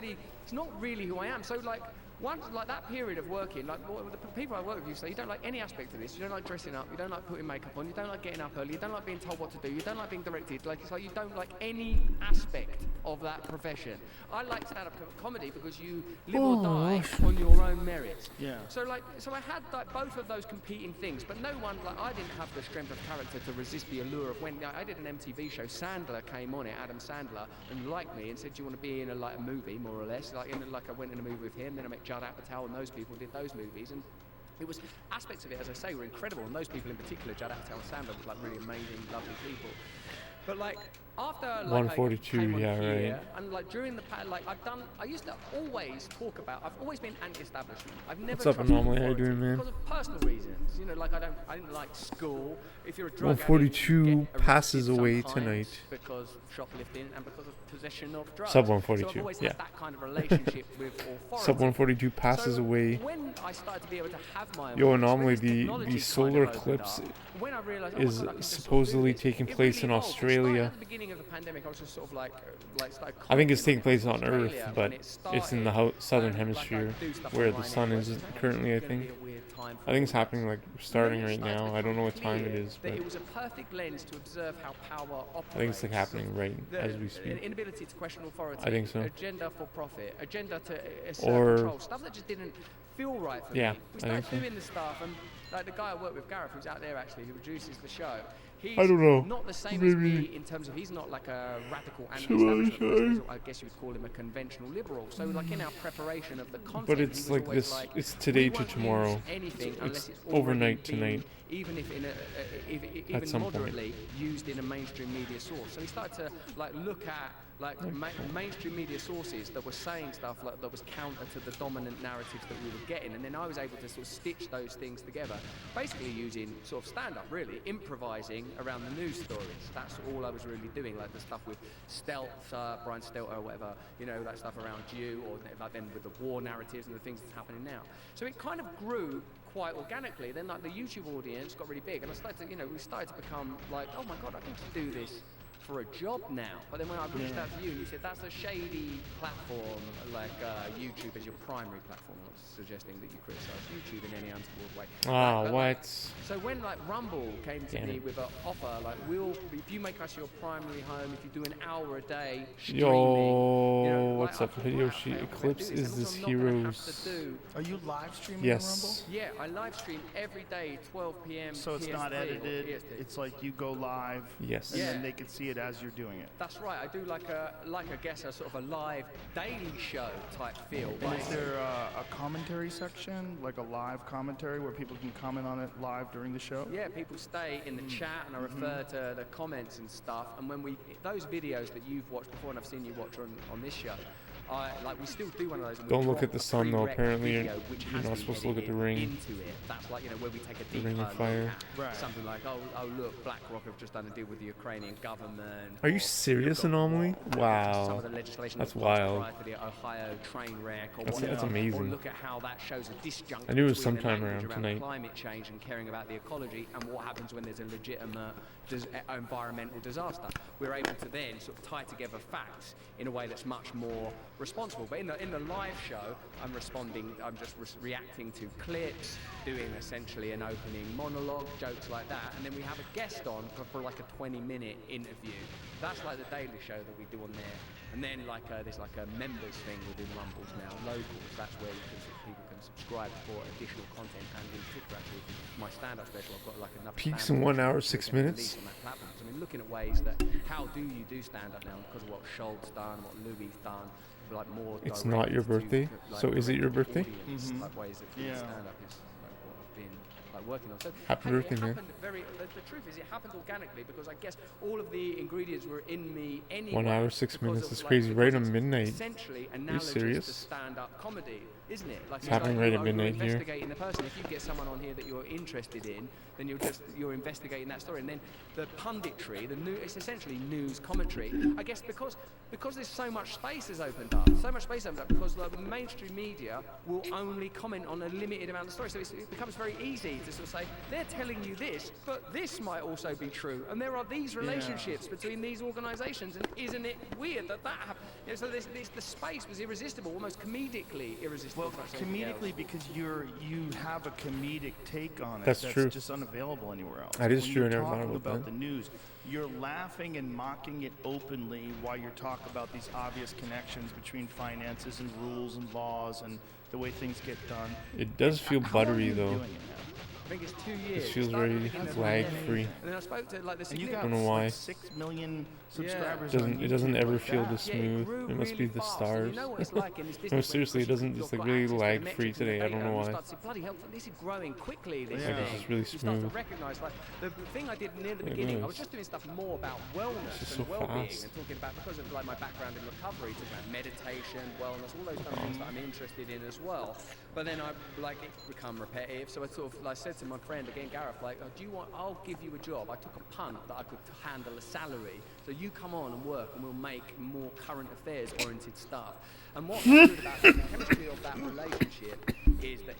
really who I am. So like once like that period of working, like the people I work with, you say you don't like any aspect of this. You don't like dressing up. You don't like putting makeup on. You don't like getting up early. You don't like being told what to do. You don't like being directed. Like it's like you don't like any aspect of that profession. I like stand-up comedy because you live or die on your own merits. Yeah. So I had like both of those competing things, but no one like I didn't have the strength of character to resist the allure of when I did an MTV show. Sandler came on it, Adam Sandler, and liked me and said, "Do you want to be in a movie, more or less?" I went in a movie with him. Then I met Judd Apatow, and those people did those movies, and it was aspects of it, as I say, were incredible. And those people in particular, Judd Apatow and Sandler, were like really amazing, lovely people. But like after like 142, I came on yeah, here, right. and like during the like I used to always talk about. I've always been anti-establishment. I've never. What's up, trusted Anomaly? How you authority doing, man? Because of personal reasons, you know, like I didn't like school. If you're a drug 142 addict, you get passes arrested away sometimes tonight. because of shoplifting and because of possession of drugs. Sub So 142, I've always yeah. had that kind of relationship with authority. Sub 142 passes So away. when I started to be able to have my own Yo, voice, Anomaly, when this the technology solar kind of opened eclipse up, when I realized, oh my is God, I can just sort of supposedly do this, taking it place really in evolved. It started Australia. at the beginning of the pandemic, I was just sort of like started I think it's commenting taking place on Australia Earth, when but it it's in the started, southern and, hemisphere like, I do stuff where the online sun anyway, is so it's currently, I gonna think. be a weird time for I think it's all of us. happening, like, And starting then it right started to now. I don't know what become time it clear is, that but it was a perfect lens to observe how power operates. I think it's like happening right The as we speak. inability to question authority. I think so. Agenda for profit. Agenda to assert Or- control. Stuff that just didn't feel right for Yeah, me. We I think started so. doing this stuff, and like the guy I work with, Gareth, who's out there actually, who produces the show. He's I don't know. not the same as Maybe- me in terms of he's not like a radical anti-establishment person. He's, I guess you would call him a conventional liberal. So like in our preparation of the content, But he it's was like always this, like, it's today "We to won't use tomorrow. anything unless it's overnight already been, tonight. even if in even At some point. moderately used in a mainstream media source." So he started to like look at like mainstream media sources that were saying stuff like that was counter to the dominant narratives that we were getting, and then I was able to sort of stitch those things together, basically using sort of stand-up, really improvising around the news stories. That's all I was really doing, like the stuff with Brian Stelter or whatever, you know, that stuff around you, or like then with the war narratives and the things that's happening now. So it kind of grew quite organically. Then like the YouTube audience got really big, and I started to, you know, we started to become like, oh my God, I can just do this for a job now. But then when I reached out to you, you said that's a shady platform, like YouTube is your primary platform. I was suggesting that you criticize YouTube in any untoward way. Ah, But, what? like, so when like Rumble came to Damn me it. with an offer, like if you make us your primary home, if you do an hour a day streaming, Yo, you know, what's like, up, I thought, Hideyoshi? wow, okay, Eclipse I'm gonna do is this. this And also I'm not gonna have hero's. to do- Are you live streaming Yes. on Yeah, I live stream every day, 12 p.m. Rumble? So it's not PST or edited. PST. It's like you go live, Yes. and Yeah. then they can see it as you're doing it. That's right. I do like I guess a sort of a live daily show type feel. And but is there a commentary section, like a live commentary where people can comment on it live during the show? yeah, people stay in the chat, and I refer to the comments and stuff. And when those videos that you've watched before, and I've seen you watch on this show, we still do one of those. And we Don't look drop at the a sun, though. pre-rec Apparently video which you're has not been supposed to look at the edited ring. into it. That's like, you know, where we take a The deeper ring of look fire. at Right. something like, oh look, BlackRock have just done a deal with the Ukrainian government. Are you or serious, you've got Anomaly? some Wow. of the legislation That's that was passed wild. prior to the Ohio train wreck, or That's whatever. Or amazing. look at how that shows a disjunct I knew it was between the sometime language around around tonight. climate change and caring about the ecology, and what happens when there's a legitimate environmental disaster. We're able to then sort of tie together facts in a way that's much more responsible. But in the live show, I'm just reacting to clips, doing essentially an opening monologue, jokes like that, and then we have a guest on for like a 20-minute interview. That's like the daily show that we do on there. And then like there's like a members thing within Rumbles now, locals. That's where people can subscribe for additional content, and in particular, actually, my stand-up special, I've got like another Peaks stand-up in 1 hour, special 6 that's gonna minutes. release on that platform. So, I mean, looking at ways that how do you do stand-up now because of what Schultz done, what Louis done, like more. It's not your birthday? So is it your birthday? Like ways that Yeah. stand-up is like what I've been like working on. So Happy hey, birthday, it man. happened the truth is, it happened organically because I guess all of the ingredients were in me anyway. 1 hour, 6 because minutes of, is like, crazy. because Right on it's midnight. Essentially analogous to serious? stand-up comedy, isn't it? Like, It's happening right at you're midnight here. investigating the person. If you get someone on here that you're interested in, then you're investigating that story, and then the punditry, it's essentially news commentary. I guess because there's so much space has opened up, because the mainstream media will only comment on a limited amount of stories, so it becomes very easy to sort of say, they're telling you this, but this might also be true. And there are these relationships between these organizations, and isn't it weird that happened? You know, so the space was irresistible, almost comedically irresistible. Well, comedically because you have a comedic take on it. That's true. Just unavailable anywhere else. That is when true. I You're never thought talking about the news. You're laughing and mocking it openly while you're talking about these obvious connections between finances and rules and laws and the way things get done. It does feel How long buttery are you though. doing it now? I think it's 2 years. It feels Started very at the beginning of lag-free. And then I spoke to like the And you significant- got I don't know why. like 6 million subscribers. It doesn't ever feel this Yeah, it smooth. grew It must really be the fast, and stars. you know what it's like in this business No, when seriously, it you've doesn't. It's got like really access to the lag-free metrics and the today. I don't data, know and you why. start to say, bloody hell, this is growing quickly, this Yeah. thing. It's really You start to smooth. recognize, like, the thing I did near the It beginning, I is. was just doing stuff more about wellness It's just and so well-being, fast. and talking about, because of like my background in recovery, talking about meditation, wellness, all those kind of things that I'm interested in as well. But then it's become repetitive, so I sort of said to my friend again, Gareth, I'll give you a job. I took a punt that I could handle a salary, so you come on and work, and we'll make more current affairs oriented stuff. And what's good about the chemistry of that relationship is that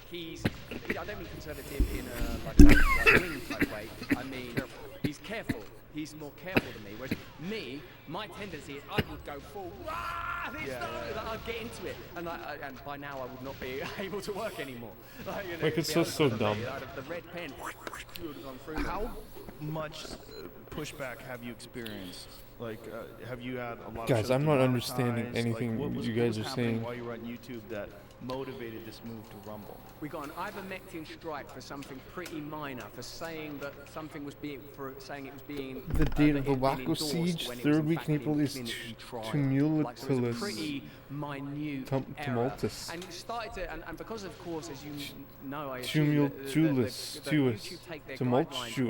I don't mean conservative in a wing type way. I mean, he's careful. He's more careful than me. Whereas me, my tendency is I would go full, I'd get into it. And by now I would not be able to work anymore. It's so dumb. The red pen would have gone through. How much pushback have you experienced? Have you had a lot Guys, of shows I'm not demonetized? understanding anything what was, you guys what was are happening saying. while you were on YouTube that motivated this move to Rumble? We got an ivermectin strike for something pretty minor, for saying that something was being, saying it was being The date of that the it had been Waco endorsed siege, when it was third in week fact in April, being is clinically tried. tumultuous. So it was a pretty minute Tumultuous. error. And it started to, and because of course, as you know, I Tumultuous. Tumultuous. Tumultuous.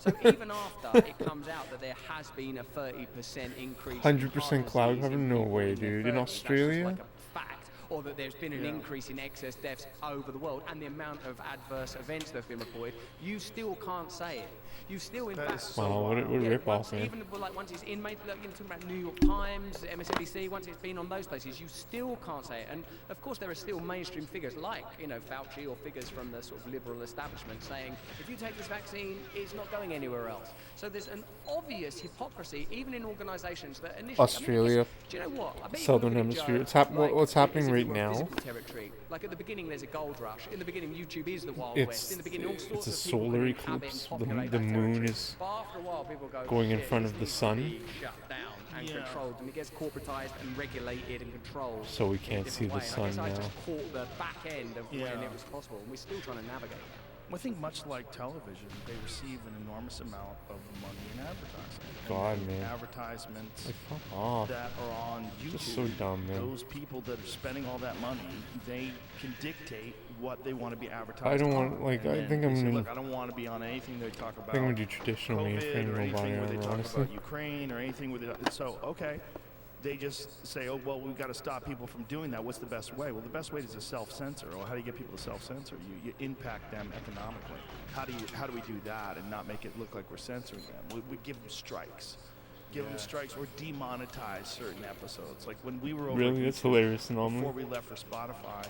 So even after it comes out that there has been a 30% increase 100% cloud cover? No way, dude. In Australia? like a fact, or that there's been an increase in excess deaths over the world and the amount of adverse events that have been reported, you still can't say it. You still, in fact, Wow, what a rip-off, man. even once it's in, talking about New York Times, MSNBC, once it's been on those places, you still can't say it. And of course, there are still mainstream figures like Fauci or figures from the sort of liberal establishment saying, if you take this vaccine, it's not going anywhere else. So there's an obvious hypocrisy, even in organisations that initially. Australia. Do you know what? I bet you Southern look at Hemisphere. Joe, It's what's as happening if it right were now. physical territory. Like at the beginning, there's a gold rush. In the beginning, YouTube is the Wild It's West. In the beginning, all sorts a of people solar can inhabit eclipse. and populate The that moon territory. is But after a while, people go, going in "Shit, front this of the needs to sun." be shut down and controlled, and it gets corporatized and regulated and controlled. So we in a can't different see the way. And I guess sun I now. just caught the back end of when it was possible, and we're still trying to navigate that. I think much like television, they receive an enormous amount of money in advertising. God, And man. Advertisements Like, fuck off. that are on YouTube. Just so dumb, man. Those people that are spending all that money, they can dictate what they want to be advertised. I don't on. want, like, And I then think they I'm say, gonna- look, I don't want to be on anything they talk about. I think I'm gonna do traditional COVID mainframe or robot anything where they armor, talk honestly. about Ukraine or anything with it. So, okay. They just say, oh, well, we've got to stop people from doing that. What's the best way? Well, the best way is to self-censor. Well, how do you get people to self-censor? You impact them economically. How do we do that and not make it look like we're censoring them? We give them strikes. Give them strikes or demonetize certain episodes. Like when we were over Really? at That's YouTube, hilarious, before anomaly. we left for Spotify,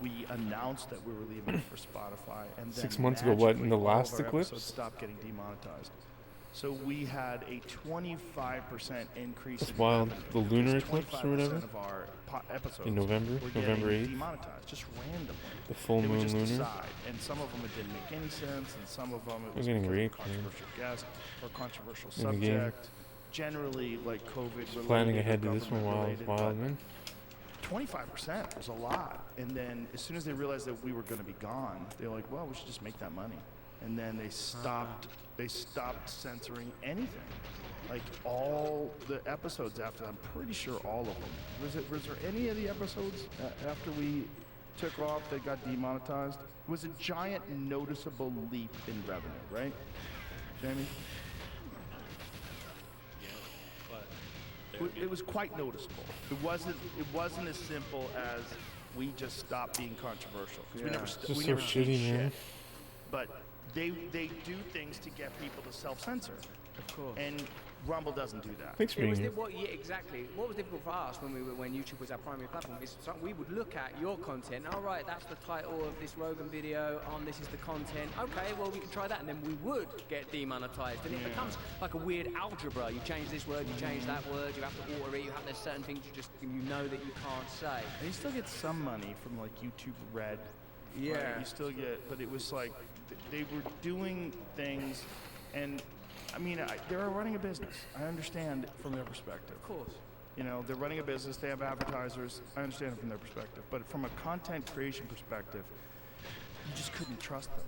we announced that we were leaving for Spotify, and then 6 months ago, what, in the magically all of last our eclipse? episodes stopped getting demonetized. So we had a 25% increase. That's in wild. revenue The lunar because eclipse or whatever? 25% of our episodes In November? were November getting 8th? demonetized just randomly. The full They would moon just lunar? decide, and some of them it didn't make any sense, and some of them it We're was getting because of raped, man. controversial guest or controversial In the game. subject. Generally, like COVID related. Planning or ahead to this one wild, government-related, wild, but man. 25% was a lot. And then as soon as they realized that we were going to be gone, they were like, well, we should just make that money. And then they stopped censoring anything. Like all the episodes after that, I'm pretty sure all of them. Was there any of the episodes after we took off that got demonetized? It was a giant noticeable leap in revenue, right? Jamie? It was quite noticeable. It wasn't as simple as we just stopped being controversial. 'Cause we never Just we so never shitty, did man. shit. But they do things to get people to self-censor. Of course. And Rumble doesn't do that. Thanks for being here. Exactly. What was difficult for us when YouTube was our primary platform is we would look at your content. All right, that's the title of this Rogan video. This is the content. Okay, well we can try that, and then we would get demonetized, and it becomes like a weird algebra. You change this word, you change that word. You have to alter it. There's certain things you know that you can't say. And you still get some money from like YouTube Red. Yeah. Right? You still get, but it was like they were doing things, and I mean, they're running a business. I understand it from their perspective. Of course. You know, they're running a business, they have advertisers. I understand it from their perspective. But from a content creation perspective, you just couldn't trust them.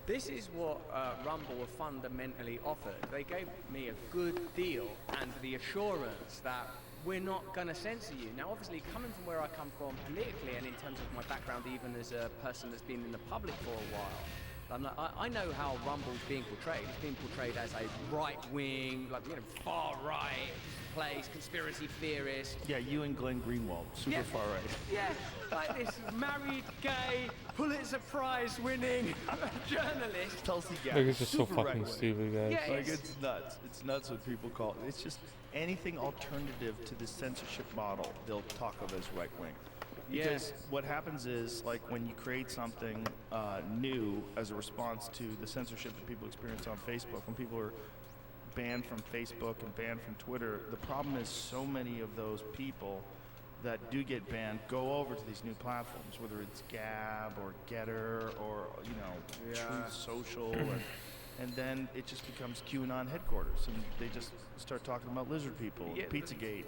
This is what Rumble were fundamentally offered. They gave me a good deal and the assurance that we're not going to censor you. Now, obviously, coming from where I come from politically and in terms of my background, even as a person that's been in the public for a while, I know how Rumble's being portrayed. It's being portrayed as a right-wing, far-right place, conspiracy theorist. Yeah, you and Glenn Greenwald, super far right. Yeah, like this married, gay, Pulitzer Prize winning journalist. Tulsi Like, Gabbard, it's just so super fucking right-wing. stupid, guys. Yeah, Like, it's nuts. It's nuts what people call it. It's just anything alternative to the censorship model they'll talk of as right-wing. Because what happens is, like, when you create something new as a response to the censorship that people experience on Facebook, when people are banned from Facebook and banned from Twitter, the problem is so many of those people that do get banned go over to these new platforms, whether it's Gab or Getter or, Truth Social, and then it just becomes QAnon headquarters, and they just start talking about lizard people and Pizzagate.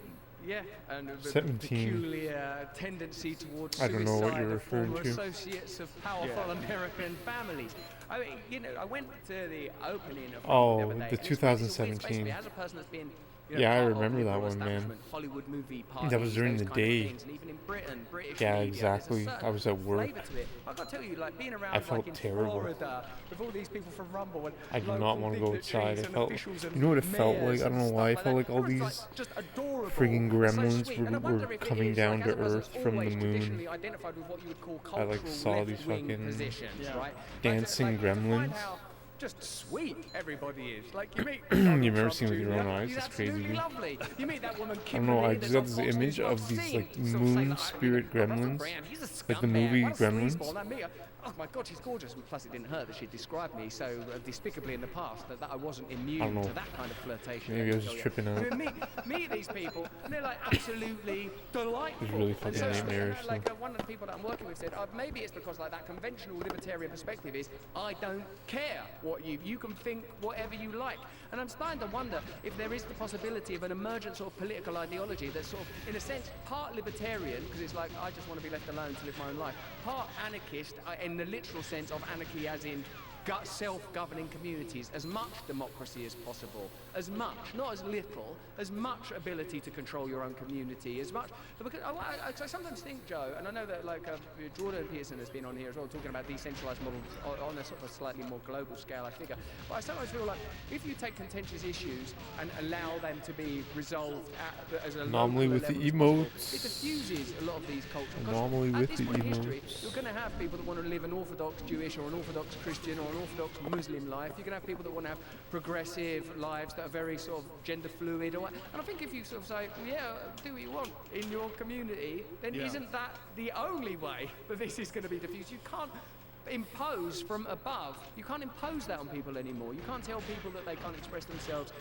Yeah, and the 17. peculiar tendency towards I don't know what you're suicide of former referring to. associates of powerful American families. I mean, I went to the opening of the other day, the and it's 2017. basically, as a person that's been Yeah, I part of remember that liberal one, man. establishment, Hollywood movie parties, That was during those the kind of day. things, and even in Britain, British Yeah, media, exactly. there's a certain I was at work. flavour to it. I gotta tell you, like being around I felt like in terrible. Florida with all these people from Rumble and I did local not want to go dignitaries outside. I and felt, officials and you know what it felt like? mayors I don't and know why. I stuff felt like all Everyone's, these like, just adorable, friggin' so gremlins sweet. And I were wonder if it coming is, down like, to as a person Earth that's from the always moon. traditionally identified with what you would call I, like, cultural saw these left-wing fucking positions, right? dancing to find gremlins. how just sweet everybody is. Like you meet You've Donald never Trump seen with your Jr., own eyes. he's It's crazy, absolutely dude. lovely. You meet that woman I don't know, I Kimberly just that's got on this Fox image News, of not these, seen. like, Sort of moon saying, spirit Russell gremlins. Brand, he's a Like the scumbag. movie What a Gremlins. sleazeball. And me, oh my God, she's gorgeous. And plus, it didn't hurt that she described me so despicably in the past that I wasn't immune know. to that kind of flirtation. Maybe I was just So, tripping out. You meet these people, and they're like absolutely delightful. It's really And fucking so, nightmarish, like one of the people that I'm working with said, maybe it's because like that conventional libertarian perspective is I don't care what you can think whatever you like. And I'm starting to wonder if there is the possibility of an emergent sort of political ideology that's sort of, in a sense, part libertarian, because it's like, I just want to be left alone to live my own life, part anarchist, in the literal sense of anarchy as in self-governing communities, as much democracy as possible, as much, not as little, as much ability to control your own community, as much, because I sometimes think, Joe, and I know that like Jordan Peterson has been on here as well, talking about decentralized models on a sort of a slightly more global scale, I figure, but I sometimes feel like if you take contentious issues and allow them to be resolved as a Anomaly local with the level as possible, emotes. it diffuses a lot of these cultures. Because Anomaly at with this the point in history, emotes. you're going to have people that want to live an Orthodox Jewish or an Orthodox Christian or an Orthodox Muslim life. You're going to have people that want to have progressive lives that are very sort of gender fluid. And I think if you sort of say, yeah, do what you want in your community, then isn't that the only way that this is going to be diffused? You can't impose from above. You can't impose that on people anymore. You can't tell people that they can't express themselves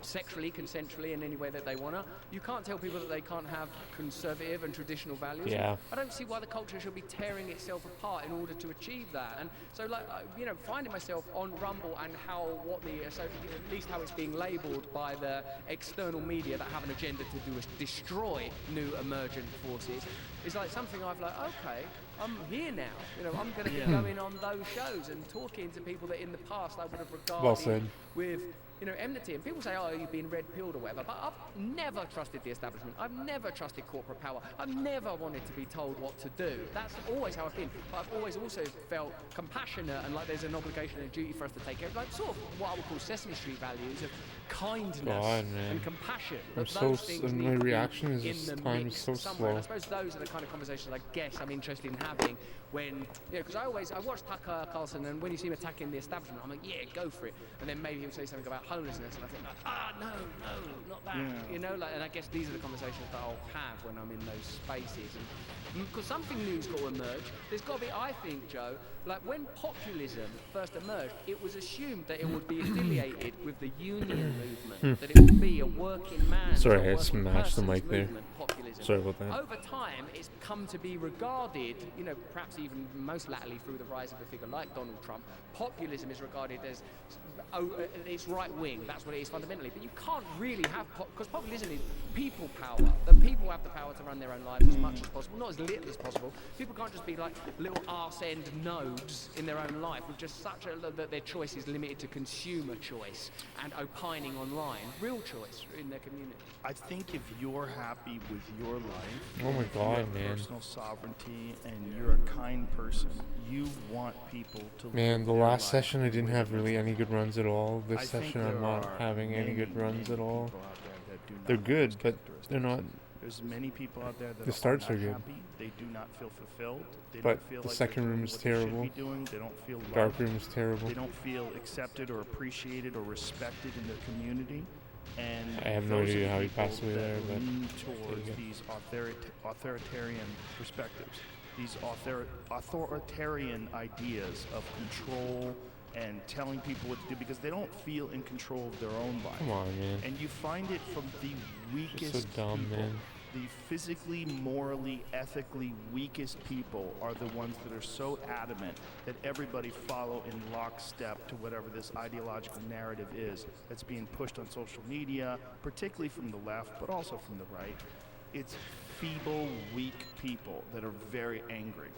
sexually, consensually, in any way that they want to. You can't tell people that they can't have conservative and traditional values. Yeah. I don't see why the culture should be tearing itself apart in order to achieve that. And so, like, finding myself on Rumble and at least how it's being labelled by the external media that have an agenda to do is destroy new emergent forces, is like something I've like, okay, I'm here now. I'm going to be going on those shows and talking to people that in the past I would have regarded Well said. with enmity. And people say, oh, you've been red-pilled or whatever, but I've never trusted the establishment. I've never trusted corporate power. I've never wanted to be told what to do. That's always how I've been. But I've always also felt compassionate and like there's an obligation and a duty for us to take care of, like sort of what I would call Sesame Street values of kindness God, man. and compassion. I'm But so those things and need my to be reaction is in just the time mix is so somewhere. And I slow. suppose those are the kind of conversations I guess I'm interested in having when, because I watch Tucker Carlson, and when you see him attacking the establishment, I'm like, yeah, go for it. And then maybe he'll say something about homelessness, and I think like, no, not that. Yeah. You know, like, and I guess these are the conversations that I'll have when I'm in those spaces. And because something new's got to emerge. There's got to be, I think, Joe, like when populism first emerged, it was assumed that it would be affiliated with the union movement, that it would be a working man's Sorry, or I working smashed the person's mic there. movement, populism. Sorry about that. Over time, it's come to be regarded, you know, perhaps even most latterly through the rise of a figure like Donald Trump, populism is regarded as, it's right wing, that's what it is fundamentally. But you can't really have, because populism is people power. The people have the power to run their own lives as much as possible, not as little as possible. People can't just be like little arse end nodes in their own life with just such that their choice is limited to consumer choice and opining online. Real choice in their community. I think if you're happy with your life, Oh my if you God, have man. personal sovereignty, and you're a kind person, you want people to. Man, live the their last life session I didn't the way have they really want. any good runs at all. I This think session I'm there not are having any good many, runs many at all. people out there that do not They're have good, those but they're not. characteristics. There's many people out there that The starts are are not good. happy. They do not feel fulfilled. They But don't feel the like second they're room doing is what they should terrible. be doing. They don't feel loved. Dark room is terrible. They don't feel accepted or appreciated or respected in their community. And I have no those are idea the how he people passed away that there, but lean there you towards go. these authoritarian perspectives, these authoritarian ideas of control and telling people what to do because they don't feel in control of their own life. Come on, man. And you find it from the weakest so dumb, people. man. The physically, morally, ethically weakest people are the ones that are so adamant that everybody follow in lockstep to whatever this ideological narrative is that's being pushed on social media, particularly from the left, but also from the right. It's feeble, weak people that are very angry.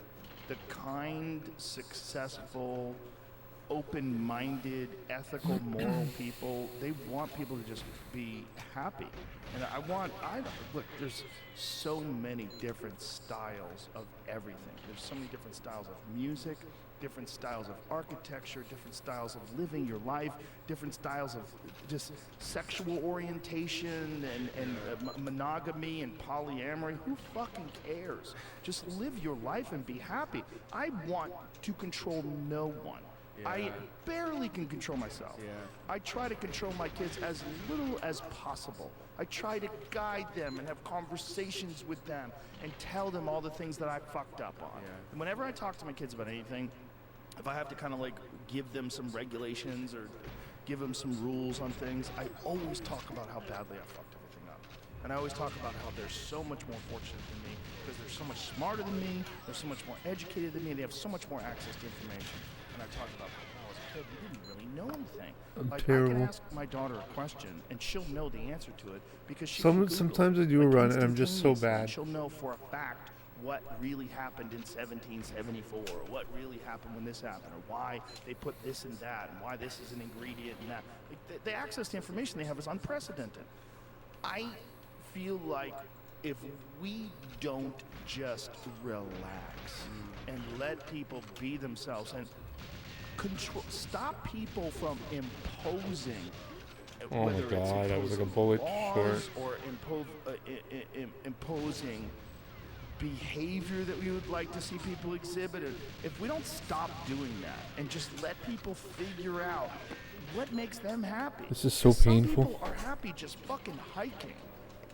The kind, successful, open-minded, ethical, moral people, they want people to just be happy. And look, there's so many different styles of everything. There's so many different styles of music, different styles of architecture, different styles of living your life, different styles of just sexual orientation and monogamy and polyamory. Who fucking cares? Just live your life and be happy. I want to control no one. I barely can control myself. I try to control my kids as little as possible. I try to guide them and have conversations with them and tell them all the things that I fucked up on. And whenever I talk to my kids about anything, if I have to kind of like give them some regulations or give them some rules on things, I always talk about how badly I fucked everything up. And I always talk about how they're so much more fortunate than me because they're so much smarter than me, they're so much more educated than me, and they have so much more access to information. And I talk about how when I was a kid, we didn't really know anything. Like, I terrible. can ask my daughter a question, and she'll know the answer to it because she can Google Sometimes it, I do a like, run and I'm just so instantaneously. bad. She'll know for a fact what really happened in 1774, or what really happened when this happened, or why they put this and that, and why this is an ingredient and that. Like, the access to information they have is unprecedented. I feel like if we don't just relax and let people be themselves and stop people from imposing. Oh my whether it's God, that was like a imposing bullet laws short. or imposing behavior that we would like to see people exhibit. And if we don't stop doing that and just let people figure out what makes them happy. This is so Some painful. people are happy just fucking hiking.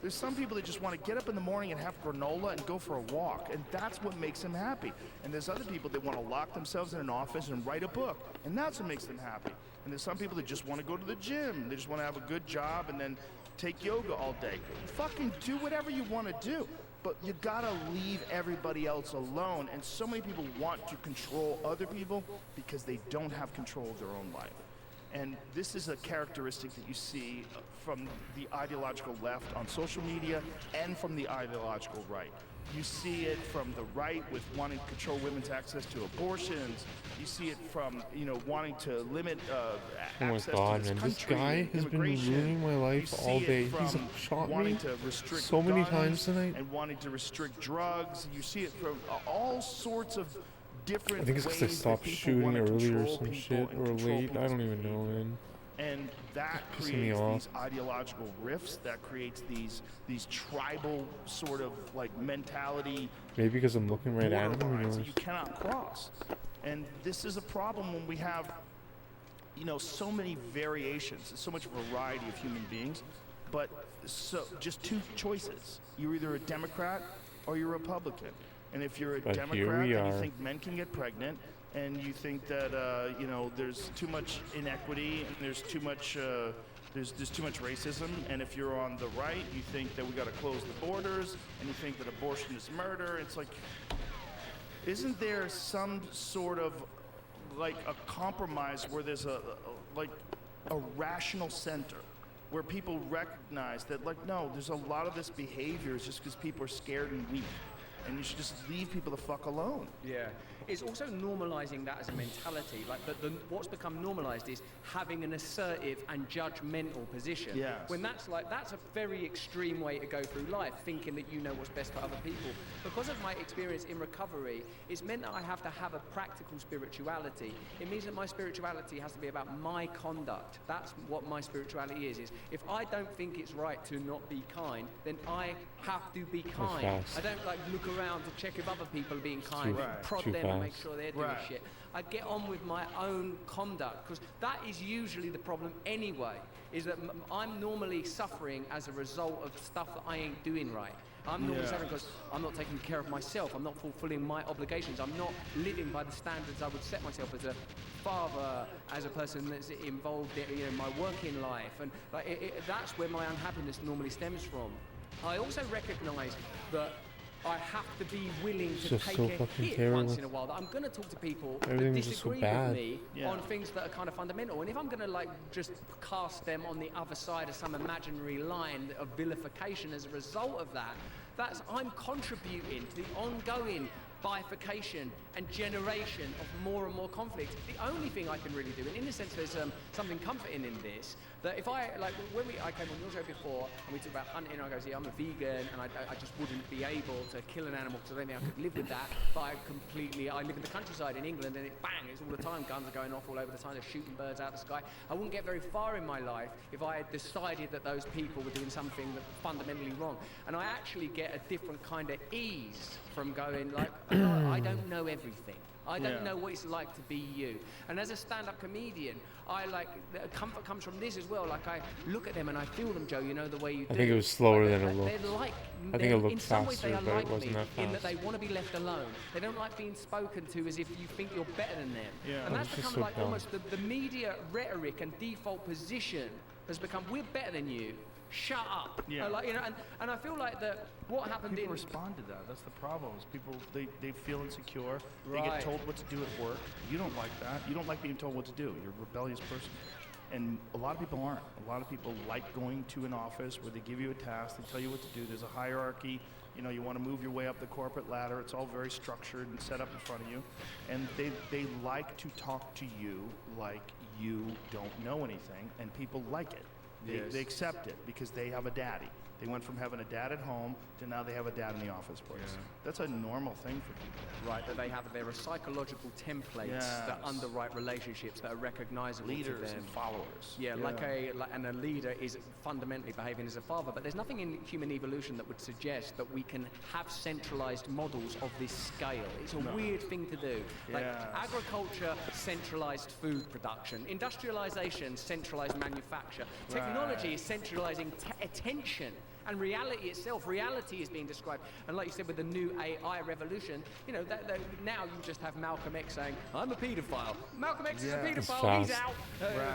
There's some people that just want to get up in the morning and have granola and go for a walk, and that's what makes them happy. And there's other people that want to lock themselves in an office and write a book, and that's what makes them happy. And there's some people that just want to go to the gym. They just want to have a good job and then take yoga all day. Fucking do whatever you want to do, but you gotta leave everybody else alone. And so many people want to control other people because they don't have control of their own life. And this is a characteristic that you see from the ideological left on social media and from the ideological right. You see it from the right with wanting to control women's access to abortions. You see it from, wanting to limit Oh my access God, to this man, this country guy and has been immigration. ruining my life You see all it day. from He's shot wanting me to restrict so many guns times tonight. and wanting to restrict drugs. You see it from all sorts of different I think it's because I ways that stopped people shooting wanna early or control some people shit, and or control late. I people's don't even know, behavior. man. And that Pissing me creates off. these ideological rifts, that creates these tribal sort of like mentality Maybe because I'm looking right at him, who borderlines knows? that you cannot cross. And this is a problem when we have so many variations, so much variety of human beings, but just two choices. You're either a Democrat or you're a Republican. And if you're a Democrat and you think men can get pregnant, and you think that there's too much inequity and there's too much racism, and if you're on the right, you think that we got to close the borders, and you think that abortion is murder. It's like, isn't there some sort of like a compromise where there's a rational center where people recognize that, like, no, there's a lot of this behavior is just because people are scared and weak, and you should just leave people the fuck alone. Yeah. It's also normalizing that as a mentality. Like, what's become normalized is having an assertive and judgmental position. Yes. When that's a very extreme way to go through life, thinking that you know what's best for other people. Because of my experience in recovery, it's meant that I have to have a practical spirituality. It means that my spirituality has to be about my conduct. That's what my spirituality is if I don't think it's right to not be kind, then I have to be kind. I don't like look around to check if other people are being kind, prod them and make sure they're doing shit. I get on with my own conduct, because that is usually the problem anyway, is that I'm normally suffering as a result of stuff that I ain't doing right. I'm normally suffering because I'm not taking care of myself, I'm not fulfilling my obligations, I'm not living by the standards I would set myself as a father, as a person that's involved in my working life, and that's where my unhappiness normally stems from. I also recognize that I have to be willing to take a hit once in a while. That I'm going to talk to people that disagree with me on things that are kind of fundamental. And if I'm going to just cast them on the other side of some imaginary line of vilification as a result of that, I'm contributing to the ongoing bifurcation and generation of more and more conflict. The only thing I can really do, and in a sense there's something comforting in this, that if I came on your show before and we talked about hunting, I go, see, I'm a vegan and I just wouldn't be able to kill an animal because I don't think I could live with that, but I live in the countryside in England, and it's all the time, guns are going off all over the time, they're shooting birds out of the sky. I wouldn't get very far in my life if I had decided that those people were doing something that's fundamentally wrong. And I actually get a different kind of ease from going I don't know everything. I don't know what it's like to be you. And as a stand-up comedian, the comfort comes from this as well. Like, I look at them and I feel them, Joe, the way you do. I think it was slower than it looked. I think it looked in some ways faster, they are but it like wasn't me that fast. in that they want to be left alone. They don't like being spoken to as if you think you're better than them. Yeah. And that's It's just become so dumb. almost the media rhetoric and default position has become, we're better than you. Shut up. Yeah. And I feel like that what happened People respond to that. That's the problem. Is people they feel insecure. They Right. get told what to do at work. You don't like that. You don't like being told what to do. You're a rebellious person. And a lot of people aren't. A lot of people like going to an office where they give you a task, they tell you what to do. There's a hierarchy. You want to move your way up the corporate ladder. It's all very structured and set up in front of you. And they like to talk to you like you don't know anything, and people like it. They accept it because they have a daddy. They went from having a dad at home to now they have a dad in the office place. Yeah. That's a normal thing for people. Right, that there are psychological templates that underwrite relationships that are recognizable Leaders to them. and followers. Yeah, and a leader is fundamentally behaving as a father, but there's nothing in human evolution that would suggest that we can have centralized models of this scale. It's a weird thing to do. Like agriculture, centralized food production. Industrialization, centralized manufacture. Technology is centralizing attention. And reality itself, reality is being described. And like you said, with the new AI revolution, now you just have Malcolm X saying, I'm a paedophile. Malcolm X is a paedophile, he's out.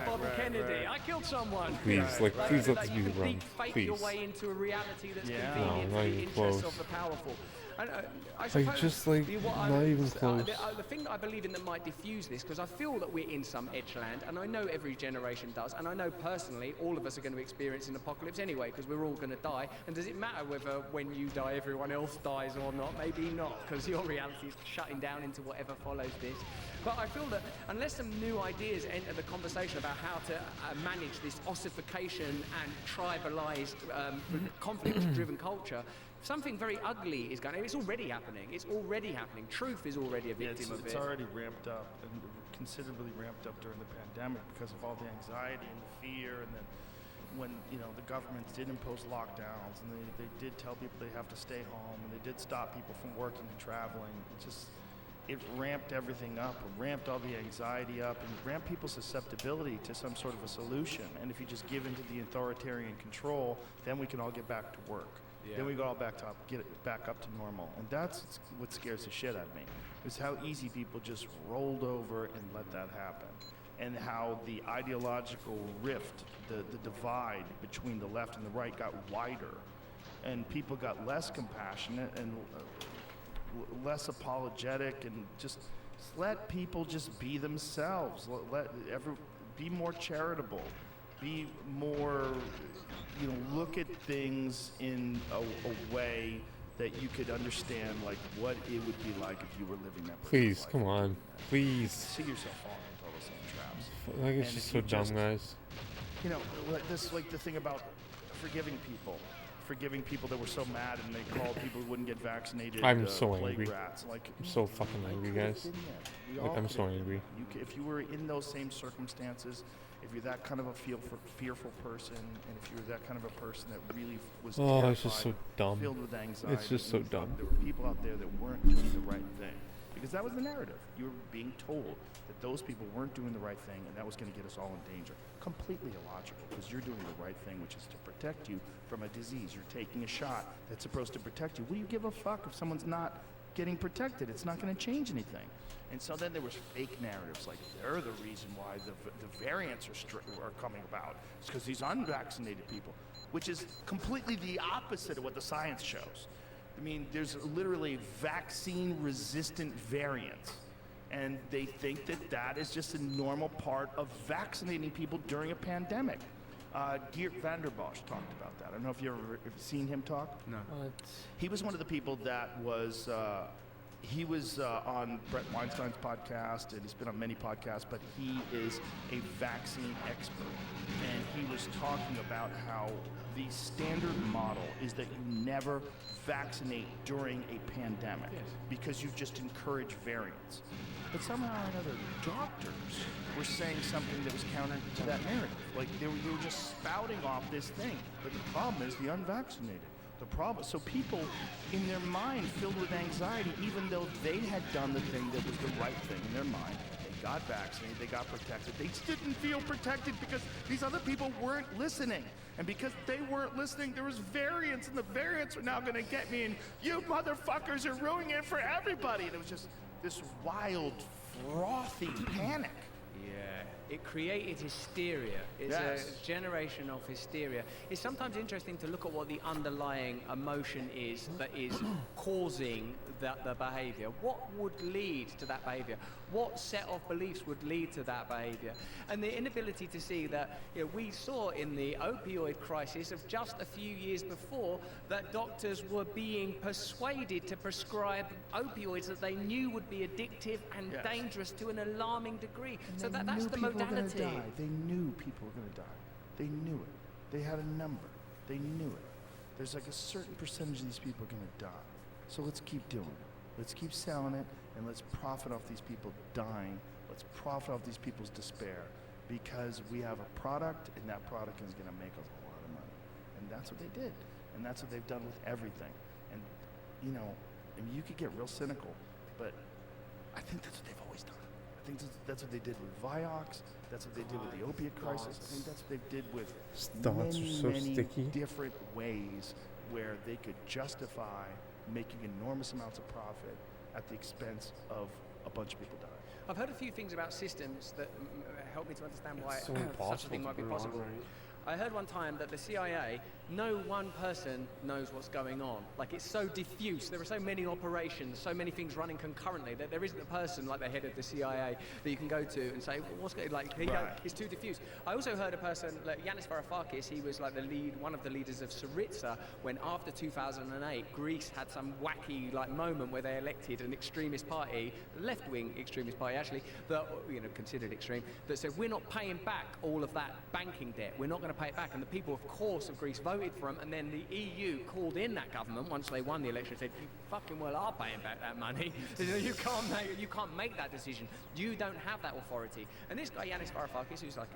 Bobby Kennedy, I killed someone. Please, please let this be you the run. can fake Please. your way into a reality that's Yeah. convenient No, for not the even interests close. of the powerful. And, I Like, suppose just like, not even close. the thing that I believe in that might diffuse this, because I feel that we're in some edge land, and I know every generation does, and I know personally all of us are going to experience an apocalypse anyway, because we're all going to die. And does it matter whether when you die everyone else dies or not? Maybe not, because your reality is shutting down into whatever follows this. But I feel that unless some new ideas enter the conversation about how to manage this ossification and tribalized, conflict-driven culture, something very ugly is going to. It's already happening. It's already happening. Truth is already a victim of it. It's already ramped up, and considerably ramped up during the pandemic because of all the anxiety and the fear, and then when the governments did impose lockdowns, and they did tell people they have to stay home, and they did stop people from working and traveling. it ramped everything up, ramped all the anxiety up, and ramped people's susceptibility to some sort of a solution. And if you just give into the authoritarian control, then we can all get back to work. Yeah. Then we go all get it back up to normal. And that's what scares the shit out of me, is how easy people just rolled over and let that happen. And how the ideological rift, the divide between the left and the right got wider. And people got less compassionate and less apologetic, and just let people just be themselves. Be more charitable. Be more, look at things in a way that you could understand, like what it would be like if you were living that. Please, come on, please. See yourself falling into all those same traps. Like, it's just so dumb, guys. Like the thing about forgiving people that were so mad and they called people who wouldn't get vaccinated. I'm so plague angry. Rats. Like, I'm so fucking angry, guys. Like, I'm so angry. If you were in those same circumstances, if you're that kind of a fearful person, and if you're that kind of a person that really was terrified, it's just so dumb. Filled with anxiety, It's just so dumb. There were people out there that weren't doing the right thing, because that was the narrative. You were being told that those people weren't doing the right thing, and that was going to get us all in danger. Completely illogical, because you're doing the right thing, which is to protect you from a disease. You're taking a shot that's supposed to protect you. What do you give a fuck if someone's not getting protected? It's not going to change anything. And so then there was fake narratives, like they're the reason why the variants are coming about. It's because these unvaccinated people, which is completely the opposite of what the science shows. I mean, there's literally vaccine-resistant variants. And they think that that is just a normal part of vaccinating people during a pandemic. Geert Vanderbosch talked about that. I don't know if you've ever seen him talk. No. He was one of the people that was, on Brett Weinstein's podcast, and he's been on many podcasts, but he is a vaccine expert. And he was talking about how the standard model is that you never vaccinate during a pandemic because you just encourage variants. But somehow or another, doctors were saying something that was counter to that narrative. Like they were just spouting off this thing. But the problem is the unvaccinated. So people in their mind filled with anxiety, even though they had done the thing that was the right thing in their mind. They got vaccinated, they got protected. They just didn't feel protected because these other people weren't listening. And because they weren't listening, there was variants, and the variants are now gonna get me, and you motherfuckers are ruining it for everybody. And it was just this wild, frothy panic. Yeah, it created hysteria. It's a generation of hysteria. It's sometimes interesting to look at what the underlying emotion is that is causing the behavior. What would lead to that behavior? What set of beliefs would lead to that behavior? And the inability to see that, we saw in the opioid crisis of just a few years before that doctors were being persuaded to prescribe opioids that they knew would be addictive and dangerous to an alarming degree. And so that's the people were gonna modality. die. They knew people were going to die. They knew it. They had a number. They knew it. There's like a certain percentage of these people are going to die. So let's keep doing it. Let's keep selling it, and let's profit off these people dying. Let's profit off these people's despair, because we have a product, and that product is going to make us a lot of money. And that's what they did. And that's what they've done with everything. And, you could get real cynical, but I think that's what they've always done. I think that's what they did with Vioxx. That's what they did with the opiate crisis. I think that's what they did with many different ways where they could justify making enormous amounts of profit at the expense of a bunch of people dying. I've heard a few things about systems that help me to understand why so such a thing might be possible. I heard one time that the CIA, no one person knows what's going on. Like, it's so diffuse. There are so many operations, so many things running concurrently that there isn't a person like the head of the CIA that you can go to and say, what's going on? It's too diffuse. I also heard a person, like Yanis Varoufakis, he was like one of the leaders of Syriza, when after 2008, Greece had some wacky moment where they elected an extremist party, left-wing extremist party actually, that, considered extreme, that said, we're not paying back all of that banking debt. We're not going going to pay it back. And the people, of course, of Greece voted for him. And then the EU called in that government once they won the election and said, you fucking well are paying back that money. You can't make that decision. You don't have that authority. And this guy, Yanis Varoufakis, who's like,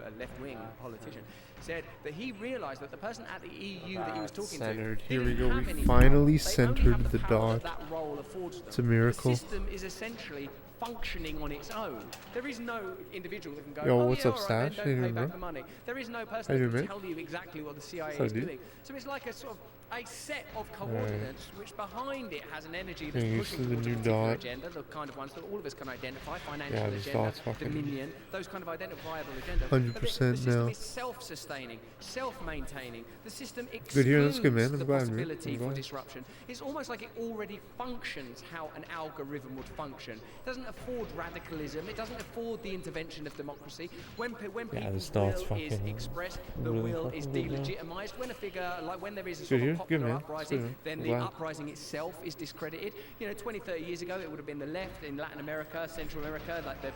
a left-wing politician, said that he realized that the person at the EU that he was talking Centered. to, Here we didn't go. have We any finally power. They only centered have the power dot. that role affords them. It's a miracle. The system is essentially functioning on its own. There is no individual that can go, Yo, oh, what's yeah, up, all right, Stash? then How you don't pay doing, back bro? the money. There is no How person you that doing, can tell you exactly what the CIA What's up, is dude? doing. So it's like a sort of a set of coordinates which behind it has an energy that's Getting pushing used to the towards a new particular dot. agenda, the kind of ones that all of us can identify, financial Yeah, this agenda, dot's fucking dominion, those kind of identifiable agendas. 100% But the system now. is self-sustaining, self-maintaining. The system Good here, that's excludes good, man. I'm the glad, man. possibility I'm for glad. disruption. It's almost like it already functions how an algorithm would function. It doesn't afford radicalism. It doesn't afford the intervention of democracy. When Yeah, people's this dot's will is fucking expressed, the really will is fucking good, man. delegitimized. When a figure, like when there is a Good sort here, of good, popular man. uprising, Good, man. then I'm the glad. uprising itself is discredited. 20, 30 years ago, it would have been the left in Latin America, Central America, like the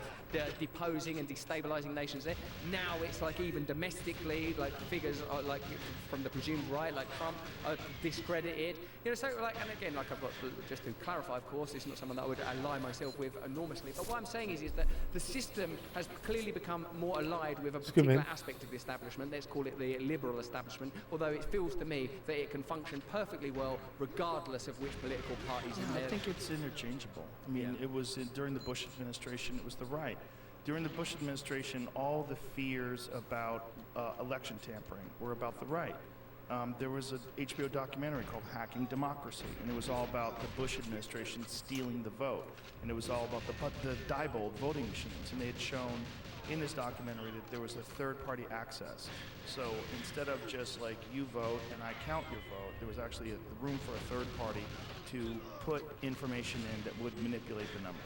deposing and destabilizing nations there. Now it's like even domestically, like figures are like from the presumed right, like Trump, are discredited. So like, and again, like I've got just to clarify, of course, it's not someone that I would ally myself with enormously. But what I'm saying is that the system has clearly become more allied with a good, particular man. aspect of the establishment. Let's call it the liberal establishment. Although it feels to me that it can function perfectly well, regardless of which political parties in I there. think it's interchangeable. I mean, it was during the Bush administration, it was the right. During the Bush administration, all the fears about election tampering were about the right. There was an HBO documentary called Hacking Democracy, and it was all about the Bush administration stealing the vote. And it was all about the Diebold voting machines. And they had shown in this documentary that there was a third-party access. So instead of just like you vote and I count your vote, there was actually a room for a third party to put information in that would manipulate the number.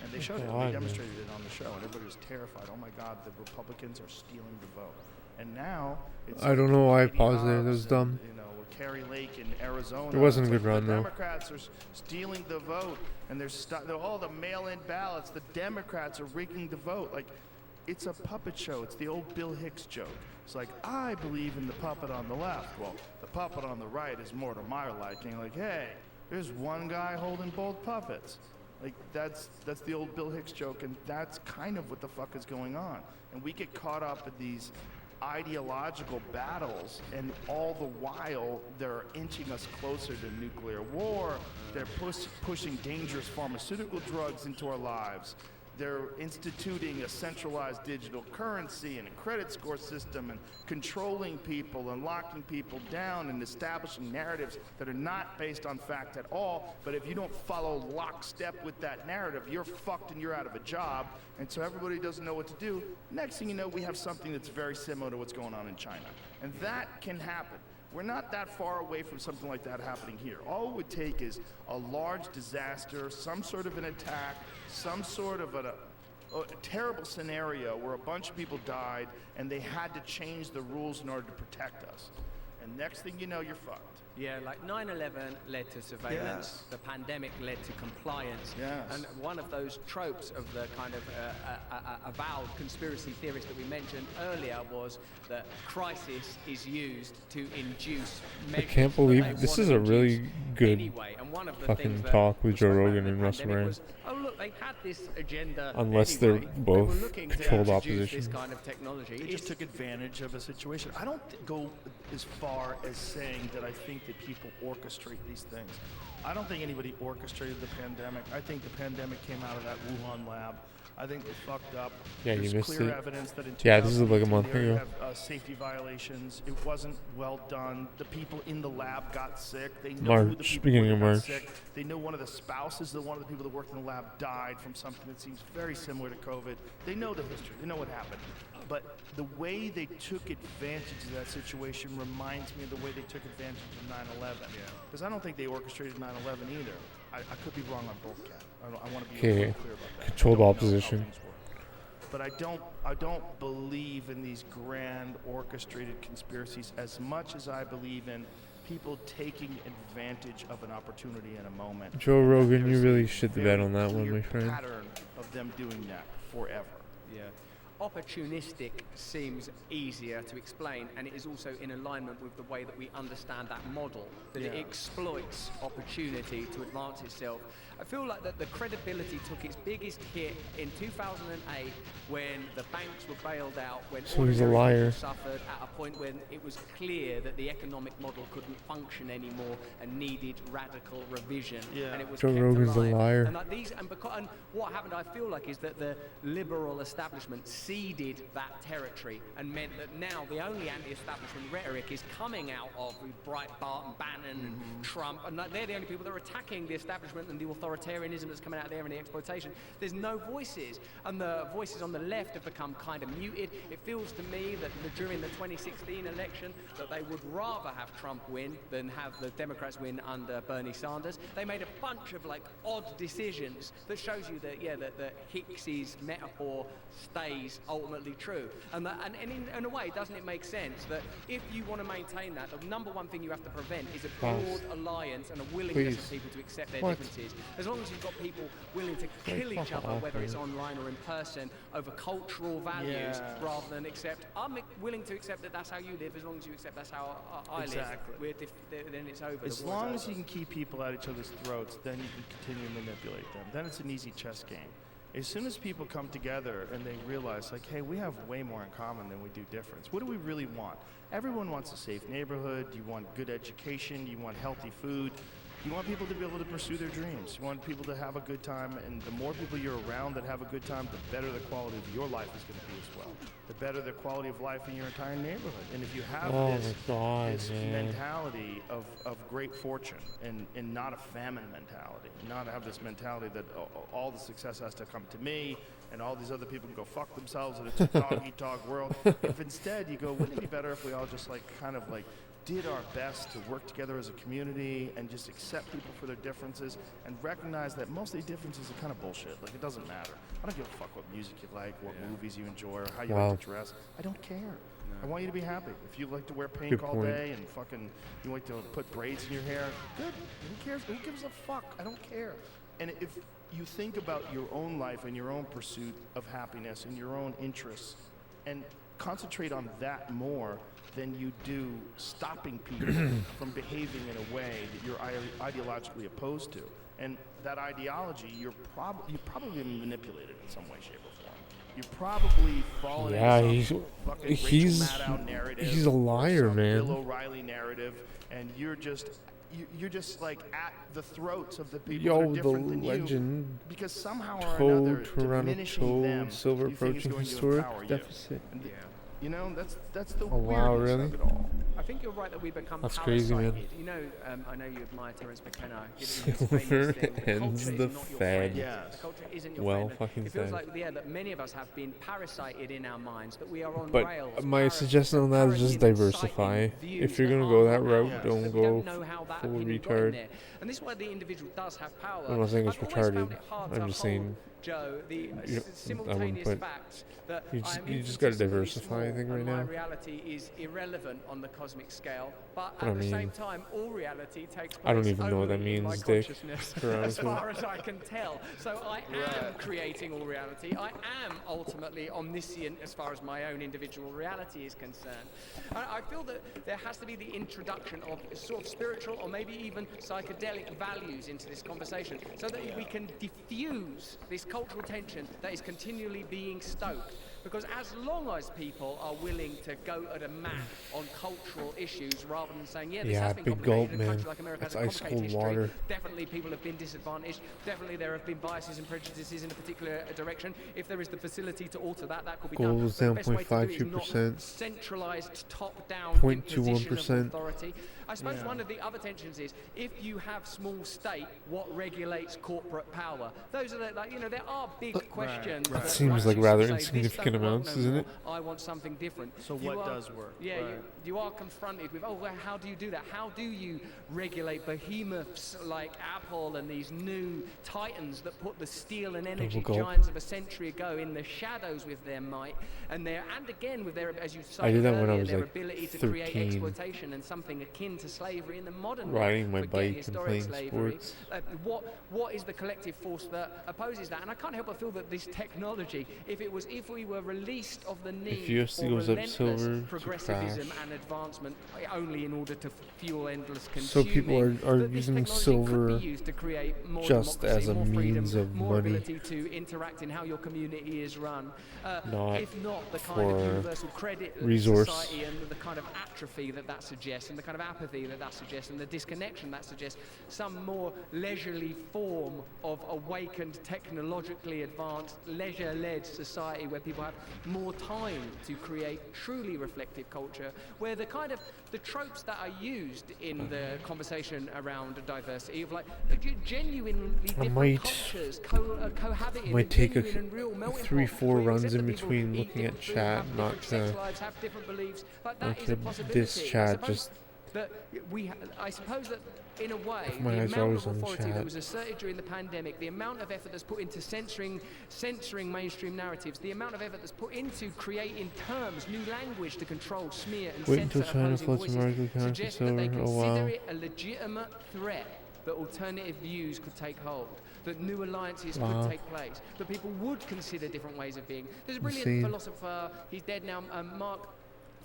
And they showed it, they demonstrated it on the show, and everybody was terrified. Oh my God, the Republicans are stealing the vote. And now it's I don't know why I Katie paused there. That Hobbs was dumb. and, Carrie Lake in Arizona. It wasn't a It's good run, the though. Democrats are stealing the vote, and they're all the mail-in ballots. The Democrats are rigging the vote. Like, it's a puppet show. It's the old Bill Hicks joke. It's like, I believe in the puppet on the left. Well, the puppet on the right is more to my liking. Like, hey, there's one guy holding both puppets. Like, that's the old Bill Hicks joke, and that's kind of what the fuck is going on. And we get caught up in these ideological battles, and all the while they're inching us closer to nuclear war. They're pushing dangerous pharmaceutical drugs into our lives. They're instituting a centralized digital currency and a credit score system and controlling people and locking people down and establishing narratives that are not based on fact at all. But if you don't follow lockstep with that narrative, you're fucked and you're out of a job. And so everybody doesn't know what to do. Next thing you know, we have something that's very similar to what's going on in China. And that can happen. We're not that far away from something like that happening here. All it would take is a large disaster, some sort of an attack, some sort of a terrible scenario where a bunch of people died and they had to change the rules in order to protect us. And next thing you know, you're fucked. Yeah, like 9/11 led to surveillance, Yes. the pandemic led to compliance, Yes. and one of those tropes of the kind of avowed conspiracy theorists that we mentioned earlier was that crisis is used to induce I measures can't that believe they this wanna is a really induce good anyway. And one of the fucking things that talk with was Joe spoken about Rogan in and the Russell pandemic Brand. was, oh look, they had this agenda Unless they're anyway. They both were looking to controlled introduce opposition. this kind of technology. They just took advantage of a situation. I don't go as far as saying that I think that people orchestrate these things. I don't think anybody orchestrated the pandemic. I think the pandemic came out of that Wuhan lab. I think they fucked up. Yeah, you There's missed clear it. evidence that in Yeah, this is like a 2018 month they already ago. have safety violations. It wasn't well done. The people in the lab got sick. They know who the March, people beginning were of that got March. sick. They know one of the spouses of one of the people that worked in the lab died from something that seems very similar to COVID. They know the history. They know what happened. But the way they took advantage of that situation reminds me of the way they took advantage of 9/11. Because I don't think they orchestrated 9/11 either. I could be wrong on both, Cat. I want to be Okay, really clear about that. controlled I don't know how opposition. things work. But I don't believe in these grand orchestrated conspiracies as much as I believe in people taking advantage of an opportunity in a moment. Joe And Rogan, there's you really a shit the very bed on that one, clear my friend. pattern of them doing that forever. Yeah. opportunistic seems easier to explain, and it is also in alignment with the way that we understand that model, that it exploits opportunity to advance itself. I feel like that the credibility took its biggest hit in 2008 when the banks were bailed out, when So he's a ordinary liar. people suffered at a point when it was clear that the economic model couldn't function anymore and needed radical revision. And it was Joe kept Rogan's a alive. liar. And like these, and what happened, I feel like, is that the liberal establishment ceded that territory and meant that now the only anti-establishment rhetoric is coming out of Breitbart and Bannon and Trump, and like, they're the only people that are attacking the establishment and the authoritarianism that's coming out there and the exploitation. There's no voices, and the voices on the left have become kind of muted. It feels to me that during the 2016 election that they would rather have Trump win than have the Democrats win under Bernie Sanders. They made a bunch of like odd decisions that shows you that that Hicks's metaphor stays ultimately true, and in a way, doesn't it make sense that if you want to maintain that, the number one thing you have to prevent is a broad alliance and a willingness of people to accept their differences. As long as you've got people willing to kill each other, whether it's online or in person, over cultural values, rather than accept, I'm willing to accept that that's how you live, as long as you accept that's how I live, then it's over. As long as you can keep people at each other's throats, then you can continue to manipulate them. Then it's an easy chess game. As soon as people come together and they realize, like, hey, we have way more in common than we do difference. What do we really want? Everyone wants a safe neighborhood. You want good education. You want healthy food. You want people to be able to pursue their dreams. You want people to have a good time, and the more people you're around that have a good time, the better the quality of your life is going to be as well. The better the quality of life in your entire neighborhood. And if you have this mentality of great fortune and not a famine mentality, not have this mentality that all the success has to come to me and all these other people can go fuck themselves and it's a dog-eat-dog world. If instead you go, wouldn't it be better if we all just like kind of like did our best to work together as a community and just accept people for their differences and recognize that most of these differences are kind of bullshit. Like, it doesn't matter. I don't give a fuck what music you like, what movies you enjoy, or how you like to dress. I don't care. I want you to be happy. If you like to wear pink all day and fucking you like to put braids in your hair, good. Who cares? Who gives a fuck? I don't care. And if you think about your own life and your own pursuit of happiness and your own interests and concentrate on that more than you do stopping people from behaving in a way that you're ideologically opposed to. And that ideology, you're probably manipulated in some way, shape, or form. You're probably fallen into some fucking Rachel Maddow narrative. He's a liar, some man. Bill O'Reilly narrative, and you're just like at the throats of the people that are different than you, because somehow or another, diminishing them, silver you think is approaching going to historic empower deficit. You. You know, that's the wow, weirdness really? of it all. I think you're right that we become That's crazy, man. You know, I know you admire Terence McKenna. Silver ends the fad. The culture isn't your Well friend. fucking It feels said. like, that many of us have been parasited in our minds, that we are on But rails. my suggestion on that is just diversify. If you're gonna go that route, don't go full retard. And this is why the individual does have power. I'm not saying it's I've always retarded. found it hard I'm to just hold, saying Joe, the I wouldn't simultaneous put- fact that you just gotta diversify, I think, right my now. reality is irrelevant on the cosmic scale, but But I at the same mean, time, all reality takes place I don't even know what that only in my means, Dick. consciousness, Toronto as Toad. far as I can tell. So I am creating all reality. I am ultimately omniscient as far as my own individual reality is concerned. I feel that there has to be the introduction of sort of spiritual or maybe even psychedelic values into this conversation, so that we can diffuse this cultural tension that is continually being stoked. Because as long as people are willing to go at a map on cultural issues rather than saying, this has been big complicated, gulp, in a man. country like America has That's a ice complicated cold history, water. definitely people have been disadvantaged, definitely there have been biases and prejudices in a particular direction. If there is the facility to alter that, that could be done. Gold's But down the best way to do it is not 0.52%. centralized top-down 0.21%. imposition of authority. I suppose one of the other tensions is, if you have small state, what regulates corporate power? Those are there are big questions. That that seems once like you rather say, "This insignificant don't work amounts, no isn't more, it? I want something different." So what does work? Yeah, Right. you are confronted with, well, how do you do that? How do you regulate behemoths like Apple and these new titans that put the steel and energy Double gulp. giants of a century ago in the shadows with their might, and again with their, as you I cited did that when I earlier, was their like ability to 13. create exploitation and something akin into slavery in the modern riding my forget bike and historic playing slavery. sports. What is the collective force that opposes that? And I can't help but feel that this technology, if we were released of the need UFC for goes up relentless silver to progressivism crash. and advancement only in order to fuel endless So consuming, people are that this using technology silver could be used to create more just democracy, as a more freedom, means of more money, ability to interact in how your community is run. not If not the kind of for universal credit resource. society and the kind of atrophy that suggests, and the kind of apathy that suggests, and the disconnection that suggests, some more leisurely form of awakened, technologically advanced, leisure-led society where people have more time to create truly reflective culture, where the kind of the tropes that are used in the conversation around diversity of like genuinely different might- cultures cohabiting, might take a genuine and real melting 3-4 pot, where you runs accept in that people between eat looking at different food, chat, have not different sex to lives, have different beliefs. Like that not is to a possibility. this chat, just I suppose that in a way, if my the eyes are amount always of on authority chat. that was asserted during the pandemic, the amount of effort that's put into censoring mainstream narratives, the amount of effort that's put into creating terms, new language to control, smear, and Wait until censor China opposing floods voices, America counter for suggests that they silver. Oh consider wow. it a legitimate threat that alternative views could take hold, that new alliances Wow. could take place, that people would consider different ways of being. There's a brilliant Insane. philosopher, he's dead now, Mark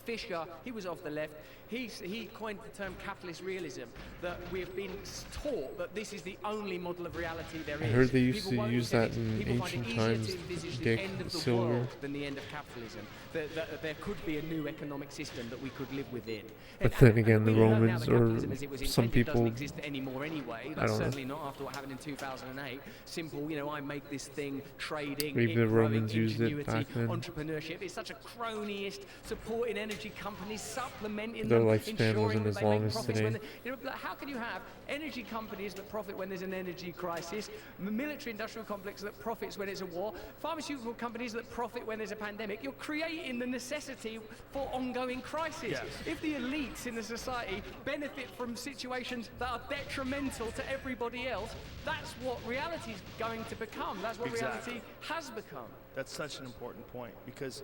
Fisher, he was of the left. He coined the term capitalist realism, that we have been taught that this is the only model of reality there is. I heard they used People to won't use accept that it. in People find it ancient easier times, to envisage the dick, end of the silver. world than the end of capitalism. That there could be a new economic system that we could live within. But then again, we the know now Romans that capitalism or as it was some intended doesn't people, exist anymore anyway. I That's don't know. certainly not after what happened in 2008. Simple, I make this thing, trading, Maybe it the growing, Romans used it ingenuity, back then. entrepreneurship. It's such a cronyist, supporting energy companies, supplementing Their them, lifespan ensuring wasn't that as they long make as profits today. when like, how can you have energy companies that profit when there's an energy crisis, military-industrial complex that profits when it's a war, pharmaceutical companies that profit when there's a pandemic? You're creating the necessity for ongoing crisis. Yes. If the elites in the society benefit from situations that are detrimental to everybody else, that's what reality is going to become. That's what Exactly. reality has become. That's such an important point because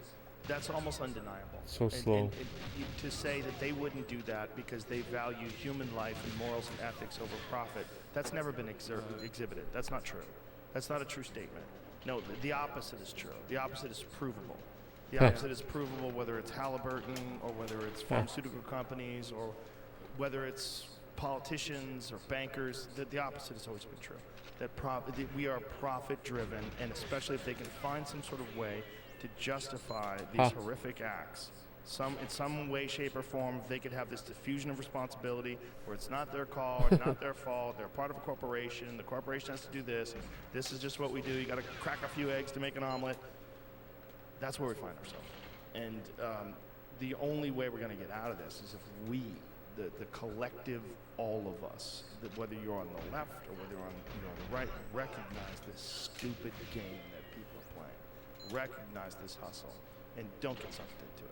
that's almost undeniable. So slow. And to say that they wouldn't do that because they value human life and morals and ethics over profit, that's never been exhibited. That's not true. That's not a true statement. No, the opposite is true. The opposite is provable. The opposite is provable whether it's Halliburton or whether it's pharmaceutical companies or whether it's politicians or bankers. The opposite has always been true. That we are profit-driven, and especially if they can find some sort of way to justify these horrific acts, in some way, shape, or form, if they could have this diffusion of responsibility where it's not their call or not their fault, they're part of a corporation, the corporation has to do this, and this is just what we do, you gotta crack a few eggs to make an omelet. That's where we find ourselves. And the only way we're gonna get out of this is if we, the collective, all of us, whether you're on the left or whether you're on the right, recognize this stupid game that people are playing. Recognize this hustle and don't get sucked into it.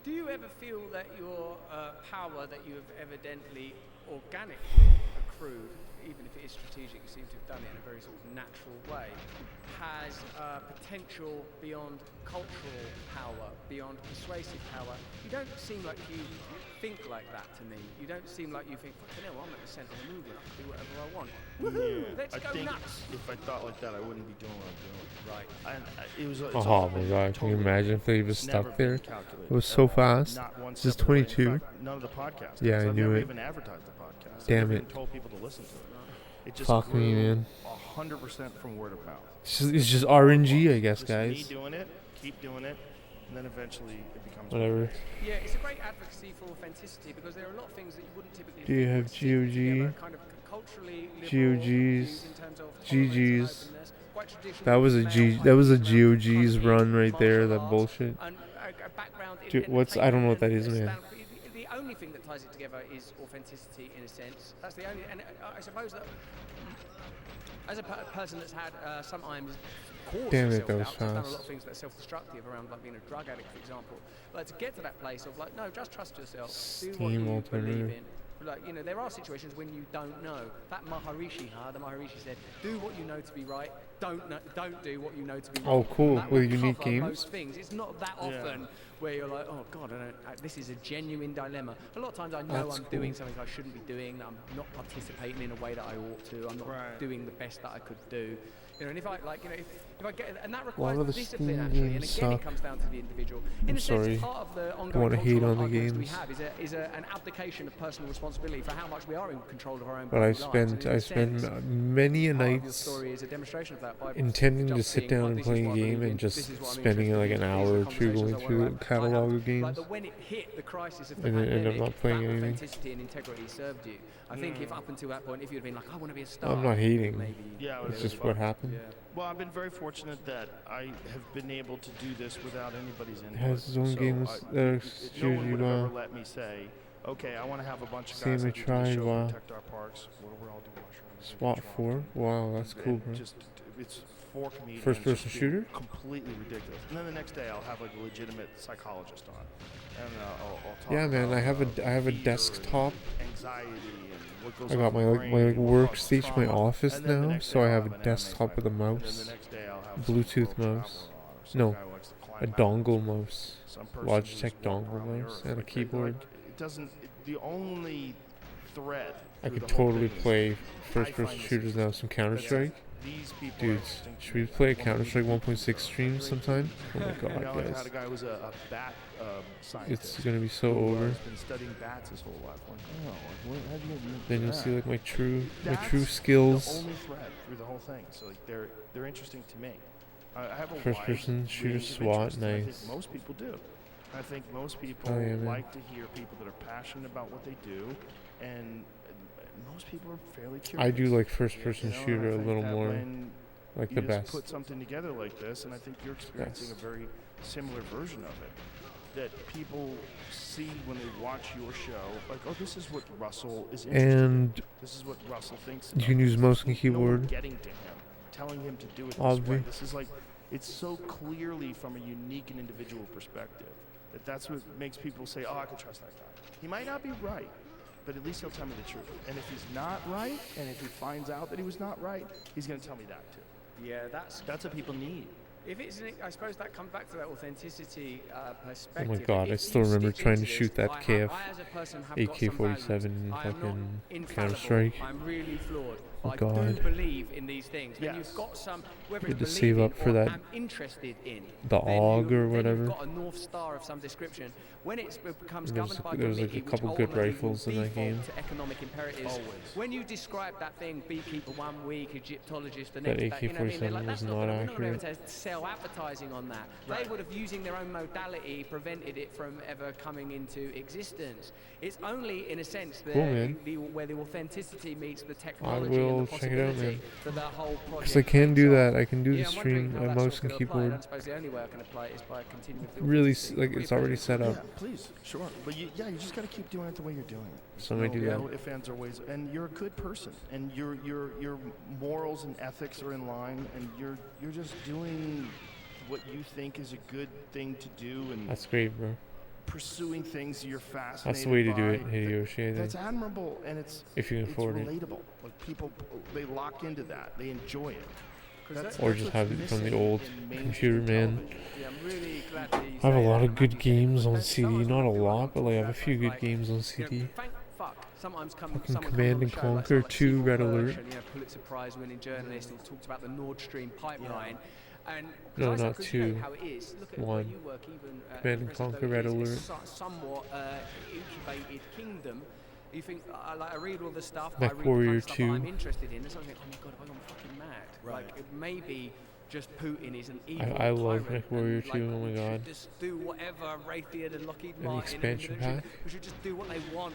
Do you ever feel that your power that you have evidently organically accrued, even if it is strategic, you seem to have done it in a very sort of natural way, has potential beyond cultural power, beyond persuasive power? You don't seem like you think like that to me. You don't seem like you think, fucking hell, I'm at the centre of the movement, I can do whatever I want. Woohoo, let's go think nuts. if I thought like that, I wouldn't be doing what I'm doing. Right. And it was. It's Oh always my been god, can you totally imagine if they was never stuck been there? calculated It was at so all. fast. Not one This is step away. In 22. fact, none of the podcasts. Yeah, I I've knew never it. even advertised the podcast. Damn I've never it. even told people to listen to it. It just Fuck me, grew man. 100% from word of mouth. It's just RNG, I guess, Just me guys. doing it, keep doing it, and then eventually it becomes Whatever. Yeah, it's a great advocacy for authenticity because there are a lot of things that you wouldn't typically Do you think have would sit together, GOG? kind of culturally liberal GOGs, views in terms of tolerance and GGs. openness, quite traditional That was a male that was a ideas around GOG's economy, run right there, martial that arts, bullshit. and a background in Dude, I don't know what that is, man. The only thing that ties it together is authenticity in a sense. That's the only, and I suppose that as a person that's had sometimes caused Damn it, that was self-doubt, I've done a lot fast. of things that are self-destructive around like being a drug addict, for example. But to get to that place of like, no, just trust yourself, do what Steam you alternative. believe in, Like, you know, there are situations when you don't know. That the Maharishi said, do what you know to be right, don't do what you know to be wrong. Oh, cool. That With will unique cover games? most things. It's not that often where you're like, oh God, this is a genuine dilemma. A lot of times I know That's I'm cool. doing something I shouldn't be doing, that I'm not participating in a way that I ought to, I'm not doing the best that I could do. You know, and if I get, and that requires of the discipline Steam actually, and games again suck. it comes down to the individual. In I'm a sorry. sense, part of the Don't ongoing wanna hate cultural on the arguments we games. have is an abdication of personal responsibility for how much we are in control of our own But I bodily lives. And in a spent sense, many a part of your nights story is a demonstration of that by intending to just sit being, down "Oh, and this play is a what I game believe and in, this just is what I'm spending like interested an in, hour these or are two conversations going I wanna through have." the catalog of games. Like, but when it hit the crisis of the And then end up pandemic, not playing that anything. authenticity and integrity served you. I think if up until that point, if you'd been like, I want to be a star, I'm not hating. maybe Yeah, It's just what happened. Well, I've been very fortunate that I have been able to do this without anybody's input. It has its own games that are no one usually would have ever let me say, okay, I want to have a bunch of Same guys we that do the tried, show wow. protect our parks. We're all doing mushrooms. SWAT 4? Wow, that's cool, And bro. just, it's for comedians. First-person just being shooter? Completely ridiculous. And then the next day, I'll have like a legitimate psychologist on, and I'll talk. Yeah, man, about, I have a fear desktop. and anxiety and what goes I on got in my the my brain, what causes workstation, my trauma. office And then the now, next so day I I'll have have a an desktop with a anime fighter. mouse, And then the next day I'll have a some Bluetooth pro mouse, traveler on, or some no, guy who likes to climb a mountains, dongle mouse, some person Logitech who's walked dongle around the mouse, earth. and a Like, keyboard. it doesn't. The only thread. I through could the whole totally thing is play I first-person find this shooters now, some Counter-Strike. These people are Dudes, distinct should we from play a one of Counter-Strike these 1.6 stream sometime? Oh my You god, know, I had guys. a guy who was a bat scientist. It's gonna be so who over. has been studying bats his whole life. Like, oh, like, how do you do Then you'll that? see like my true That's skills. the only thread through the whole thing. So like they're interesting to me. I have a First-person wide shooter range of SWAT, interests, and I nice. think most people do. I think most people Oh, yeah, man. like to hear people that are passionate about what they do, and most people are fairly curious. I do like first-person You know, and I shooter a think little that more, when like you the just best. put something together like this, and I think you're experiencing a very similar version of it. That people see when they watch your show, like, oh, this is what Russell is interested in. And This is what Russell thinks. you about can use this. mouse and No one keyboard. getting to him, telling him to do it this Obvi. way. This is like, it's so clearly from a unique and individual perspective that's what makes people say, oh, I can trust that guy. He might not be right, but at least he'll tell me the truth. And if he's not right, and if he finds out that he was not right, he's going to tell me that too. Yeah, that's what people need. If it's, I suppose that comes back to that authenticity Oh perspective. my god, I If still you remember stitch trying into to shoot this, that I, KF I as a person have got some AK-47 values. in I am not fucking infallible. Counter-Strike. I'm really flawed. Oh But I do god. believe in these things. When Yes. you've got some, whether You had it's to save believing up for or that- am interested in, the then AUG or then whatever. You've got a North Star of some description. When it becomes There was- governed by there was, like, committee, a couple which good ultimately rifles will in that default game. to economic imperatives. Always. When you describe that thing, beekeeper 1 week, Egyptologist the That next day, you know what I mean? They're AK-47 like, that's was not not gonna, we're not going to be accurate. able to sell advertising on that. They would have, using their own modality, prevented it from ever coming into existence. It's only, in a sense, Cool, man. where the authenticity meets the technology will and the check it out, possibility man. that the whole project Because I can do takes that. off. I can do the Yeah, I'm wondering stream how at that mouse stuff's and gonna apply. I keyboard. don't suppose the only way I can apply it is by continuing with the Really, authenticity. like it's already set up. Yeah, please, sure. But you just got to keep doing it the way you're doing it. So I might do that. No ifs, ands, or ways. And you're a good person, and your morals and ethics are in line, and you're just doing what you think is a good thing to do, and That's great, bro. pursuing things you're fascinated That's the way to do by. it, Hideyoshi, I That's think. admirable, and it's If you can it's afford it. relatable. Like people, they lock into that. They enjoy it. Or just have it from the old computer, man. Yeah, I'm really glad that you I have a say lot that. of good games on Don't CD. someone's Not a gonna feel lot, like but like I have a like- few good like, games on You know, CD. thank fuck. Sometimes Fucking someone Command comes and on the show, Conquer like 2 Seymour Red Hersh, Alert. you know, Pulitzer Prize winning journalist who talks about the Nord Stream pipeline. And No, 'cause I not said, 'cause you know 2. how it is. Look at 1. where you work, even Command and impressive though Conquer it Red is, Alert. it's somewhat incubated kingdom. You think, like, I read all the stuff, Mech I read the kind Warrior of stuff 2. that I'm interested in. And sometimes I think, oh my god, have I gone fucking mad? Like, it may be just Putin is an evil I love tyrant, Mech Warrior and, 2, like, oh my we god. should just do whatever Raytheon and Lockheed An Martin and the expansion military, pack? we should just do what they want.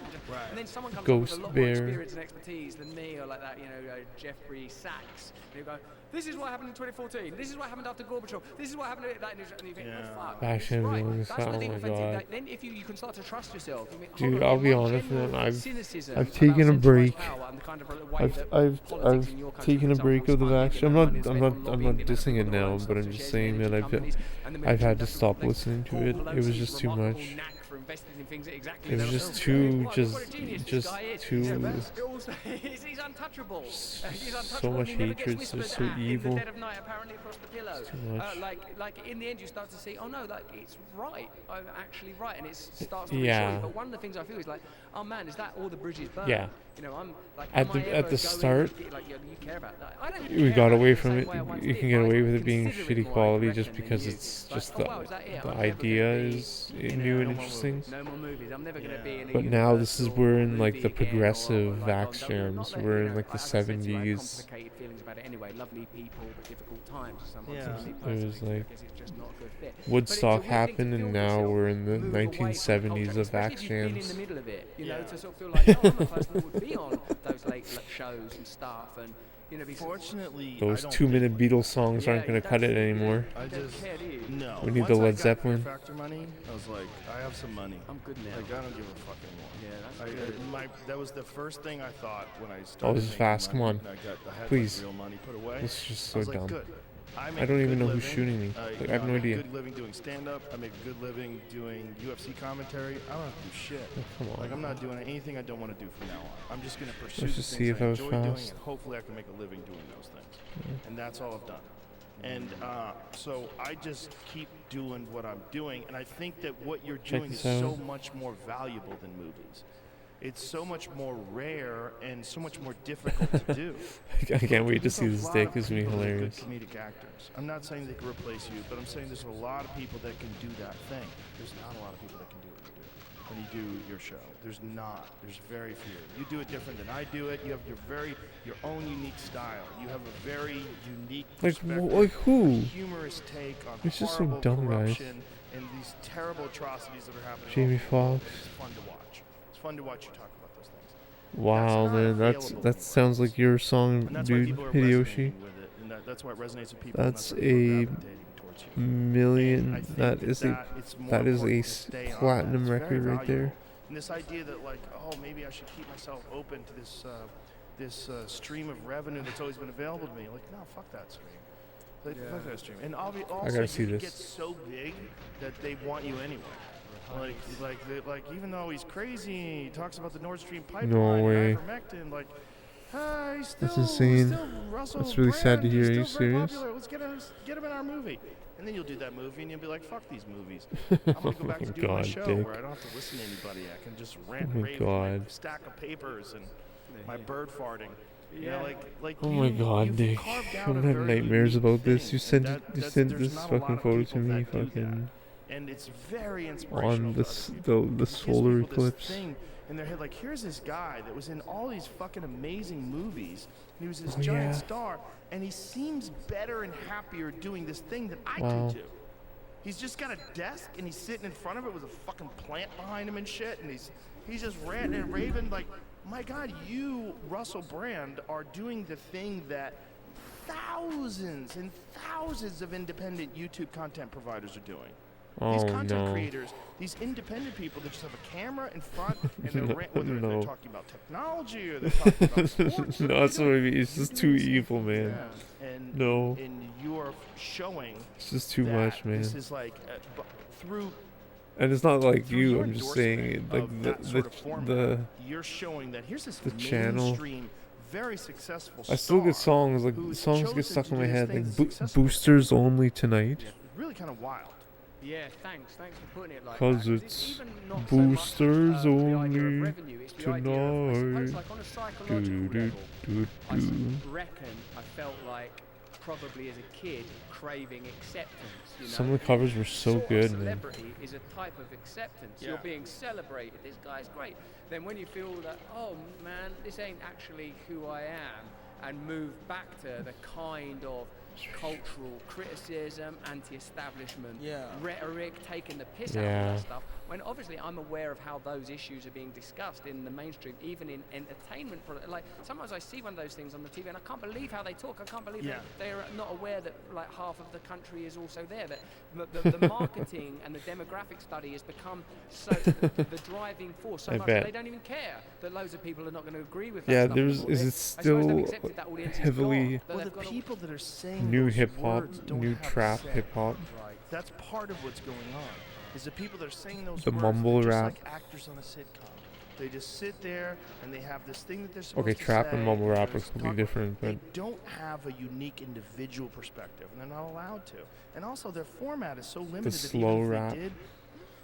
And then someone comes Ghost up with a lot Bear. more experience and expertise than me, or like that, you know, Jeffrey Sachs. And you go, this is what happened in 2014. This is what happened after Gorbachev. This is what happened at that. And you think, oh fuck. Actually, right. I'm That's doing where this. the Oh my offensive. god. Like, then if you can start to trust yourself. You think, Dude, hold on, I'll be my honest, general man, cynicism I've about taken a centralised break. power and the kind of way that I've politics in your country, taken for a break example, of the is funded, vaccine. the amount of money spent on I'm lobbying, not the amount of dissing it people that now, own but I'm stuff, just shares in saying that energy companies, and the I've had military to industrial stop complex. listening to Paul it. It was Pelosi's just too remarkable much. knack for invested in things exactly. It was those- just too, What a genius this just guy is. too. Yeah, but also, he's untouchable. He's untouchable. much and he never gets hatred, whispered so at evil. in the dead of night, apparently across the pillow. It's too much. Like in the end, you start to see, oh no, like it's right. I'm actually right, and it starts to Yeah. reassure you. But one of the things I feel is like, oh man, is that all the bridges burned? Yeah. You know, I'm like At am the- I at ever the going start, to like, you care about that. I don't We care got about away the from same it. way I once You did, can get but I away with it being consider it shitty more, I quality reckon, just than because you. it's Like, just oh, wow, is that it? the I'm never idea gonna be is in new a- and interesting. No more movies. I'm never going to be in a But now this is Universal we're in like movie the again, or, progressive like, vax not jams. that, We're you in know, like the as I said to you, I had 70s. complicated feelings about it anyway. Lovely people, but difficult times. For someone Yeah. to see It personally, was so I like guess it's just not a good fit. But it's a Woodstock weird thing to happened, and feel now yourself we're in the move away from the 1970s culture, of especially vax if you've been in the jams. middle of it, you know, Yeah. to sort of feel like, oh, I'm a person who would be on those late shows and stuff, and you know, be Fortunately, Those I don't 2-minute think Beatles songs aren't Yeah, going you to cut don't it see- anymore. I you don't just care, do you? no. We need Once the I Led got Zeppelin. Fear Factor money, I was like, I have some money. I'm good now. Like I don't give a fuck anymore. Yeah, that's That was the first thing I thought when I started. this is making fast, come money, on. and I had Please. like, real money put away. This is just I so was like, dumb. good. make I don't a even good know who's living. shooting me. Like, I have no make idea. a good living doing stand-up. I make a good living doing UFC commentary. I don't have to do shit. Come on. Like I'm not doing anything I don't want to do from now on. I'm just gonna pursue Let's the just things see if I I was enjoy doing, fast. and hopefully I can make a living doing those things. And that's all I've done. And so I just keep doing what I'm doing, and I think that what you're Check doing is this so out. much more valuable than movies. It's so much more rare and so much more difficult to do. I can't wait to There's see a this lot dick. of This is gonna be people that are hilarious. Good comedic actors. I'm not saying they can replace you, but I'm saying there's a lot of people that can do that thing. There's not a lot of people that can do what you do when you do your show. There's not. There's very few. You do it different than I do it. You have your own unique style. You have a very unique Like, perspective, like who? humorous take on It's just so horrible dumb, guys. corruption and these terrible atrocities that are happening. Jamie all over the world. Foxx. It's fun to watch. It's fun to watch you talk about those things. Wow, not man, that available sounds like your song, And that's why dude, people are Hideyoshi. resonating with it, and that's why it resonates with people. and That's why people are a gravitating towards you. million. And I think That is it's more that is a important to s- stay on platinum that. It's very record right valuable. there. And this idea that like, oh, maybe I should keep myself open to this stream of revenue that's always been available to me. Like, no, fuck that stream. Fuck that stream. And also, gotta see you this. get so big that they want you anyway. Like even though he's crazy, he talks about the Nord Stream pipeline, No way. and ivermectin, like, he's still, That's insane. Still Russell That's really sad to Brand, hear. he's Are you still very serious? popular. Let's get him in our movie. And then you'll do that movie, and you'll be like, "Fuck these movies. I'm gonna go back Oh to my do my God, show Dick. where I don't have to listen to anybody. I can just rant Oh and my rave with my God. stack of papers and my bird farting. You know, like Oh my God, you've Dick. carved out I'm a gonna have very nightmares unique about this. thing, You and sent that's- this there's not a lot fucking of photo to people me, that do that. fucking And it's very inspirational. on to other this people. the It gives Solar people this Eclipse. thing in their head, like, here's this guy that was in all these fucking amazing movies. He was this Oh, giant yeah. star, and he seems better and happier doing this thing that I Wow. could do. He's just got a desk, and he's sitting in front of it with a fucking plant behind him and shit, and he's just ranting and raving. Like, my God, you, Russell Brand, are doing the thing that thousands and thousands of independent YouTube content providers are doing. These Oh content no. creators, these independent people that just have a camera in front and they're whether No. they're talking about technology or they're talking about sports. No, that's what I mean. It's just too evil, man. Yeah. And No. and you are showing It's just too that much, man. This is like through And it's not like through you. your I'm just saying, endorsement like of that sort of format, the you're showing that here's this the channel. mainstream, very successful I still get star songs like who's songs chosen get stuck to in do my this head thing like that's successful. boosters only tonight. really kind of wild. Yeah, thanks for putting it like 'Cause that. it's even not so much, boosters the idea of only revenue, it's the idea of, I suppose, tonight. like on a psychological Do, do, level, do, I do. reckon I felt like probably as a kid craving acceptance. You know? Some of the covers were so Sort of good, man. celebrity is a type of acceptance. You're Yeah. being celebrated. This guy's great. Then when you feel that, oh man, this ain't actually who I am, and move back to the kind of cultural criticism, anti-establishment rhetoric, taking the piss out of Yeah. that stuff. When obviously I'm aware of how those issues are being discussed in the mainstream, even in entertainment. Like sometimes I see one of those things on the TV and I can't believe how they talk. I can't believe Yeah. they're not aware that like half of the country is also there. That the marketing and the demographic study has become so the driving force so I much bet. that they don't even care that loads of people are not going to agree with that Yeah, stuff there's anymore. is They- it I suppose they've still accepted that audience is heavily gone, that Well, they've the got to- people that are saying new those hip hop, words don't new have a trap say. hip hop? That's part of what's going on. is the people that are saying those The words, mumble they're just rap. like actors on a sitcom. They just sit there and they have this thing that they're supposed Okay, to trap say. and mumble rap they're are completely talk- different, They but don't have a unique individual perspective, and they're not allowed to. And also, their format is so limited that slow even if rap. they did,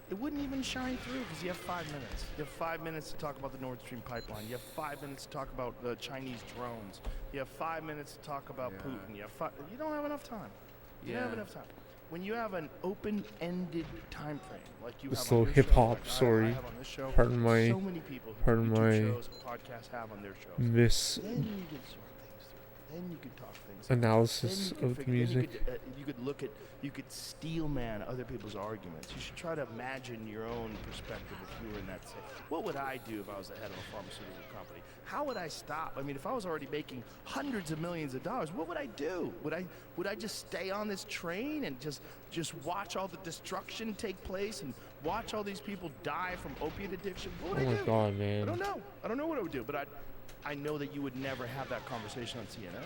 it wouldn't even shine through because you have 5 minutes. You have 5 minutes to talk about the Nord Stream pipeline. You have 5 minutes to talk about the Chinese drones. You have 5 minutes to talk about Putin. You don't have enough time. You don't have enough time. When you have an open-ended time frame, like you The have slow on your hip-hop, show, like I sorry. have on this show, Pardon my- so many people who pardon do YouTube my shows and podcasts have on their shows. Then you could sort things through. Then you could talk things through. Analysis Then you of could the figure- then music. you could steel man other people's arguments. You should try to imagine your own perspective if you were in that state. What would I do if I was the head of a pharmaceutical company? How would I stop? I mean, if I was already making hundreds of millions of dollars, what would I do? Would I just stay on this train and just watch all the destruction take place and watch all these people die from opiate addiction? What would Oh I my do? god, I man. don't know. I don't know what I would do, but I know that you would never have that conversation on CNN.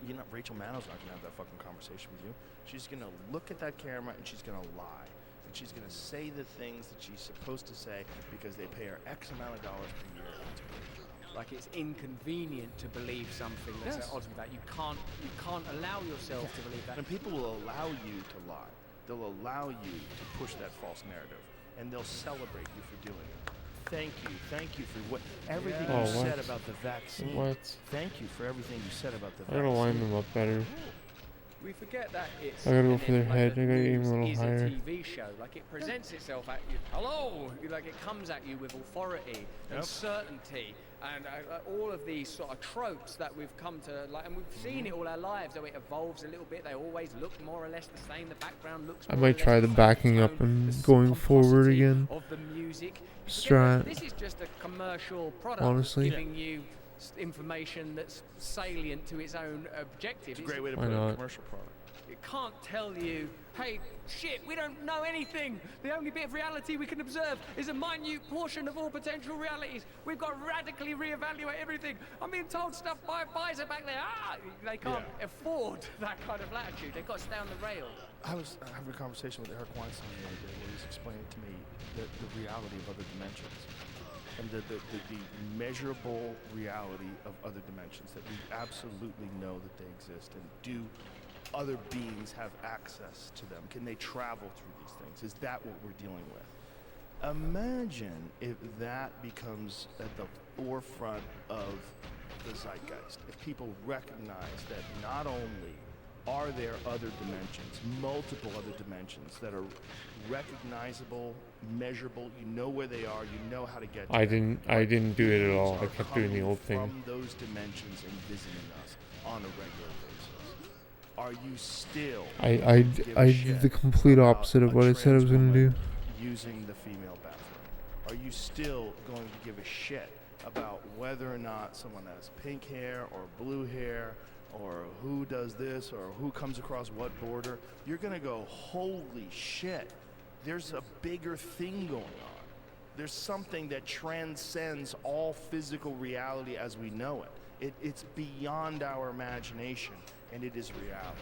You're not Rachel Maddow's not gonna have that fucking conversation with you. She's gonna look at that camera and she's gonna lie. And she's gonna say the things that she's supposed to say because they pay her X amount of dollars per year. Like it's inconvenient to believe something that's Yes. at odds with that. You can't allow yourself to believe that. And people will allow you to lie. They'll allow you to push that false narrative, and they'll celebrate you for doing it. Thank you for everything Oh, you said what? about the vaccine. What? Thank you for everything you said about the I gotta line vaccine. them up better. We forget that it's I gotta go and for then, their like, head. the I gotta aim a news little is higher. a TV show. Like it presents itself at you. Hello, like it comes at you with authority and Yep. certainty and all of these sort of tropes that we've come to like, and we've seen it all our lives. Though it evolves a little bit, they always look more or less the same. The background looks. I more or might less try the the same, backing the up tone, and the going forward pomposity again. of the music. Strat. This is just a commercial product Honestly. giving you information that's salient to its own objective. It's a great way to Why put not? a commercial product. It can't tell you, hey, shit, we don't know anything. The only bit of reality we can observe is a minute portion of all potential realities. We've got to radically reevaluate everything. I'm being told stuff by Pfizer back there. They can't afford that kind of latitude. They've got to stay on the rail. I was having a conversation with Eric Weinstein the other day where he was explaining to me the reality of other dimensions and the measurable reality of other dimensions, that we absolutely know that they exist. And do other beings have access to them? Can they travel through these things? Is that what we're dealing with? Imagine if that becomes at the forefront of the zeitgeist. If people recognize that not only are there other dimensions, multiple other dimensions that are recognizable, measurable, you know where they are, you know how to get to I them, didn't do it at beings all. I are kept doing the coming old thing. from those dimensions and visiting us on a regular basis. Are you still I give a did shit the complete about opposite of a what I said I was trans gonna do. woman using the female bathroom? Are you still going to give a shit about whether or not someone has pink hair or blue hair, or who does this, or who comes across what border? You're gonna go, holy shit, there's a bigger thing going on. There's something that transcends all physical reality as we know it. It's beyond our imagination, and it is reality.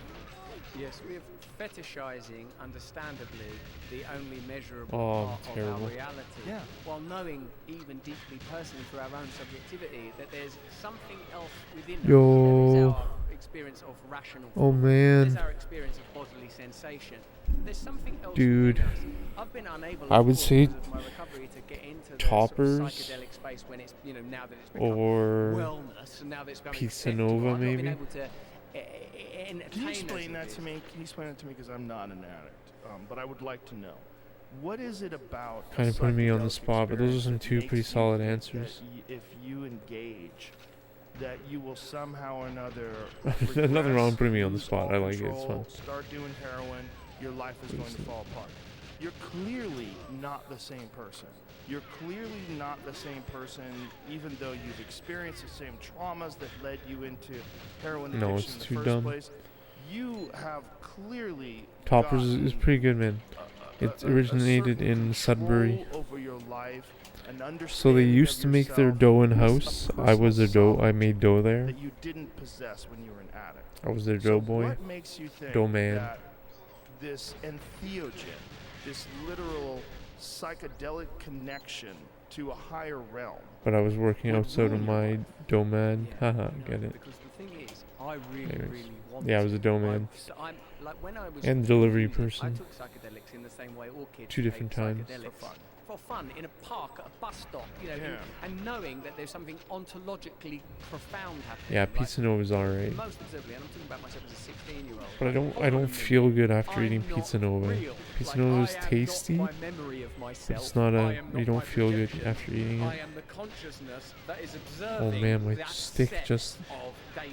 Yes, we're fetishizing, understandably, the only measurable Oh, part of terrible. our reality, Yeah. while knowing, even deeply personally through our own subjectivity, that there's something else within us. Yo. There is our experience of rational Oh, thought. man. There's our experience of bodily sensation. There's something else Dude. within us. I've been unable, I of would course, say because of my recovery, to get into the Toppers sort of psychedelic space when it's, now that it's become or wellness, and now that it's becoming Pizza acceptable. Nova, I've not been maybe? able to entertain Can you as explain it that is. to me? Can you explain it to me? Because I'm not an addict, but I would like to know. What is it about Kind of putting me on the psychedelic spot, but those are some experience that two makes pretty you solid think answers. that if you engage, that you will somehow or another There's nothing wrong with putting me on the lose spot. all I like it. It's control, fun. Start doing heroin, your life is going to fall apart. You're clearly not the same person. You're clearly not the same person, even though you've experienced the same traumas that led you into heroin No, addiction it's in too the first dumb. place. You have clearly Toppers is gotten pretty good, man. It originated certain in control Sudbury. over your life, an So they understanding used of to make their yourself, dough in a house. I was their personal dough. I made dough there. that you didn't possess when you were an addict. I was their So dough boy. what makes you think Dough man. that this entheogen this literal psychedelic connection to a higher realm. But I was working outside of my domain. Haha, get it. Because the thing is, I really, Anyways. really want Yeah, I was a domain. I'm like when I was And delivery music, I person. took psychedelics in the same way all kids 2 take different times. psychedelics. For fun, in a park, at a bus stop, you know, and knowing that there's something ontologically profound happening. Yeah, Pizza Nova's alright. Most observably, and I'm talking about myself as a 16-year-old. But I don't feel good after eating I'm Pizza not Nova. real. Pizza Like, Nova is I am not tasty, my memory of but myself. it's not I a. am not You don't my feel good projection. after eating I it. am the consciousness that is Oh observing man, my that stick set just of data.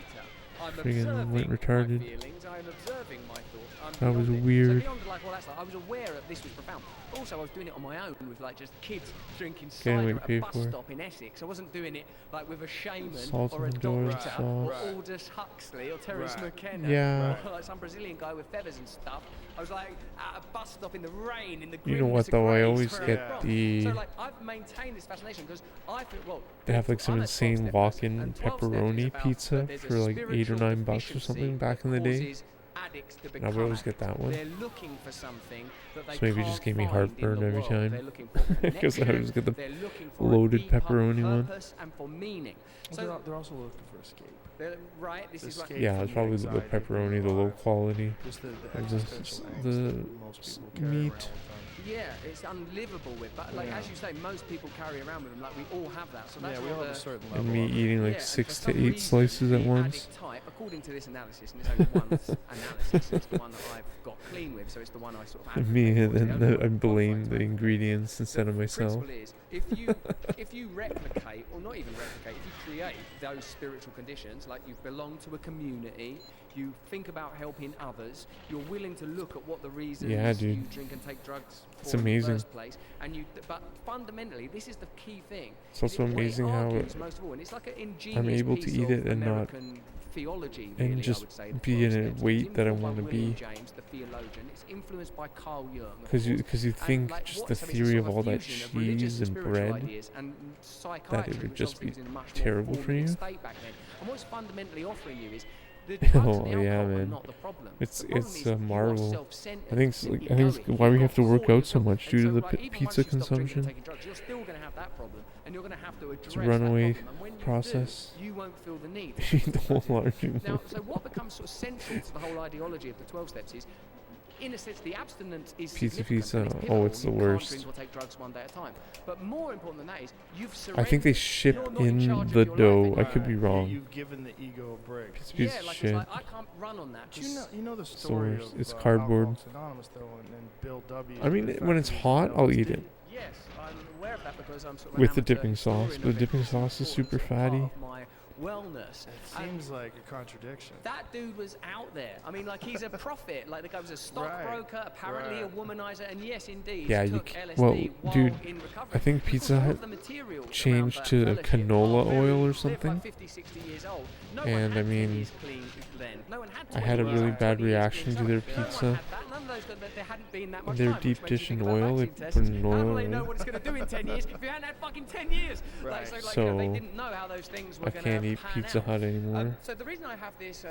I'm friggin' observing went retarded. my feelings, I'm observing my thoughts. I'm That was beyond it. weird. So beyond like all that stuff, I was aware that this was profound. Also, I was doing it on my own with like just kids drinking Can't cider wait at pay a bus for it. stop in Essex. I wasn't doing it like with a shaman Salt or a and Doors, doctor salt. or Aldous Huxley or Terence McKenna Yeah. or like some Brazilian guy with feathers and stuff. I was like at a bus stop in the rain in the You know grimness what of though? I Grace always where I'm get from. the. So like I've maintained this fascination because I feel well. They have like some I'm a insane 12-step person, walk-in and 12-step is pepperoni about pizza that there's a for like $8 or spiritual $9 or deficiency something back that in the day. causes addicts to And I would always become get that one. They're looking for something that they So maybe it can't just gave me find in heartburn the every world. time. They're looking for Because I connection, always get the they're looking for a loaded deeper pepperoni one. purpose and for meaning. So They're also looking for escape. right, this is what Escape Yeah, from it's probably the anxiety, pepperoni, the low quality. Just the I just existential the angst that most people carry around meat. with them. yeah, it's unlivable with. But like as you say, most people carry around with them. Like we all have that. So that's Yeah, we what all have a the- certain level And me of it. eating Yeah, like and 6 for to some 8 reason, slices at the once. addict type, according to this analysis, and it's only one analysis, it's the one that I've got clean with, so it's the one I sort of Me, advocate and for, it's then the only I one blame qualified the to ingredients instead of the myself. principle is, if you replicate, or not even replicate, if you create those spiritual conditions, like you belong to a community, you think about helping others, you're willing to look at what the reasons Yeah, dude. you drink and take drugs It's for in the amazing. first place, and but fundamentally, this is the key thing. It's also What it amazing how argues most of all, and it's like an ingenious I'm able to piece eat of it and not American theology, really, and I just would say, the be in 12 a steps. weight It's that I influenced by want to William be. James, the theologian. It's influenced by Carl Jung. of Because course. you And, think like, just what the it's a theory sort of all that fusion of religious cheese and spiritual bread, ideas and psychiatry, would which just obviously be was in a much terrible more for you. state back then. And what's fundamentally offering you is the drugs Oh, and the yeah, alcohol are man. not the problem. It's The problem it's is a you are marvel. self-centered, I think it's you're like, I think it's egoic, why we you've have to got work thought out yourself. so much And due to so, the like, even once pizza you stop drinking and consumption. taking drugs, you're still going to have that problem, and you're going to have to address It's a runaway that problem. And when you process. do, you won't feel the need. Eat the whole large Now, so what becomes sort of central to the whole ideology of the 12 steps is, in a sense, the abstinence is Pizza, significant and pizza. Oh, it's the pivotal. You worst. can't drink or take drugs one day at a time. But more important than that is, you've I think they surrendered. ship You're not in in charge of the your life dough. I anymore. could be wrong. You've given the ego a break. It's a piece Yeah, of like shit. it's like I can't run on that. Do you know the the story worst. of It's cardboard. Alcoholics Anonymous though, and Bill W. I mean, the when it's fact that hot, he I'll used eat it. Yes, I'm aware of that because I'm sort of an With the amateur dipping sauce. historian The of it. dipping It's sauce is important super sort of part fatty. of my wellness. It And seems like a contradiction. that dude was out there. I mean, like he's a prophet. Like the guy was a stockbroker, apparently a womanizer, and yes, indeed, Yeah, you took ca- LSD well, while dude, in recovery. I think Of course, Pizza all of Hut the material around changed that to fellowship canola are very- oil or they're something. like 50, 60 years old. No And, one I had mean, 20 years clean then. No one had I had a 20 really years, bad 20 years reaction clean to their summer. No one pizza. had that. None of those, there hadn't been that much Their time, deep which makes dish you in think about oil, they vaccine tests. put in How oil do they in know it. what it's going to do in 10 years if you hadn't had fucking 10 years? Like, so, like, So, they didn't know how those things were I going can't to eat pan Pizza out. Hut anymore. So the reason I have this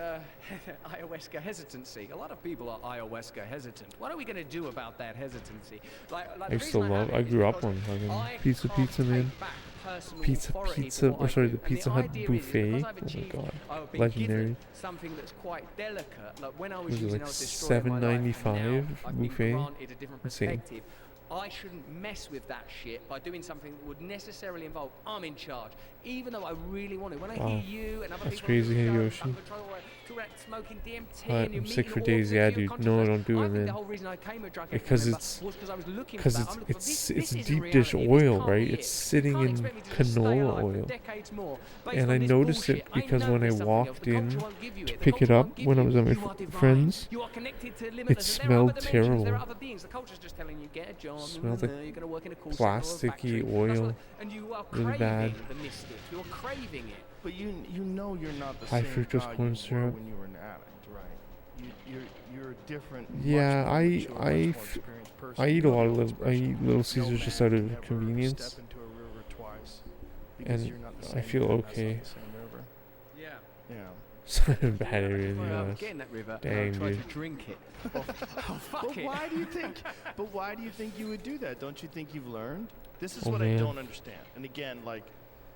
ayahuasca hesitancy, a lot of people are ayahuasca hesitant. What are we going to do about that hesitancy? Like I the used to reason love. have I it is grew up because on fucking I pizza, can't pizza, man. take back personal Pizza, authority pizza. for what Or I sorry, do. the And Pizza the Hut idea is buffet. because Oh I've my achieved, god, I've been legendary. given something that's quite delicate. Like when I was Was it using like LSD destroying my life, and $7.95 now I've been buffet? granted a different Insane. perspective. I shouldn't mess with that shit by doing something that would necessarily involve I'm in charge, even though I really want to. When I Wow. hear you and other That's people crazy, on the show, Hideyoshi. Sun Patrol, talk about smoking DMT I'm and you're sick meeting for all days. the Yeah, pure dude. No, consciousness. don't do I it, think the man. whole reason I came a drug Because member it's was because I was looking for because that. I'm looking for it's this isn't deep dish reality. This oil, can't right? be It's it. sitting You can't in expect me to just stay canola alive for oil. decades more based And on I this noticed bullshit. it because know when I there's something else. walked The culture in won't give you to it. The pick it culture up won't give when I you. was at my You are divine. friends, You are connected to limitless. And there are smelled other dimensions. There terrible. are other beings. The culture's just telling you get a job. Smelled like you're going to work in a call center or a plasticky factory. That's oil. what- and you are Really craving bad. the mystic. You're craving it. But you know you're not the High same fructose guy corn you were syrup. when you were an addict, right? You're a different. Yeah, much more mature, much more experienced person. I eat You a lot know of the little. I eat expression, Little "No Caesars just man out can of ever convenience, step into a river twice," because and you're not the I same feel man, that's not okay. the same river. Yeah. Yeah. Bad areas, Well, yeah. get in that river Dang, and try dude. to drink it. Oh, fuck But it. why do you think? But why do you think you would do that? Don't you think you've learned? This is Oh, what I man. don't understand. And again, like,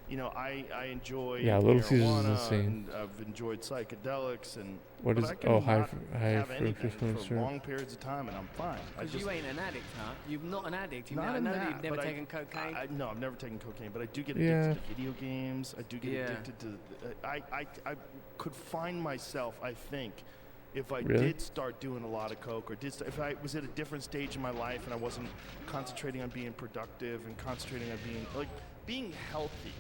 you know, I enjoy Yeah, Little Caesars is marijuana, insane. and I've enjoyed psychedelics, and What but is- I can oh, high not fr- high have anything fructose for syrup. long periods of time, and I'm fine. I Because just you ain't an addict, huh? You're not an addict. You not know, I in know that that, you've never but taken cocaine. No, I've never taken cocaine, but I do get Yeah. addicted to video games. I do get Yeah. addicted to. I could find myself, I think, if I Really? did start doing a lot of coke, or if I was at a different stage in my life and I wasn't concentrating on being productive and concentrating on being healthy,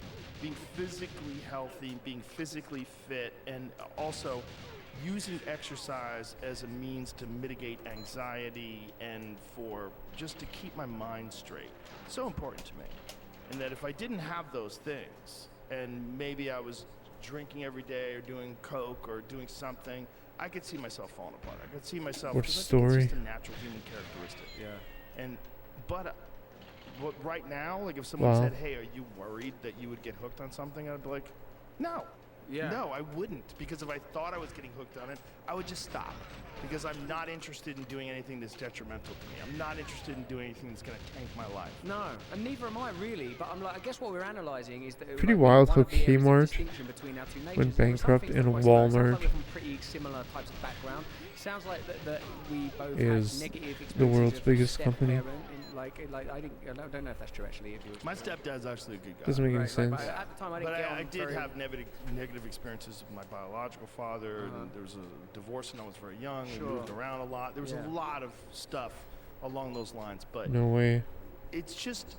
being physically healthy, being physically fit, and also using exercise as a means to mitigate anxiety and for just to keep my mind straight. So important to me. And that if I didn't have those things, and maybe I was drinking every day or doing coke or doing something, I could see myself falling apart. I could see myself. What 'cause I think story? It's just a natural human characteristic. Yeah. And but what right now, like if someone Wow. said, "Hey, are you worried that you would get hooked on something?" I'd be like, "No, Yeah. no, I wouldn't." Because if I thought I was getting hooked on it, I would just stop. Because I'm not interested in doing anything that's detrimental to me. I'm not interested in doing anything that's going to tank my life. No, and neither am I really. But I'm like, I guess what we're analysing is that Pretty like, wild one how of the areas of Kmart distinction between our two natures went is there were some bankrupt things and that are quite similar. It sounds Walmart like we're from pretty similar types of background. Sounds like that we both is had negative experiences the world's of biggest step company. parent in, like I don't know if that's true actually. If you My stepdad's actually a good guy. Doesn't make any right, sense. but at the time I didn't But get on I did very- have negative experiences with my biological father. Uh-huh. And there was a divorce when I was very young. Sure. We moved around a lot. There was Yeah. a lot of stuff along those lines. But No way. it's just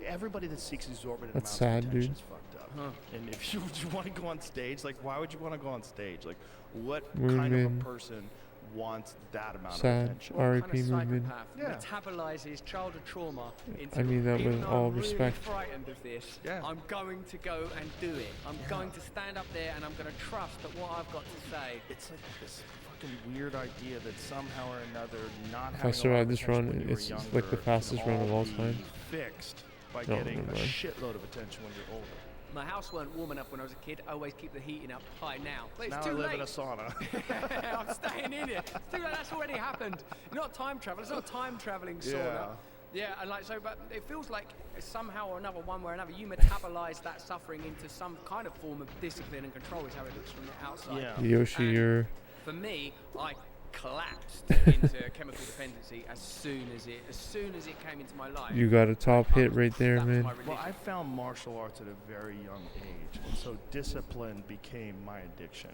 everybody that seeks exorbitant That's amounts sad, of attention dude. is fucked up. Huh. And if you want to go on stage, like, why would you want to go on stage? Like, what Moon kind of a Man. person wants that amount of Sad. attention? What R.I.P. kind of movement. psychopath Yeah. metabolizes childhood trauma into I mean that even with though all I'm really respect. frightened of this. Yeah. I'm going to go and do it. I'm going to stand up there and I'm going to trust that what I've got to say. It's like this fucking weird idea that somehow or another not If I having survive a lot of this attention run, when you were it's like the younger fastest can run of all be time. fixed by No, getting never a mind. shitload of attention when you're older. My house weren't warm enough when I was a kid. I always keep the heating up high now. But it's Now too I live late. in a sauna. I'm staying in it. It's too late. That's already happened. You're not time travel. It's not a time traveling sauna. Yeah, and like so, but it feels like somehow or another, one way or another, you metabolize that suffering into some kind of form of discipline and control. Is how it looks from the outside. Yeah. Yoshi, And you're For me, I collapsed into chemical dependency as soon as it came into my life. you got a top hit right there, That was man. my Well, religion. I found martial arts at a very young age, and so discipline became my addiction.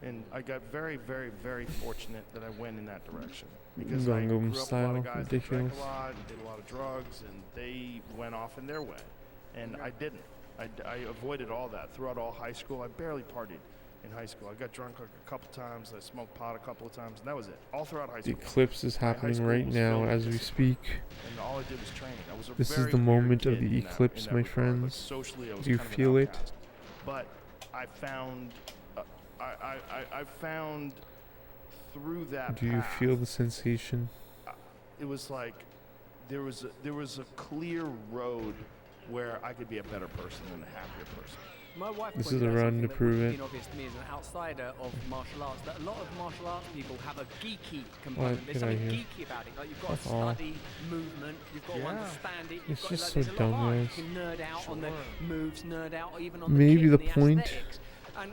And I got very, very, very fortunate that I went in that direction because I grew Gangnam up with a lot style, of guys that ridiculous. drank a lot and did a lot of drugs, and they went off in their way, and I didn't. I avoided all that throughout all high school. I barely partied in high school. I got drunk like a couple times. I smoked pot a couple of times, and that was it. All throughout high The school. eclipse is My high happening school right was now filled with as we discipline. speak. And all I did was training. I was a This is very the weird moment of kid the in that- eclipse, in that my regard. Like, friends. socially, I was Do you kind of an feel it? outcast. But I found, I found through that Do you path, feel the sensation? it was like there was a clear road where I could be a better person and a happier person. My wife This pointed is a out run something to that prove wouldn't it. have been obvious to me as an outsider of martial arts, that a lot of martial arts people have a geeky component. What There's did I something hear? geeky about it. Like you've got Fuck to all. study movement, you've got to Yeah. understand it. You've It's got just like, so there's a lot of dumb, art. You guys. can nerd out on the moves, nerd out even on Maybe the the kit point and the aesthetics. And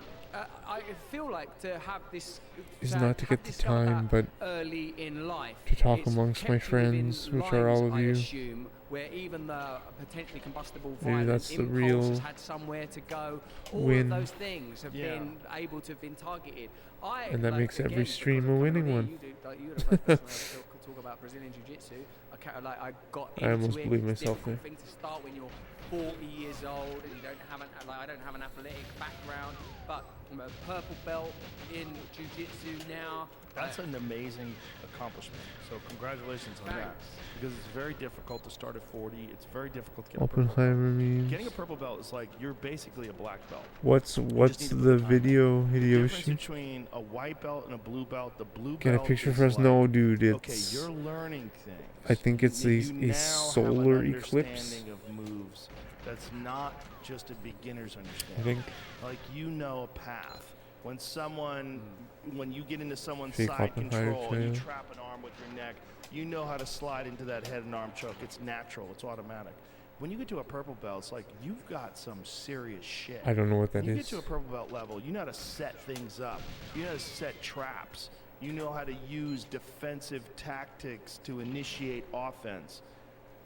I feel like to have this is to not to have get the discovered time, that but early in life to talk it's amongst my kept you within friends, which are all lines, of I you. assume, where even the potentially combustible Maybe violent that's the impulse real has had somewhere to go. All win. of those things have Yeah. been able to have been targeted. And that like, makes every again, stream because a of winning coming on one. here, you do, like, you're the first person I could talk about Brazilian Jiu-Jitsu. I got I into almost it. believe It's a myself difficult there. thing to start when you're 40 years old and you don't have I don't have an athletic background, but I'm a purple belt in Jiu-Jitsu now. That's an amazing accomplishment. So congratulations on that. Thanks. Because it's very difficult to start at 40. It's very difficult to get a purple belt. Oppenheimer memes. Getting a purple belt is like you're basically a black belt. What's need to the put the time in. video, The difference Hideyoshi? between a white belt and a blue belt, the blue Get a belt picture is for us? like, No, dude. okay, It's you're learning things. I think it's You a now have an solar eclipse. understanding of moves that's not just a beginner's I understanding. think Like you know a path, When you get into someone's Fake side Oppenheimer control and you trail. trap an arm with your neck, you know how to slide into that head and arm choke. It's natural. It's automatic. When you get to a purple belt, it's like you've got some serious shit. I don't know what that when you is. get to a purple belt level, you know how to set things up. You know how to set traps. You know how to use defensive tactics to initiate offense.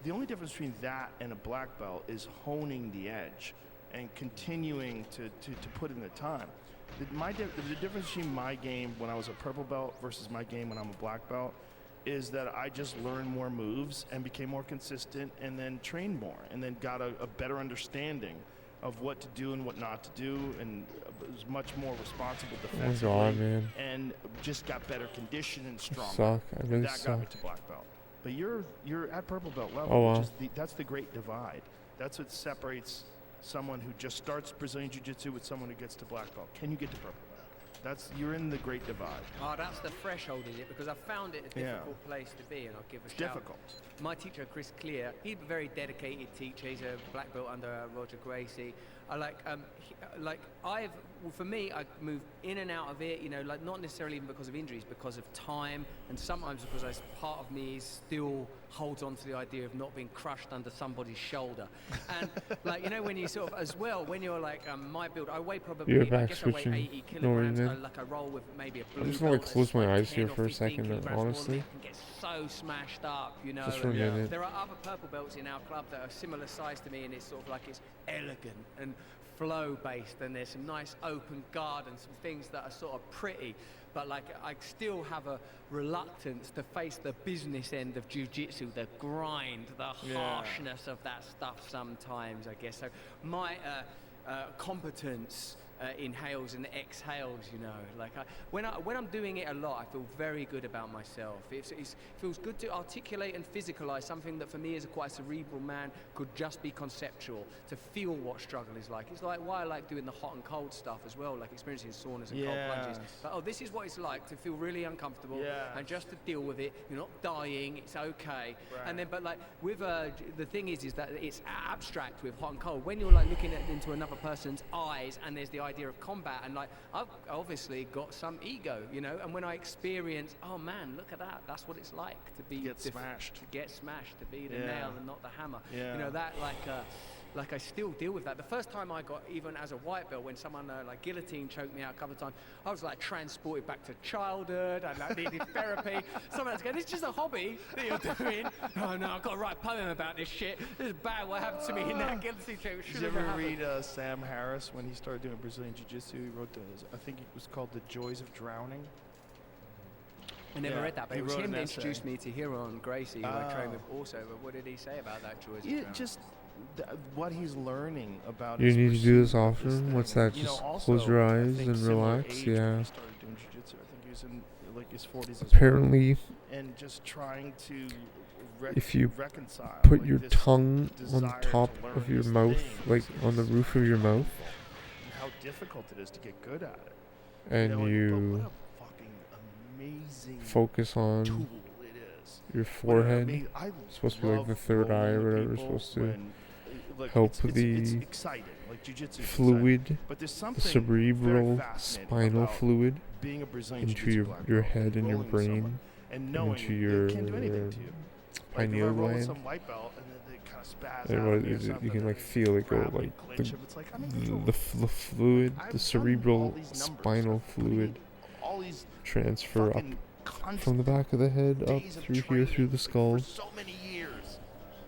The only difference between that and a black belt is honing the edge and continuing to put in the time. The difference between my game when I was a purple belt versus my game when I'm a black belt is that I just learned more moves and became more consistent and then trained more and then got a better understanding of what to do and what not to do and was much more responsible defensively. Oh my God, man. And just got better condition and stronger. Suck. I really that got me suck. to black belt. But you're at purple belt level. Oh, wow. Which is that's the great divide. That's what separates someone who just starts Brazilian Jiu-Jitsu with someone who gets to black belt. Can you get to purple belt? You're in the great divide. Oh, that's the threshold, is it? Because I found it a difficult place to be, and I'll give a shout. Difficult. My teacher, Chris Clear, he's a very dedicated teacher. He's a black belt under Roger Gracie. For me, I move in and out of it, you know, like not necessarily even because of injuries, because of time, and sometimes because part of me still holds on to the idea of not being crushed under somebody's shoulder. And like, you know, when you sort of, as well, when you're like, my build, I weigh probably, You're I back guess I weigh switching. 80 No worries, kilograms, man. like I roll with maybe a blue I'm just gonna belt close that's my like eyes here 10 or for a 15 second, kilograms more than honestly. me. It can get so smashed up, you know. Just for a and minute. there are other purple belts in our club that are similar size to me, and it's sort of like it's elegant and flow based, and there's some nice open guard and some things that are sort of pretty, but like I still have a reluctance to face the business end of jiu-jitsu, the grind, the harshness of that stuff sometimes, I guess. So my competence inhales and exhales, you know, like when I'm doing it a lot, I feel very good about myself. It feels good to articulate and physicalize something that for me as a quite cerebral man could just be conceptual, to feel what struggle is like. It's like why I like doing the hot and cold stuff as well, like experiencing saunas and cold plunges. Like, oh, this is what it's like to feel really uncomfortable and just to deal with it. You're not dying, it's okay. Right. And then, but like with the thing is that it's abstract with hot and cold. When you're like looking into another person's eyes and there's the idea of combat, and like I've obviously got some ego, you know, and when I experience, oh man, look at that, that's what it's like to be smashed. To get smashed, to be the nail and not the hammer. You know, that like I still deal with that. The first time I got, even as a white belt, when someone like guillotine choked me out a couple of times, I was like transported back to childhood. I like needed therapy. Someone else going, it's just a hobby that you're doing. Oh no, I've got to write a poem about this shit. This is bad what happened to me in that guillotine choke. Did you ever read Sam Harris when he started doing Brazilian Jiu-Jitsu? He wrote I think it was called The Joys of Drowning. I never read that, but he it was wrote him an that essay. introduced me to Hero and Gracie, who I trained with also. But what did he say about that Joys of Drowning? Just what he's learning about. You his need to do this pursuit of often. thing. What's that? You know, Just also, close your I eyes think and similar relax. age when Yeah. he started doing jiu-jitsu. I think he was in like his 40s as Apparently, well. And just trying to if you reconcile. put like, your this tongue on desire the to top learn of your these mouth, things like on the is roof of your mouth, and how difficult it is to get good at it. and but what you a fucking amazing focus tool on it is. your What forehead. I supposed to be like love the third eye or rolling whatever, with people supposed to when, like, help it's the exciting. Like jiu-jitsu is fluid, exciting. But there's the something cerebral, very fascinating spinal about fluid being a Brazilian into jiu-jitsu black your belt, head and your rolling with someone, brain, and knowing into they can't do anything to you. Like if I pineal roll with gland. some white belt and then they kind of spaz And out what at me or is it? something, You can and like they feel it go grab me, like clinch them. It's like I'm in control. the fluid, I've the done cerebral, all these numbers. spinal I've put in fluid all these transfer up fucking from the back of the head up days of through here training through the skull. for so many years.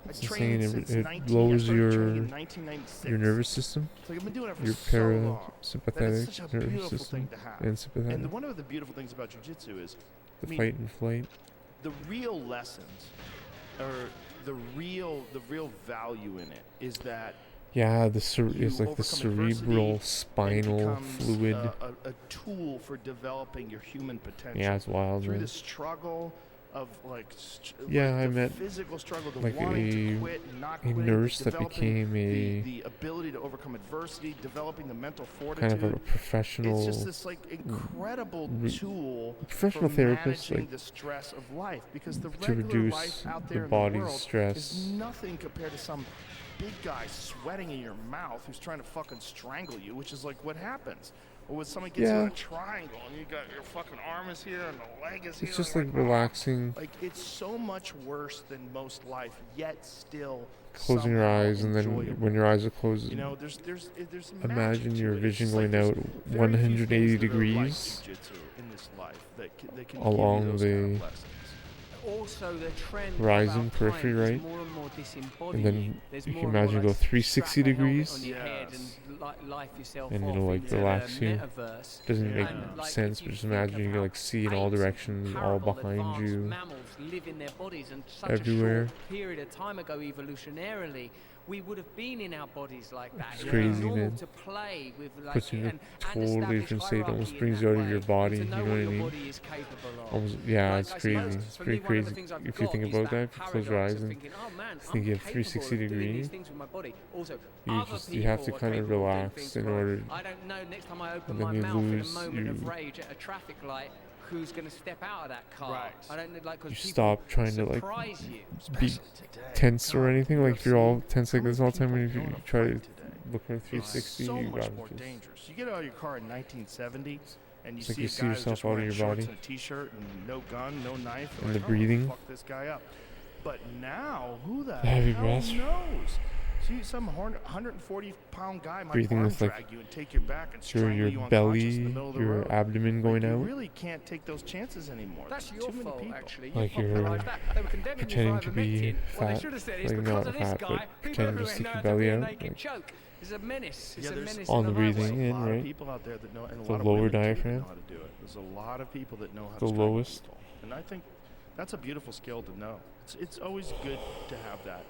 I It's trained insane. since It 19 lowers I started your training in 1996. your nervous system, It's like I've been doing it for your so long. That parasympathetic it's such a nervous beautiful system, thing to have. and sympathetic. And one of the beautiful things about jiu-jitsu is The I mean, fight and flight. the real lessons, or the real value in it is that Yeah, you it's like the overcome cerebral, adversity, it spinal becomes fluid. a tool for developing your human potential. Yeah, it's wild, Through man. the struggle of like, Yeah, like I the met, physical struggle, the like, wanting to a- quit, and not a quitting, nurse that developing became a the ability to overcome adversity, developing the mental fortitude. kind of a professional, It's just this like incredible tool professional for therapist, managing like, the stress of life, because the to regular reduce life out the there in body's the world stress. is nothing compared to some big guy sweating in your mouth who's trying to fucking strangle you, which is like what happens. Or when somebody gets you in a triangle and you got your fucking arm is here and the leg is here. It's just and like you're relaxing. Like it's so much worse than most life, yet still Closing your somehow eyes, and then enjoyable. when your eyes are closed, You know, there's imagine magic to your it. vision It's like going there's out very few 180 things that are like degrees jiu-jitsu in this life that can along give you those the kind of lessons. Also, the trend horizon, about periphery, time is right? more and more disembodying. And then There's you more can and more, imagine like, go 360 strap a helmet degrees. on your head Yes. and life yourself And off it'll, like, into the relax you. metaverse. Doesn't make And, like, sense, if but just think imagine of you can how like see in all apes, directions, all comparable, behind advanced you. Mammals live in their bodies, and such everywhere. a short period of time ago, evolutionarily, we would have been in our bodies like that. It's It crazy, was normal man. to play with, like, Puts you in a and totally establish different state. Almost hierarchy in brings that you out of way, your and body. to You know know what what I your mean? body is capable of. Almost, yeah, Like, it's I crazy. suppose It's for pretty me, one of the crazy. things I've If you got think is about that, that if you close your paradox eyes of and thinking, oh man, think you have I'm 360 capable of doing degree, these things with my body. Also, you other just you have to people are kind of capable doing relax things in right. order. I don't know. Next time I open And then my you mouth in a lose moment of you- rage at a traffic light, who's going to step out of that car? Right. I don't know, like, You because people stop trying to like surprise you. be tense or anything. Like if you're all tense like this all the time, when you try to look at It's 360, so you much got more just dangerous. You get out of your car in 1970, and you It's like see you a see guy who's yourself just out of wearing your shorts body. and a t-shirt and no gun, no knife, And like, the "Oh, breathing. fuck this guy up." But now, who the heavy hell breath. knows? See some 140-pound guy might Breathing arm with, like, drag you and take your back and your strangle you unconscious in the belly, middle of the your road. abdomen going You out. really can't take those chances anymore. That's There's your too many fault, people. actually. Like you you're popularised that. They were condemning you pretending for to be ivermectin. What they fat, should have said is like because not of this fat, guy, but people pretending to everywhere stick know your how to belly be a out, naked like choke. It's a menace. It's Yeah, a there's menace on in the the moment. breathing There's in, a lot right? of people out there that know, and a The lot of lower women too that diaphragm. know how to do it. There's a lot of people that know how The to strangle lowest. people. And I think that's a beautiful skill to know. It's always good to have that.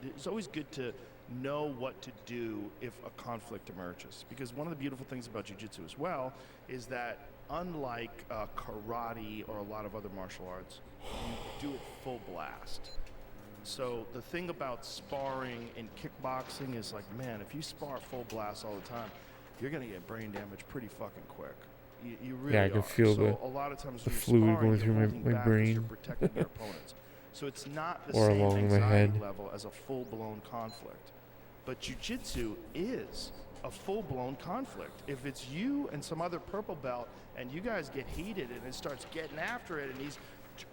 It's always good to know what to do if a conflict emerges. Because one of the beautiful things about jiu-jitsu as well is that unlike karate or a lot of other martial arts, you do it full blast. So the thing about sparring and kickboxing is like, man, if you spar full blast all the time, you're gonna get brain damage pretty fucking quick. You really Yeah, I can are. feel so the- a lot of times the when you're fluid sparring, going you're through my- holding my back 'cause You're brain. protecting your opponents. So it's not the Or same along my anxiety head. level as a full-blown conflict. But jiu-jitsu is a full-blown conflict. If it's you and some other purple belt and you guys get heated and it starts getting after it and he's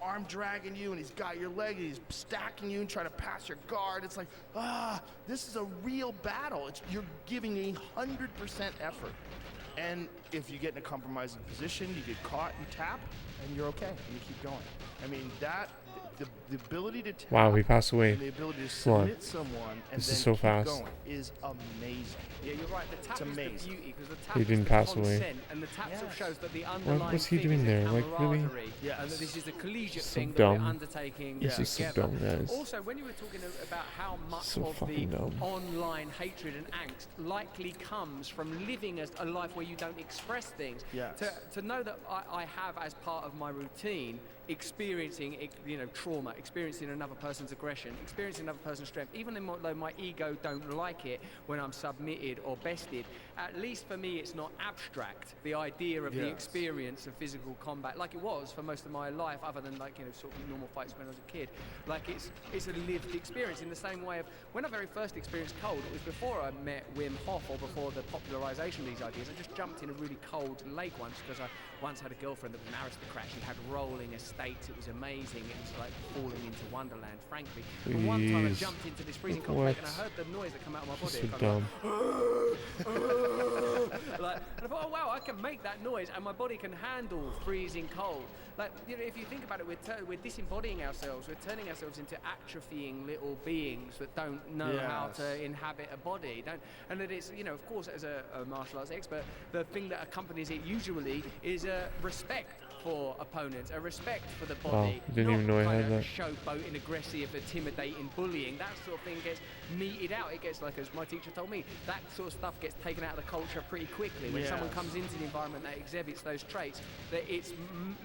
arm dragging you and he's got your leg and he's stacking you and trying to pass your guard, it's like, this is a real battle. You're giving 100% effort. And if you get in a compromising position, you get caught and tap, and you're okay, and you keep going. I mean, the ability to tap Wow, he passed away. and the ability to Come on. submit someone and This then is so keep fast. going is amazing. Yeah, you're right. The tap It's is the amazing. beauty because the tap He is didn't the pass away. consent, and the tap sort of shows that the underlying what's he thing doing is there? a Like, really? camaraderie, Yes. and that this is a collegiate So thing that dumb. we're undertaking This is so together. dumb, guys. Also, when you were talking about how much So of the fucking dumb. online hatred and angst likely comes from living a life where you don't express things, Yes. to know that I have as part of my routine experiencing trauma, experiencing another person's aggression, experiencing another person's strength, even though my ego don't like it when I'm submitted or bested, at least for me it's not abstract. The idea of the Yes. experience of physical combat, like it was for most of my life, other than sort of normal fights when I was a kid, like it's a lived experience in the same way of when I very first experienced cold, it was before I met Wim Hof or before the popularization of these ideas. I just jumped in a really cold lake once because I once had a girlfriend that was an aristocrat. She had rolling estates. It was amazing. It was like falling into Wonderland, frankly. And one time I Please. jumped into this freezing cold lake and I What? heard the noise that came out of my body. So It kind dumb. and I thought, oh wow, I can make that noise and my body can handle freezing cold. Like, if you think about it, we're disembodying ourselves. We're turning ourselves into atrophying little beings that don't know how Yes. to inhabit a body. And that it's, of course, as a martial arts expert, the thing that accompanies it usually is a respect for opponents, a respect for the body. Didn't not even know I kind had of that. showboating, aggressive, intimidating, bullying. That sort of thing gets meted out. It gets, like, as my teacher told me, that sort of stuff gets taken out of the culture pretty quickly. When someone Yes. comes into the environment that exhibits those traits, that it's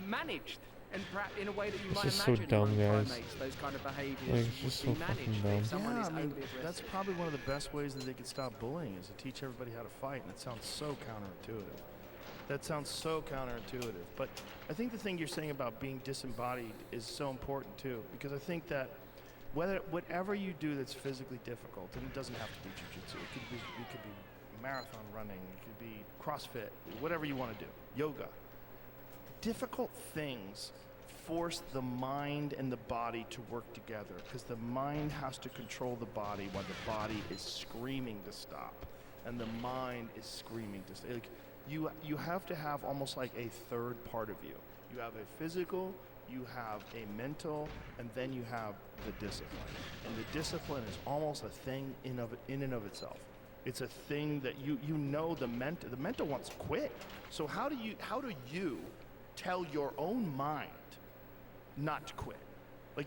managed. And perhaps in a way that you might is so imagine dumb, among guys. primates, those kind of behaviors Like, it's just would be so managed. fucking dumb. If someone is I mean, overly aggressive. that's probably one of the best ways that they could stop bullying is to teach everybody how to fight, and it sounds so counterintuitive. That sounds so counterintuitive. But I think the thing you're saying about being disembodied is so important too, because I think that whatever you do that's physically difficult, and it doesn't have to be jiu-jitsu, it could be marathon running, it could be CrossFit, whatever you want to do, yoga. Difficult things force the mind and the body to work together because the mind has to control the body while the body is screaming to stop, and the mind is screaming to stay. Like, you have to have almost like a third part of you. You have a physical, you have a mental, and then you have the discipline. And the discipline is almost a thing in and of itself. It's a thing that you know the mental wants to quit. So how do you tell your own mind not to quit? Like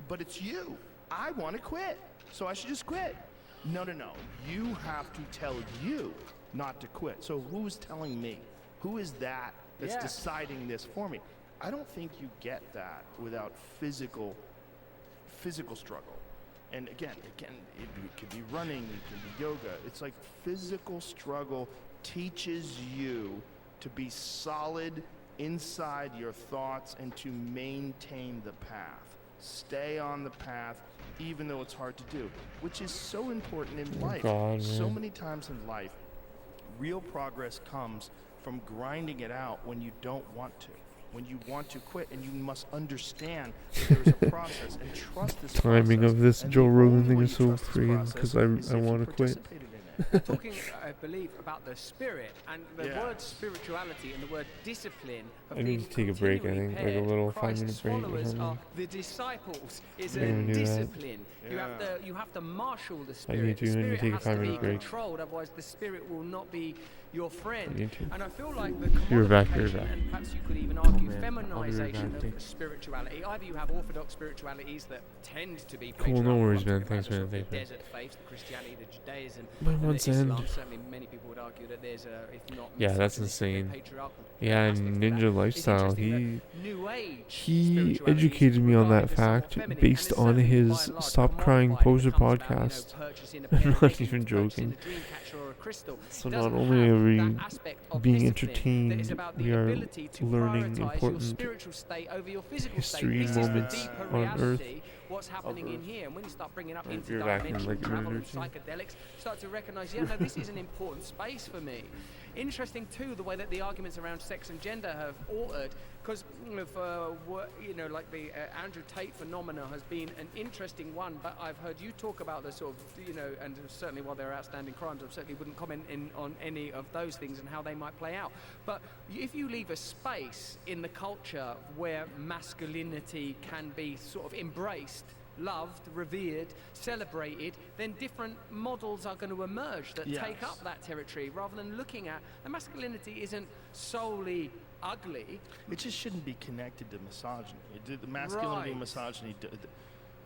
but it's you. I want to quit, so I should just quit. No. You have to tell you not to quit. So who's telling me? Who is that's deciding this for me? I don't think you get that without physical struggle. And again, it could be running, it could be yoga. It's like physical struggle teaches you to be solid inside your thoughts and to maintain the path. Stay on the path, even though it's hard to do, which is so important in life. So many times in life, real progress comes from grinding it out when you don't want to. When you want to quit, and you must understand that there's a process and trust this timing process. of this And Joe the Rogan only thing way is you so trust this freeing process because is I if you want to quit. participated in it. Talking, I believe, about the spirit and the word spirituality and the word discipline have I need been to take a break, I continually think, like a paired. little Christ's 5-minute break or followers something. are the disciples. Is I'm a gonna do that. discipline. You have to marshal the spirit. need to The spirit take a has to be 5-minute break. controlled, otherwise the spirit will not be your friend. I need to. And I feel like the You're back, you're commodification, back. and perhaps you could even argue man, I'll be right feminization back. of spirituality. Either you have orthodox spiritualities that tend to be Cool, no worries, man. patriarchal, Thanks, man. the Thanks, man. desert faiths, the Christianity, the Judaism, My and the month's Islam. end. Certainly, many people would argue that there's a, if not Yeah, that's misogynistic, insane. patriarchal Yeah, aspect to Ninja that. It's Lifestyle, interesting that New Age he spirituality educated is me on that regarded as somewhat fact feminine, based and it's on certainly by his and large Stop Crying commodified. It Poser becomes about, podcast. purchasing a I'm pen, not making even purchasing joking. a dream catcher or a crystal. So It not doesn't only have are we that aspect of being discipline, that entertained, is about we the are ability to learning prioritize your important spiritual state over your physical history state. This moments is the deeper on reality, what's happening in here. And when you start bringing up Be back in interdimensional like a travel and minute or two. psychedelics, start to recognize, yeah, no, this is an important space for me. Interesting too, the way that the arguments around sex and gender have altered, because like the Andrew Tate phenomena has been an interesting one. But I've heard you talk about the sort of, and certainly while there are outstanding crimes, I certainly wouldn't comment on any of those things and how they might play out. But if you leave a space in the culture where masculinity can be sort of embraced, loved, revered, celebrated, then different models are going to emerge that take up that territory, rather than looking at the masculinity isn't solely ugly. It just shouldn't be connected to misogyny. The masculinity and misogyny,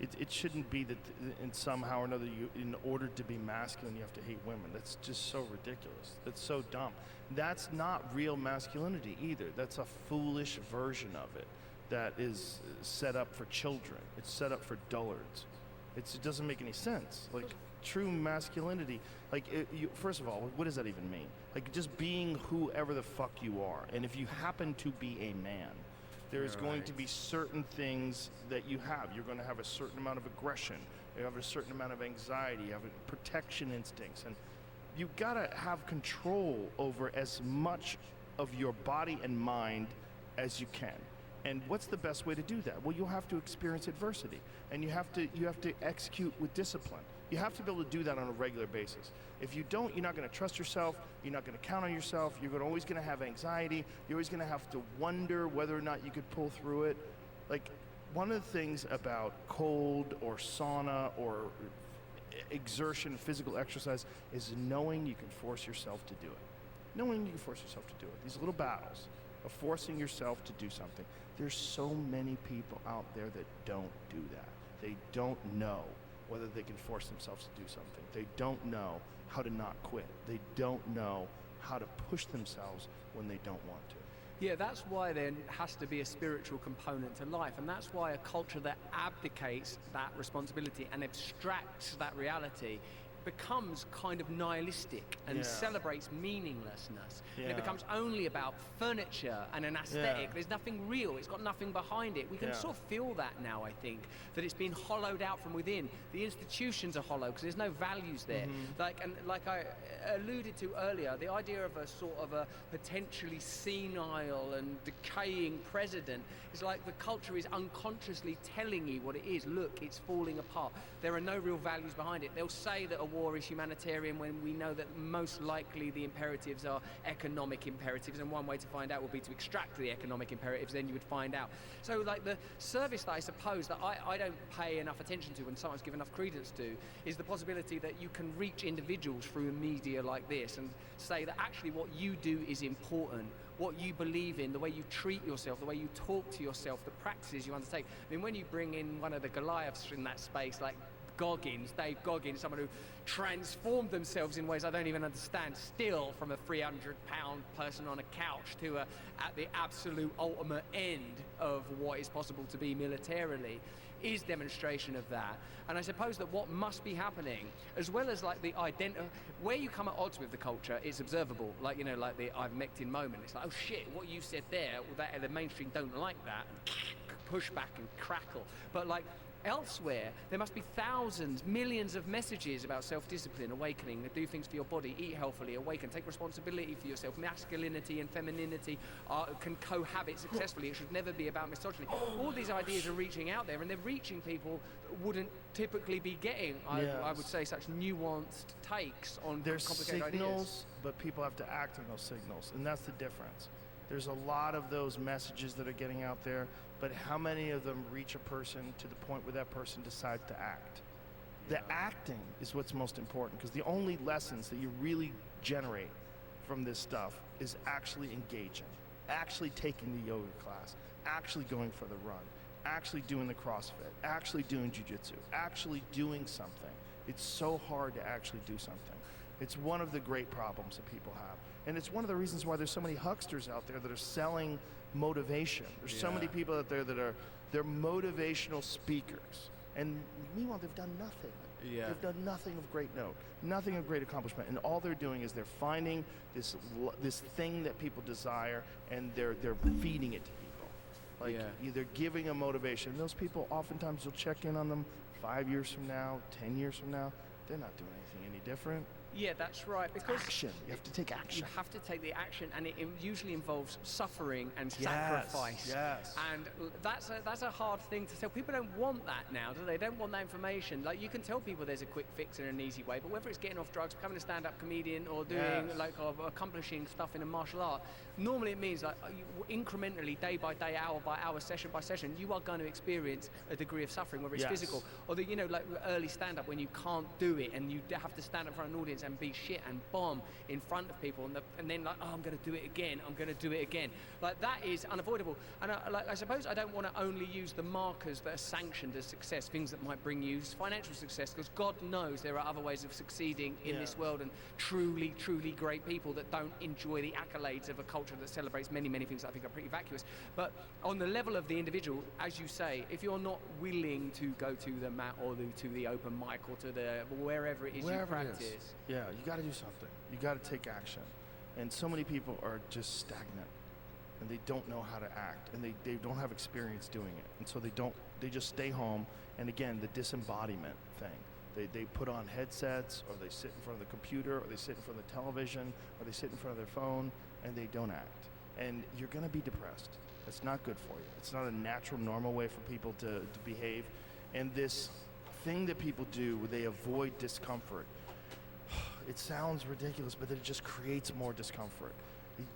it shouldn't be that in somehow or another, in order to be masculine, you have to hate women. That's just so ridiculous. That's so dumb. That's not real masculinity either. That's a foolish version of it that is set up for children. It's set up for dullards. It doesn't make any sense. Like, true masculinity, like, first of all, what does that even mean? Like, just being whoever the fuck you are. And if you happen to be a man, there is going to be certain things that you have. You're going to have a certain amount of aggression. You have a certain amount of anxiety. You have protection instincts. And you've got to have control over as much of your body and mind as you can. And what's the best way to do that? Well, you'll have to experience adversity, and you have to execute with discipline. You have to be able to do that on a regular basis. If you don't, you're not going to trust yourself. You're not going to count on yourself. You're always going to have anxiety. You're always going to have to wonder whether or not you could pull through it. Like, one of the things about cold or sauna or exertion, physical exercise, is knowing you can force yourself to do it. Knowing you can force yourself to do it. These little battles of forcing yourself to do something. There's so many people out there that don't do that. They don't know whether they can force themselves to do something. They don't know how to not quit. They don't know how to push themselves when they don't want to. Yeah, that's why there has to be a spiritual component to life, and that's why a culture that abdicates that responsibility and abstracts that reality becomes kind of nihilistic and celebrates meaninglessness. And it becomes only about furniture and an aesthetic. There's nothing real. It's got nothing behind it. We can sort of feel that now, I think, that it's been hollowed out from within. The institutions are hollow because there's no values there. Like I alluded to earlier, the idea of a sort of a potentially senile and decaying president is like the culture is unconsciously telling you what it is. Look, it's falling apart. There are no real values behind it. They'll say that a war is humanitarian when we know that most likely the imperatives are economic imperatives, and one way to find out would be to extract the economic imperatives, then you would find out. So like the service that I suppose that I don't pay enough attention to and sometimes give enough credence to is the possibility that you can reach individuals through media like this and say that actually what you do is important, what you believe in, the way you treat yourself, the way you talk to yourself, the practices you undertake. I mean, when you bring in one of the Goliaths in that space, like Dave Goggins, someone who transformed themselves in ways I don't even understand, still from a 300-pound person on a couch to at the absolute ultimate end of what is possible to be militarily, is demonstration of that. And I suppose that what must be happening, as well as like the where you come at odds with the culture, it's observable. Like, you know, like the ivermectin moment. It's like, oh shit, what you said there, that the mainstream don't like that. Push back and crackle. But like, elsewhere, there must be thousands, millions of messages about self-discipline, awakening, do things for your body, eat healthily, awaken, take responsibility for yourself. Masculinity and femininity can cohabit successfully. It should never be about misogyny. All these ideas are reaching out there, and they're reaching people that wouldn't typically be getting, I would say, such nuanced takes on complicated signals, ideas. But people have to act on those signals, and that's the difference. There's a lot of those messages that are getting out there, but how many of them reach a person to the point where that person decides to act? The acting is what's most important, because the only lessons that you really generate from this stuff is actually engaging, actually taking the yoga class, actually going for the run, actually doing the CrossFit, actually doing jiu-jitsu, actually doing something. It's so hard to actually do something. It's one of the great problems that people have. And it's one of the reasons why there's so many hucksters out there that are selling motivation. There's so many people out there that they're motivational speakers. And meanwhile, they've done nothing. They've done nothing of great note, nothing of great accomplishment. And all they're doing is they're finding this thing that people desire, and they're feeding it to people. Like, they're giving them motivation. And those people, oftentimes you'll check in on them 5 years from now, 10 years from now, they're not doing anything any different. Yeah, that's right. Because action. You have to take action. You have to take the action, and it usually involves suffering and sacrifice. Yes. And that's a hard thing to tell. People don't want that now, do they? They don't want that information. Like, you can tell people there's a quick fix and an easy way, but whether it's getting off drugs, becoming a stand-up comedian, or doing or accomplishing stuff in a martial art, normally it means like incrementally, day by day, hour by hour, session by session, you are going to experience a degree of suffering, whether it's physical or the like early stand-up when you can't do it and you have to stand up in front of an audience and be shit and bomb in front of people, and then like, oh, I'm going to do it again. I'm going to do it again. Like, that is unavoidable. And I suppose I don't want to only use the markers that are sanctioned as success, things that might bring you financial success, because God knows there are other ways of succeeding in this world, and truly, truly great people that don't enjoy the accolades of a culture that celebrates many, many things that I think are pretty vacuous. But on the level of the individual, as you say, if you're not willing to go to the mat or to the open mic or to the wherever it is you practice, you got to do something. You got to take action. And so many people are just stagnant, and they don't know how to act, and they don't have experience doing it, and so they just stay home. And again, the disembodiment thing. They put on headsets, or they sit in front of the computer, or they sit in front of the television, or they sit in front of their phone, and they don't act. And you're going to be depressed. It's not good for you. It's not a natural, normal way for people to behave. And this thing that people do where they avoid discomfort, it sounds ridiculous, but it just creates more discomfort.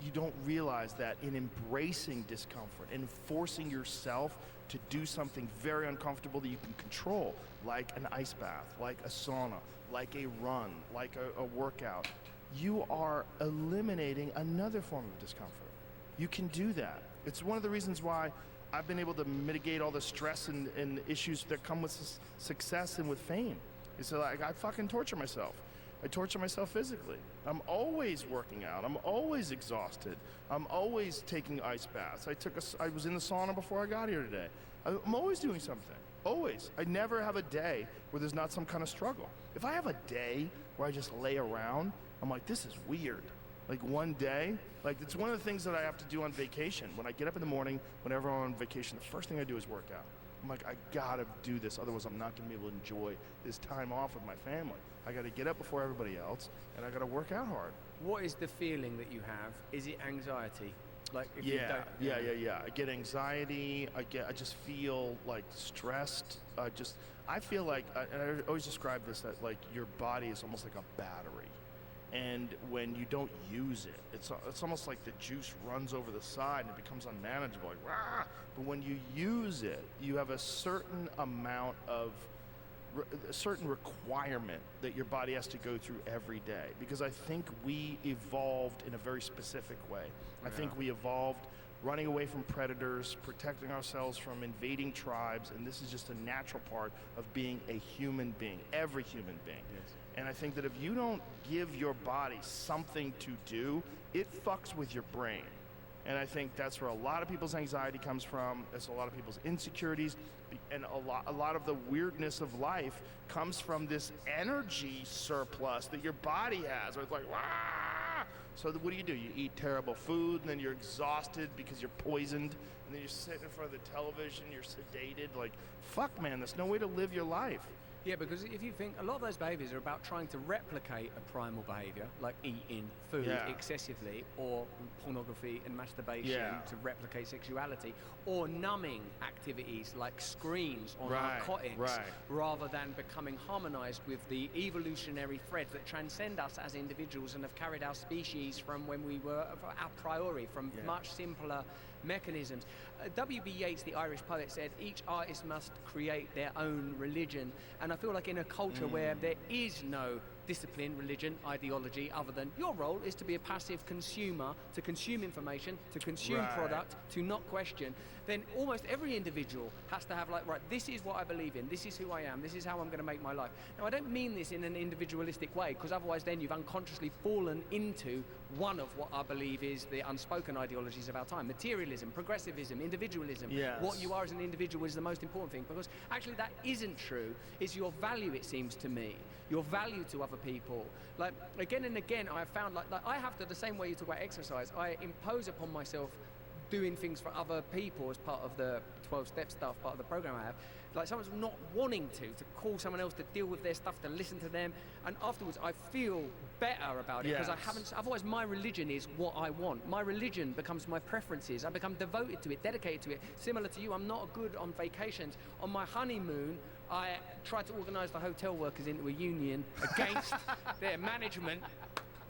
You don't realize that in embracing discomfort and forcing yourself to do something very uncomfortable that you can control, like an ice bath, like a sauna, like a run, like a workout, you are eliminating another form of discomfort. You can do that. It's one of the reasons why I've been able to mitigate all the stress and issues that come with success and with fame. It's like, I fucking torture myself. I torture myself physically. I'm always working out. I'm always exhausted. I'm always taking ice baths. I was in the sauna before I got here today. I'm always doing something. Always. I never have a day where there's not some kind of struggle. If I have a day where I just lay around, I'm like, this is weird. Like one day, like it's one of the things that I have to do on vacation. When I get up in the morning, whenever I'm on vacation, the first thing I do is work out. I'm like, I gotta do this, otherwise I'm not gonna be able to enjoy this time off with my family. I gotta get up before everybody else, and I gotta work out hard. What is the feeling that you have? Is it anxiety? Like if you Yeah, don't, yeah. I get anxiety. I just feel like stressed. I feel like, and I always describe this, that like your body is almost like a battery. And when you don't use it, it's almost like the juice runs over the side and it becomes unmanageable, like rah! But when you use it, you have a certain amount of, a certain requirement that your body has to go through every day. Because I think we evolved in a very specific way. I think we evolved running away from predators, protecting ourselves from invading tribes, and this is just a natural part of being a human being, every human being. Yes. And I think that if you don't give your body something to do, it fucks with your brain. And I think that's where a lot of people's anxiety comes from. It's a lot of people's insecurities, and a lot of the weirdness of life comes from this energy surplus that your body has. Where it's like, wah! So what do? You eat terrible food, and then you're exhausted because you're poisoned, and then you're sitting in front of the television, you're sedated. Like, fuck, man, there's no way to live your life. Yeah, because if you think a lot of those behaviors are about trying to replicate a primal behavior, like eating food excessively, or pornography and masturbation to replicate sexuality, or numbing activities like screens or narcotics, rather than becoming harmonized with the evolutionary threads that transcend us as individuals and have carried our species from when we were a priori, from much simpler mechanisms. W.B. Yeats, the Irish poet, said each artist must create their own religion, and I feel like in a culture where there is no discipline, religion, ideology, other than your role is to be a passive consumer, to consume information, to consume product, to not question, then almost every individual has to have like, right, this is what I believe in, this is who I am, this is how I'm going to make my life. Now, I don't mean this in an individualistic way, because otherwise then you've unconsciously fallen into one of what I believe is the unspoken ideologies of our time. Materialism, progressivism, individualism. What you are as an individual is the most important thing, because actually that isn't true. It's your value, it seems to me. Your value to other people. Like, again and again, I have found, like I have to, the same way you talk about exercise, I impose upon myself doing things for other people as part of the 12-step stuff, part of the program I have. Like someone's not wanting to call someone else to deal with their stuff, to listen to them, and afterwards I feel better about it, because I haven't, otherwise my religion is what I want. My religion becomes my preferences. I become devoted to it, dedicated to it. Similar to you, I'm not good on vacations. On my honeymoon, I tried to organise the hotel workers into a union against their management,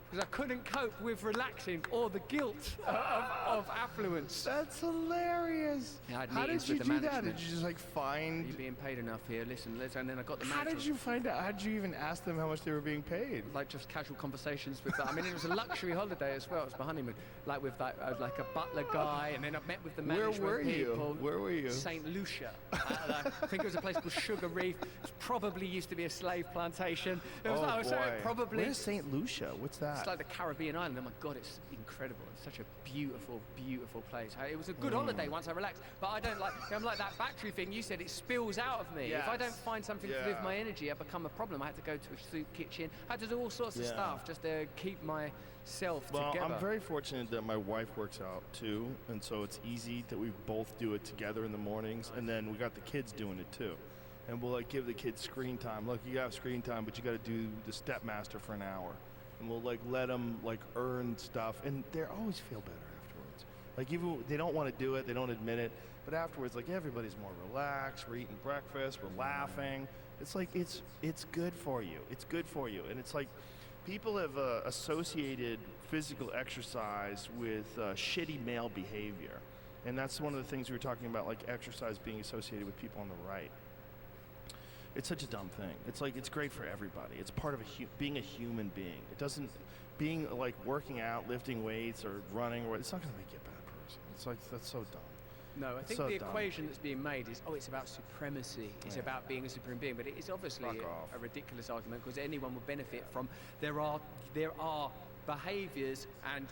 because I couldn't cope with relaxing or the guilt of affluence. That's hilarious. Yeah, how did you do that? Did you just like find? You're being paid enough here. Listen, and then I got the. How did you find out? How did you even ask them how much they were being paid? Like just casual conversations with. I mean, it was a luxury holiday as well. It was my honeymoon. Like with that, like a butler guy, and then I met with the management people. Where were you? St. Lucia. I think it was a place called Sugar Reef. It probably used to be a slave plantation. It was probably. Where's St. Lucia? What's that? It's like the Caribbean island. Oh my God, it's incredible. It's such a beautiful, beautiful place. It was a good holiday once I relaxed, but I don't like. I'm like that battery thing you said. It spills out of me. If I don't find something to live my energy, I become a problem. I had to go to a soup kitchen. I had to do all sorts of stuff just to keep myself together. I'm very fortunate that my wife works out too, and so it's easy that we both do it together in the mornings, and then we got the kids doing it too. And we'll like give the kids screen time. Look, you have screen time, but you got to do the Stepmaster for an hour. And we'll like let them like earn stuff, and they always feel better afterwards. Like even they don't want to do it, they don't admit it, but afterwards, like everybody's more relaxed. We're eating breakfast, we're laughing. It's like it's good for you. It's good for you, and it's like people have associated physical exercise with shitty male behavior, and that's one of the things we were talking about, like exercise being associated with people on the right. It's such a dumb thing. It's like, it's great for everybody. It's part of being a human being. It doesn't, being like working out, lifting weights or running, it's not going to make you a bad person. It's like, that's so dumb. No, I think so the dumb. equation that's being made is, it's about supremacy. It's about being a supreme being, but it is obviously a ridiculous argument, because anyone would benefit from, there are behaviors and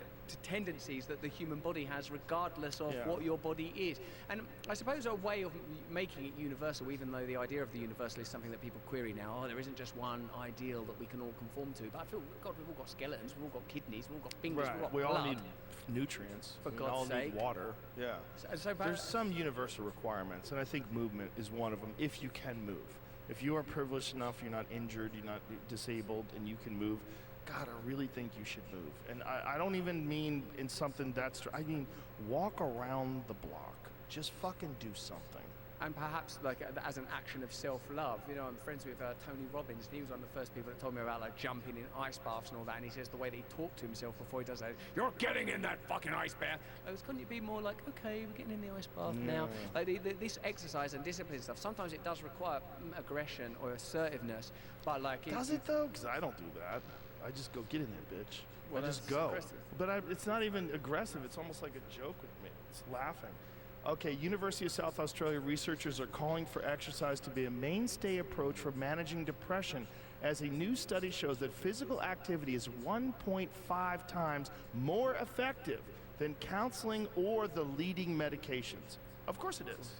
tendencies that the human body has, regardless of Yeah. what your body is. And I suppose a way of making it universal, even though the idea of the universal is something that people query now, there isn't just one ideal that we can all conform to. But I feel, God, we've all got skeletons, we've all got kidneys, we've all got fingers, we've all got We all blood. need nutrients. For we God's all sake. need water. Yeah. So There's some universal requirements, and I think movement is one of them. If you can move, if you are privileged enough, you're not injured, you're not disabled, and you can move, God, I really think you should move. And I don't even mean in something that's. I mean, walk around the block. Just fucking do something. and perhaps like as an action of self-love. You know, I'm friends with Tony Robbins, and he was one of the first people that told me about like jumping in ice baths and all that, and he says the way that he talked to himself before he does that, you're getting in that fucking ice bath. I was, couldn't you be more like, okay, we're getting in the ice bath now? Like this exercise and discipline stuff, sometimes it does require aggression or assertiveness, but like... Does it though? Because I don't do that. I just go, get in there, bitch. Well, I just that's go. aggressive. But it's not even aggressive. It's almost like a joke with me. It's laughing. Okay, University of South Australia researchers are calling for exercise to be a mainstay approach for managing depression, as a new study shows that physical activity is 1.5 times more effective than counseling or the leading medications. Of course it is.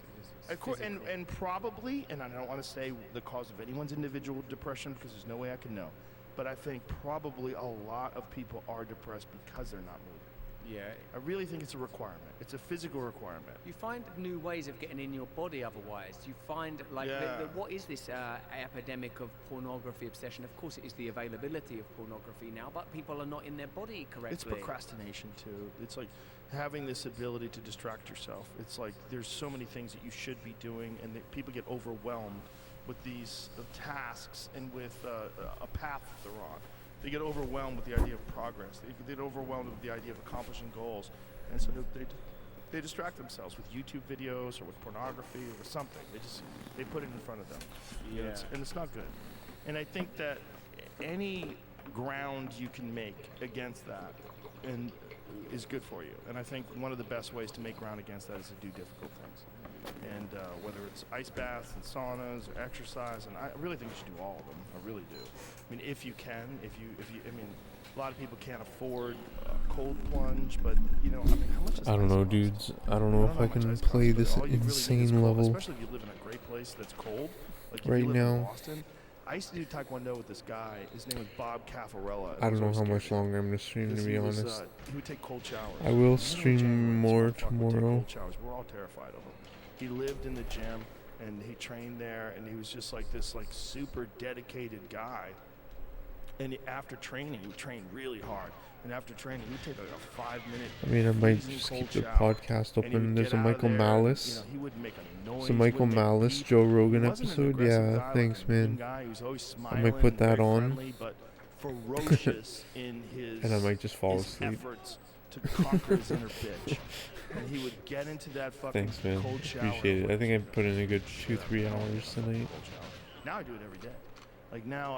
And probably, and I don't want to say the cause of anyone's individual depression because there's no way I can know, but I think probably a lot of people are depressed because they're not moving. Yeah. I really think it's a requirement. It's a physical requirement. You find new ways of getting in your body otherwise. You find, like, what is this epidemic of pornography obsession? Of course, it is the availability of pornography now, but people are not in their body correctly. It's procrastination, too. It's like having this ability to distract yourself. It's like there's so many things that you should be doing, and that people get overwhelmed with these tasks and with a path that they're on. They get overwhelmed with the idea of progress. They get overwhelmed with the idea of accomplishing goals. And so they distract themselves with YouTube videos or with pornography or with something. They put it in front of them. Yeah. And it's not good. And I think that any ground you can make against that and is good for you. And I think one of the best ways to make ground against that is to do difficult things. And whether it's ice baths and saunas or exercise, and I really think you should do all of them. I really do. I mean, if you can, if you, I mean, a lot of people can't afford a cold plunge, but you know, I mean, how much? I don't know, dudes. I don't know if I can play this insane level especially if you live in a great place that's cold. Like if right you live in now. Boston. I used to do Taekwondo with this guy. His name was Bob Caffarella. I don't know how much longer I'm gonna stream, to be honest. He would take cold showers. I will stream more tomorrow. Cold showers. We're all terrified of him. He lived in the gym and he trained there, and he was just like this like super dedicated guy. And after training, he would train really hard. And after training, he'd take like a 5-minute. I mean, I might freezing just cold keep the shower, podcast and he open. would There's get a out of Michael there, Malice. You know, he wouldn't make a noise. Some Michael wouldn't make a Malice, beep. Joe Rogan He wasn't an episode. aggressive Yeah, guy, like thanks, a mean man. guy. He was always I smiling, might put that very on. friendly, but ferocious in his And I might just fall his asleep. efforts to conquer his inner bitch. And he would get into that fucking Thanks, man. cold shower. Appreciate it. I think I put in a good 2-3 hours tonight. Cold shower. Now I do it every day. Like now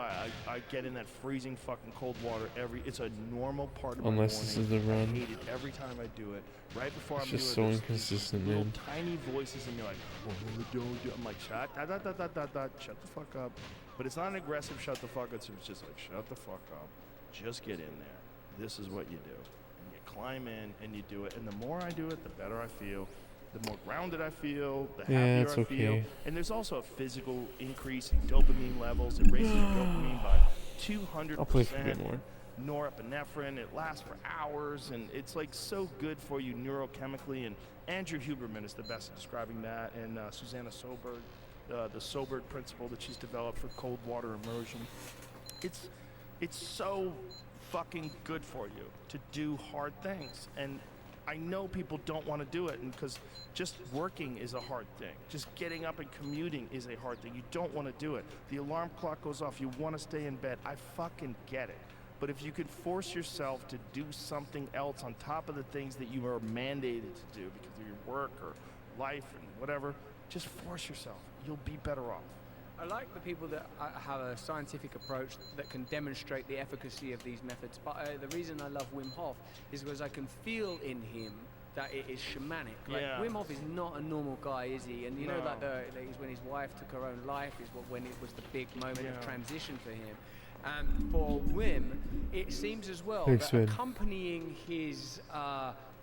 I get in that freezing fucking cold water it's a normal part of my morning. Unless this is the run. I hate it every time I do it. Right before It's I'm just doing so it, there's inconsistent, little man. tiny voices in me like, oh, don't do it. I'm like, shut the fuck up. But it's not an aggressive shut the fuck up. It's just like, shut the fuck up. Just get in there. This is what you do. And you climb in and you do it. And the more I do it, the better I feel. The more grounded I feel, the happier it's I feel. okay. And there's also a physical increase in dopamine levels. It raises your dopamine by 200%. I'll play for a bit more. Norepinephrine, it lasts for hours, and it's like so good for you neurochemically. And Andrew Huberman is the best at describing that, and Susanna Soberg, the Soberg principle that she's developed for cold water immersion. It's so fucking good for you to do hard things, and I know people don't want to do it, and because just working is a hard thing. Just getting up and commuting is a hard thing. You don't want to do it. The alarm clock goes off. You want to stay in bed. I fucking get it. But if you could force yourself to do something else on top of the things that you are mandated to do because of your work or life and whatever, just force yourself. You'll be better off. I like the people that have a scientific approach that can demonstrate the efficacy of these methods. But the reason I love Wim Hof is because I can feel in him that it is shamanic. Like Wim Hof is not a normal guy, is he? And you know, like when his wife took her own life is when it was the big moment of transition for him. And for Wim, it seems as well Thanks, that Wim. accompanying his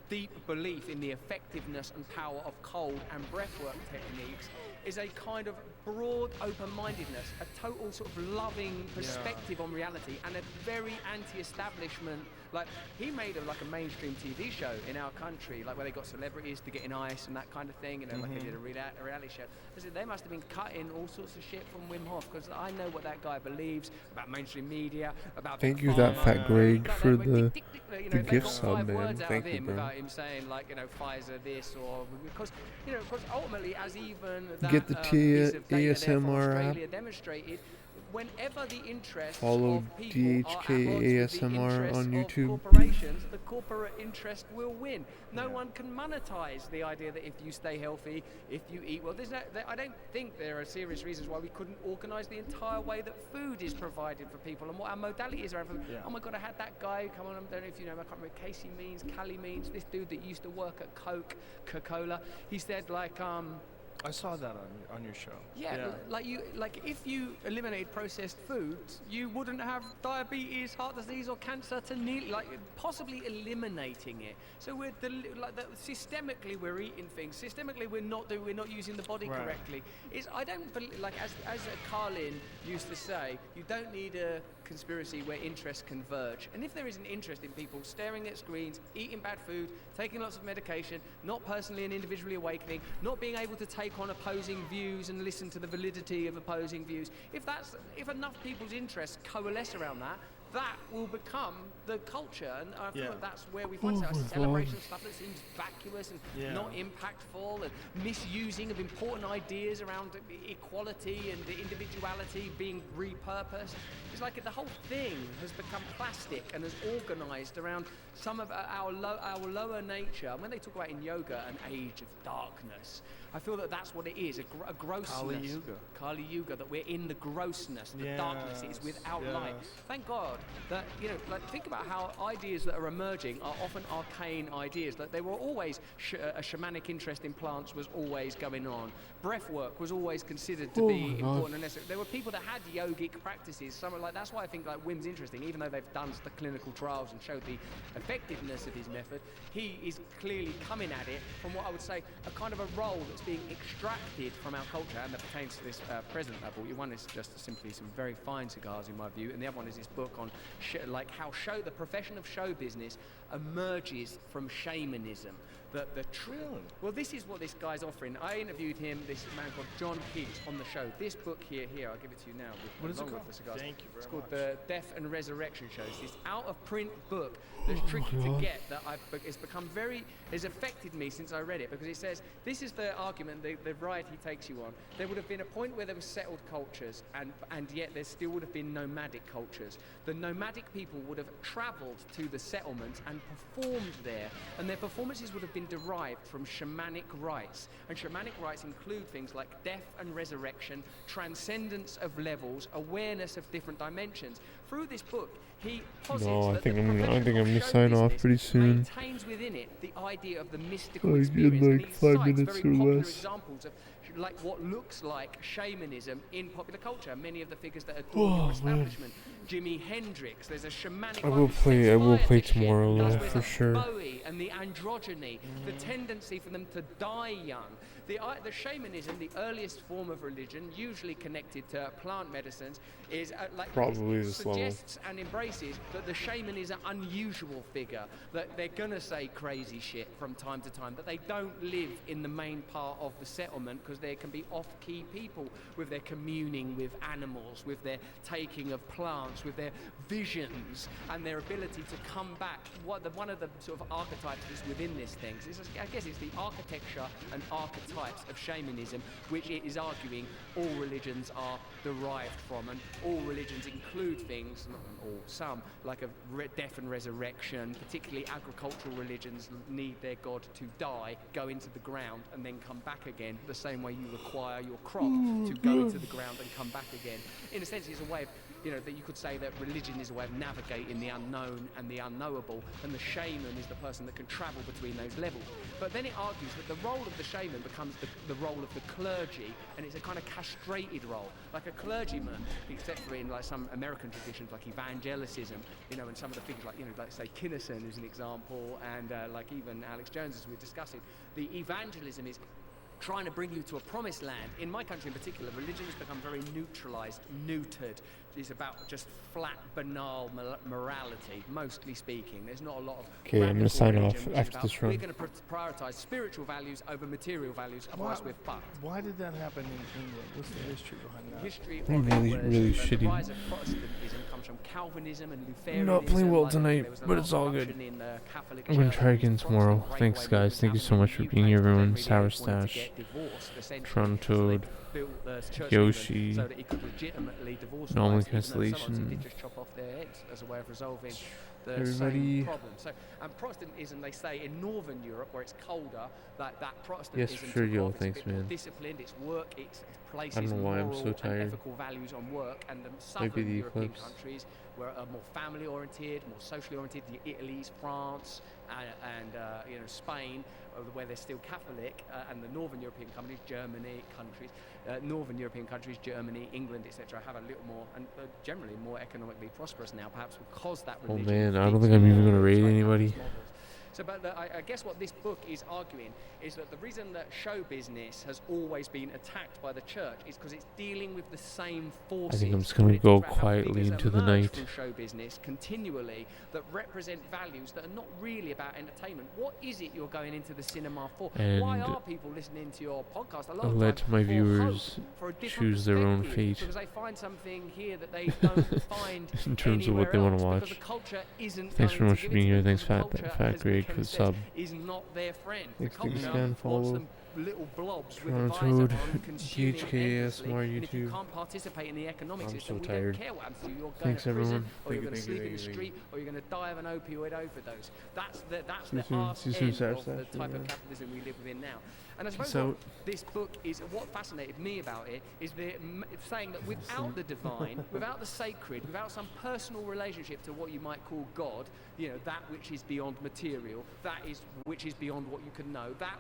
deep belief in the effectiveness and power of cold and breathwork techniques is a kind of broad open-mindedness, a total sort of loving perspective on reality, and a very anti-establishment. Like, he made like a mainstream TV show in our country, like where they got celebrities to get in ice and that kind of thing, you know, like they did a reality show. I said they must have been cutting all sorts of shit from Wim Hof, because I know what that guy believes about mainstream media, about Thank Big you, that Pharma, fat Greg, like for that, the you know, if they gift got sub, 5 man. words out Thank of you, him bro. without him saying, like, you know, Pfizer this, or because, you know, because ultimately, as even that Get the piece of data there from ASMR app. Australia demonstrated, whenever the interests Follow of people are at odds with the DHK interests on of YouTube. corporations, the corporate interest will win. No one can monetize the idea that if you stay healthy, if you eat well, I don't think there are serious reasons why we couldn't organize the entire way that food is provided for people and what our modalities are. Oh my God, I had that guy come on, I don't know if you know him, I can't remember, Casey Means, this dude that used to work at Coca-Cola. He said, like, I saw that on your show. Like if you eliminated processed foods, you wouldn't have diabetes, heart disease, or cancer possibly eliminating it. So we're systemically we're eating things. Systemically we're not using the body correctly. I don't believe, like as Carlin used to say, you don't need a conspiracy where interests converge. And if there is an interest in people staring at screens, eating bad food, taking lots of medication, not personally and individually awakening, not being able to take on opposing views and listen to the validity of opposing views, if enough people's interests coalesce around that will become the culture, and I feel like that's where we find ourselves. Celebration stuff that seems vacuous and not impactful, and misusing of important ideas around equality and individuality being repurposed. It's like the whole thing has become plastic and has organized around some of our lower nature. And when they talk about in yoga an age of darkness, I feel that that's what it is, a grossness. Kali Yuga, that we're in the grossness, the darkness, it is without light. Thank God that, you know, like, think about how ideas that are emerging are often arcane ideas. Like, they were always, a shamanic interest in plants was always going on. Breath work was always considered to be important and necessary. There were people that had yogic practices. That's why I think like Wim's interesting, even though they've done the clinical trials and showed the effectiveness of his method. He is clearly coming at it from what I would say a kind of a role that's being extracted from our culture, and that pertains to this present I bought you. One is just simply some very fine cigars in my view, and the other one is this book on how the profession of show business emerges from shamanism. Well, this is what this guy's offering. I interviewed him, this man called John Higgs, on the show. This book here, I'll give it to you now. What is it called? Thank you very much. It's called The Death and Resurrection Show. It's this out-of-print book that's tricky to get, that has affected me since I read it, because it says, this is the argument, the ride he takes you on. There would have been a point where there were settled cultures, and yet there still would have been nomadic cultures. The nomadic people would have travelled to the settlements and performed there, and their performances would have been derived from shamanic rites. And shamanic rites include things like death and resurrection, transcendence of levels, awareness of different dimensions. Through this book, he posits I that think the I'm profession gonna of sign show off business pretty soon. maintains within it the idea of the mystical Like, in experience. And like he 5 cites minutes very or popular less. examples of like what looks like shamanism in popular culture. Many of the figures that adorn your establishment. Jimi Hendrix, there's a shamanic I one will who play- sets I will fire play to shit, tomorrow, does though, with for sure. Bowie and the androgyny, the tendency for them to die young. The shamanism, the earliest form of religion, usually connected to plant medicines, is Probably this level. suggests and embraces that the shaman is an unusual figure, that they're gonna say crazy shit from time to time, that they don't live in the main part of the settlement because there can be off-key people with their communing with animals, with their taking of plants, with their visions and their ability to come back. One of the sort of archetypes that's within this thing, I guess it's the architecture and archetypes of shamanism, which it is arguing all religions are derived from, and all religions include things, or some, like a death and resurrection. Particularly agricultural religions need their god to die, go into the ground, and then come back again, the same way you require your crop to go into the ground and come back again. In a sense, it's a way of you know, that you could say that religion is a way of navigating the unknown and the unknowable, and the shaman is the person that can travel between those levels. But then it argues that the role of the shaman becomes the role of the clergy, and it's a kind of castrated role. Like a clergyman, except for in like some American traditions like evangelicism, you know, and some of the figures like, you know, like say Kinnison is an example, and like even Alex Jones, as we were discussing, the evangelism is trying to bring you to a promised land. In my country in particular, religion has become very neutralized, neutered. It's about just flat, banal morality, mostly speaking. There's not a lot of Okay, I'm going to sign off religion, which is after about, this run. we're going to prioritize spiritual values over material values, otherwise we're fucked. Why did that happen in England? What's the history behind that? History Really, of really the shitty. rise of Protestantism comes from Calvinism and Lutheranism. Not playing well Like, tonight, there was a but lot it's of all good. corruption in the Catholic I'm going to Church try and again Protestant tomorrow. breakaway Thanks, guys. movements Thank you happened so in much the for UK being here, because everyone. they Sour really wanted to Stash, get divorced, essentially. TurranoToad, So they built the church Yoshi, movement so that he could legitimately divorce Normal wives, even though sometimes he Cancellation. did just chop off their heads as a way of resolving the Everybody. same problem. So, Protestantism, they say, in Northern Europe, where it's colder, that Protestantism Yes, sure, took yo, off. It's thanks, a bit more man. disciplined, it's work, it places I don't know why I'm moral so tired. and ethical values on work, and the Might be southern the European eclipse. countries were more family oriented, more socially oriented. The Italy's, France, and you know, Spain, where they're still Catholic, and the northern European northern European countries, Germany, England, etc., have a little more, and generally more economically prosperous now, perhaps because that Oh religion man, I don't fits think I'm even more going to with raid like anybody. capitalist models. So, but I guess what this book is arguing is that the reason that show business has always been attacked by the church is because it's dealing with the same forces. I'm just gonna When it go talks about how quietly figures into the emerge night. from show business continually that represent values that are not really about entertainment. What is it you're going into the cinema for? Why And are people listening to your podcast a lot I'll of let times my for viewers hope, for a different choose their own perspective? fate Because they find something here that they don't find in terms of what they want want to Because watch. the culture isn't Thanks very going much to for give being it to here. them, Thanks, because the Fat culture, Fat as Greg, for McKenna the says, sub. is not their friend. Thanks The for the culture scan wants follow. them little blobs with TurranoToad, advisor on consuming Gyges, endlessly, and if you YouTube. can't participate in the economic I'm system, so we tired. don't care what happens to you. You're going Thanks, to prison, everyone. or you're Thank going you, to sleep in thank the you, street, or you're going to die of an opioid overdose. That's the See you soon. arse See you soon, end Sour of the Stash, type yeah. of capitalism we live within now. And I Peace suppose what out. this book is, what fascinated me about it is saying that without the divine, without the sacred, without some personal relationship to what you might call God, you know, that which is beyond material, that is which is beyond what you can know, that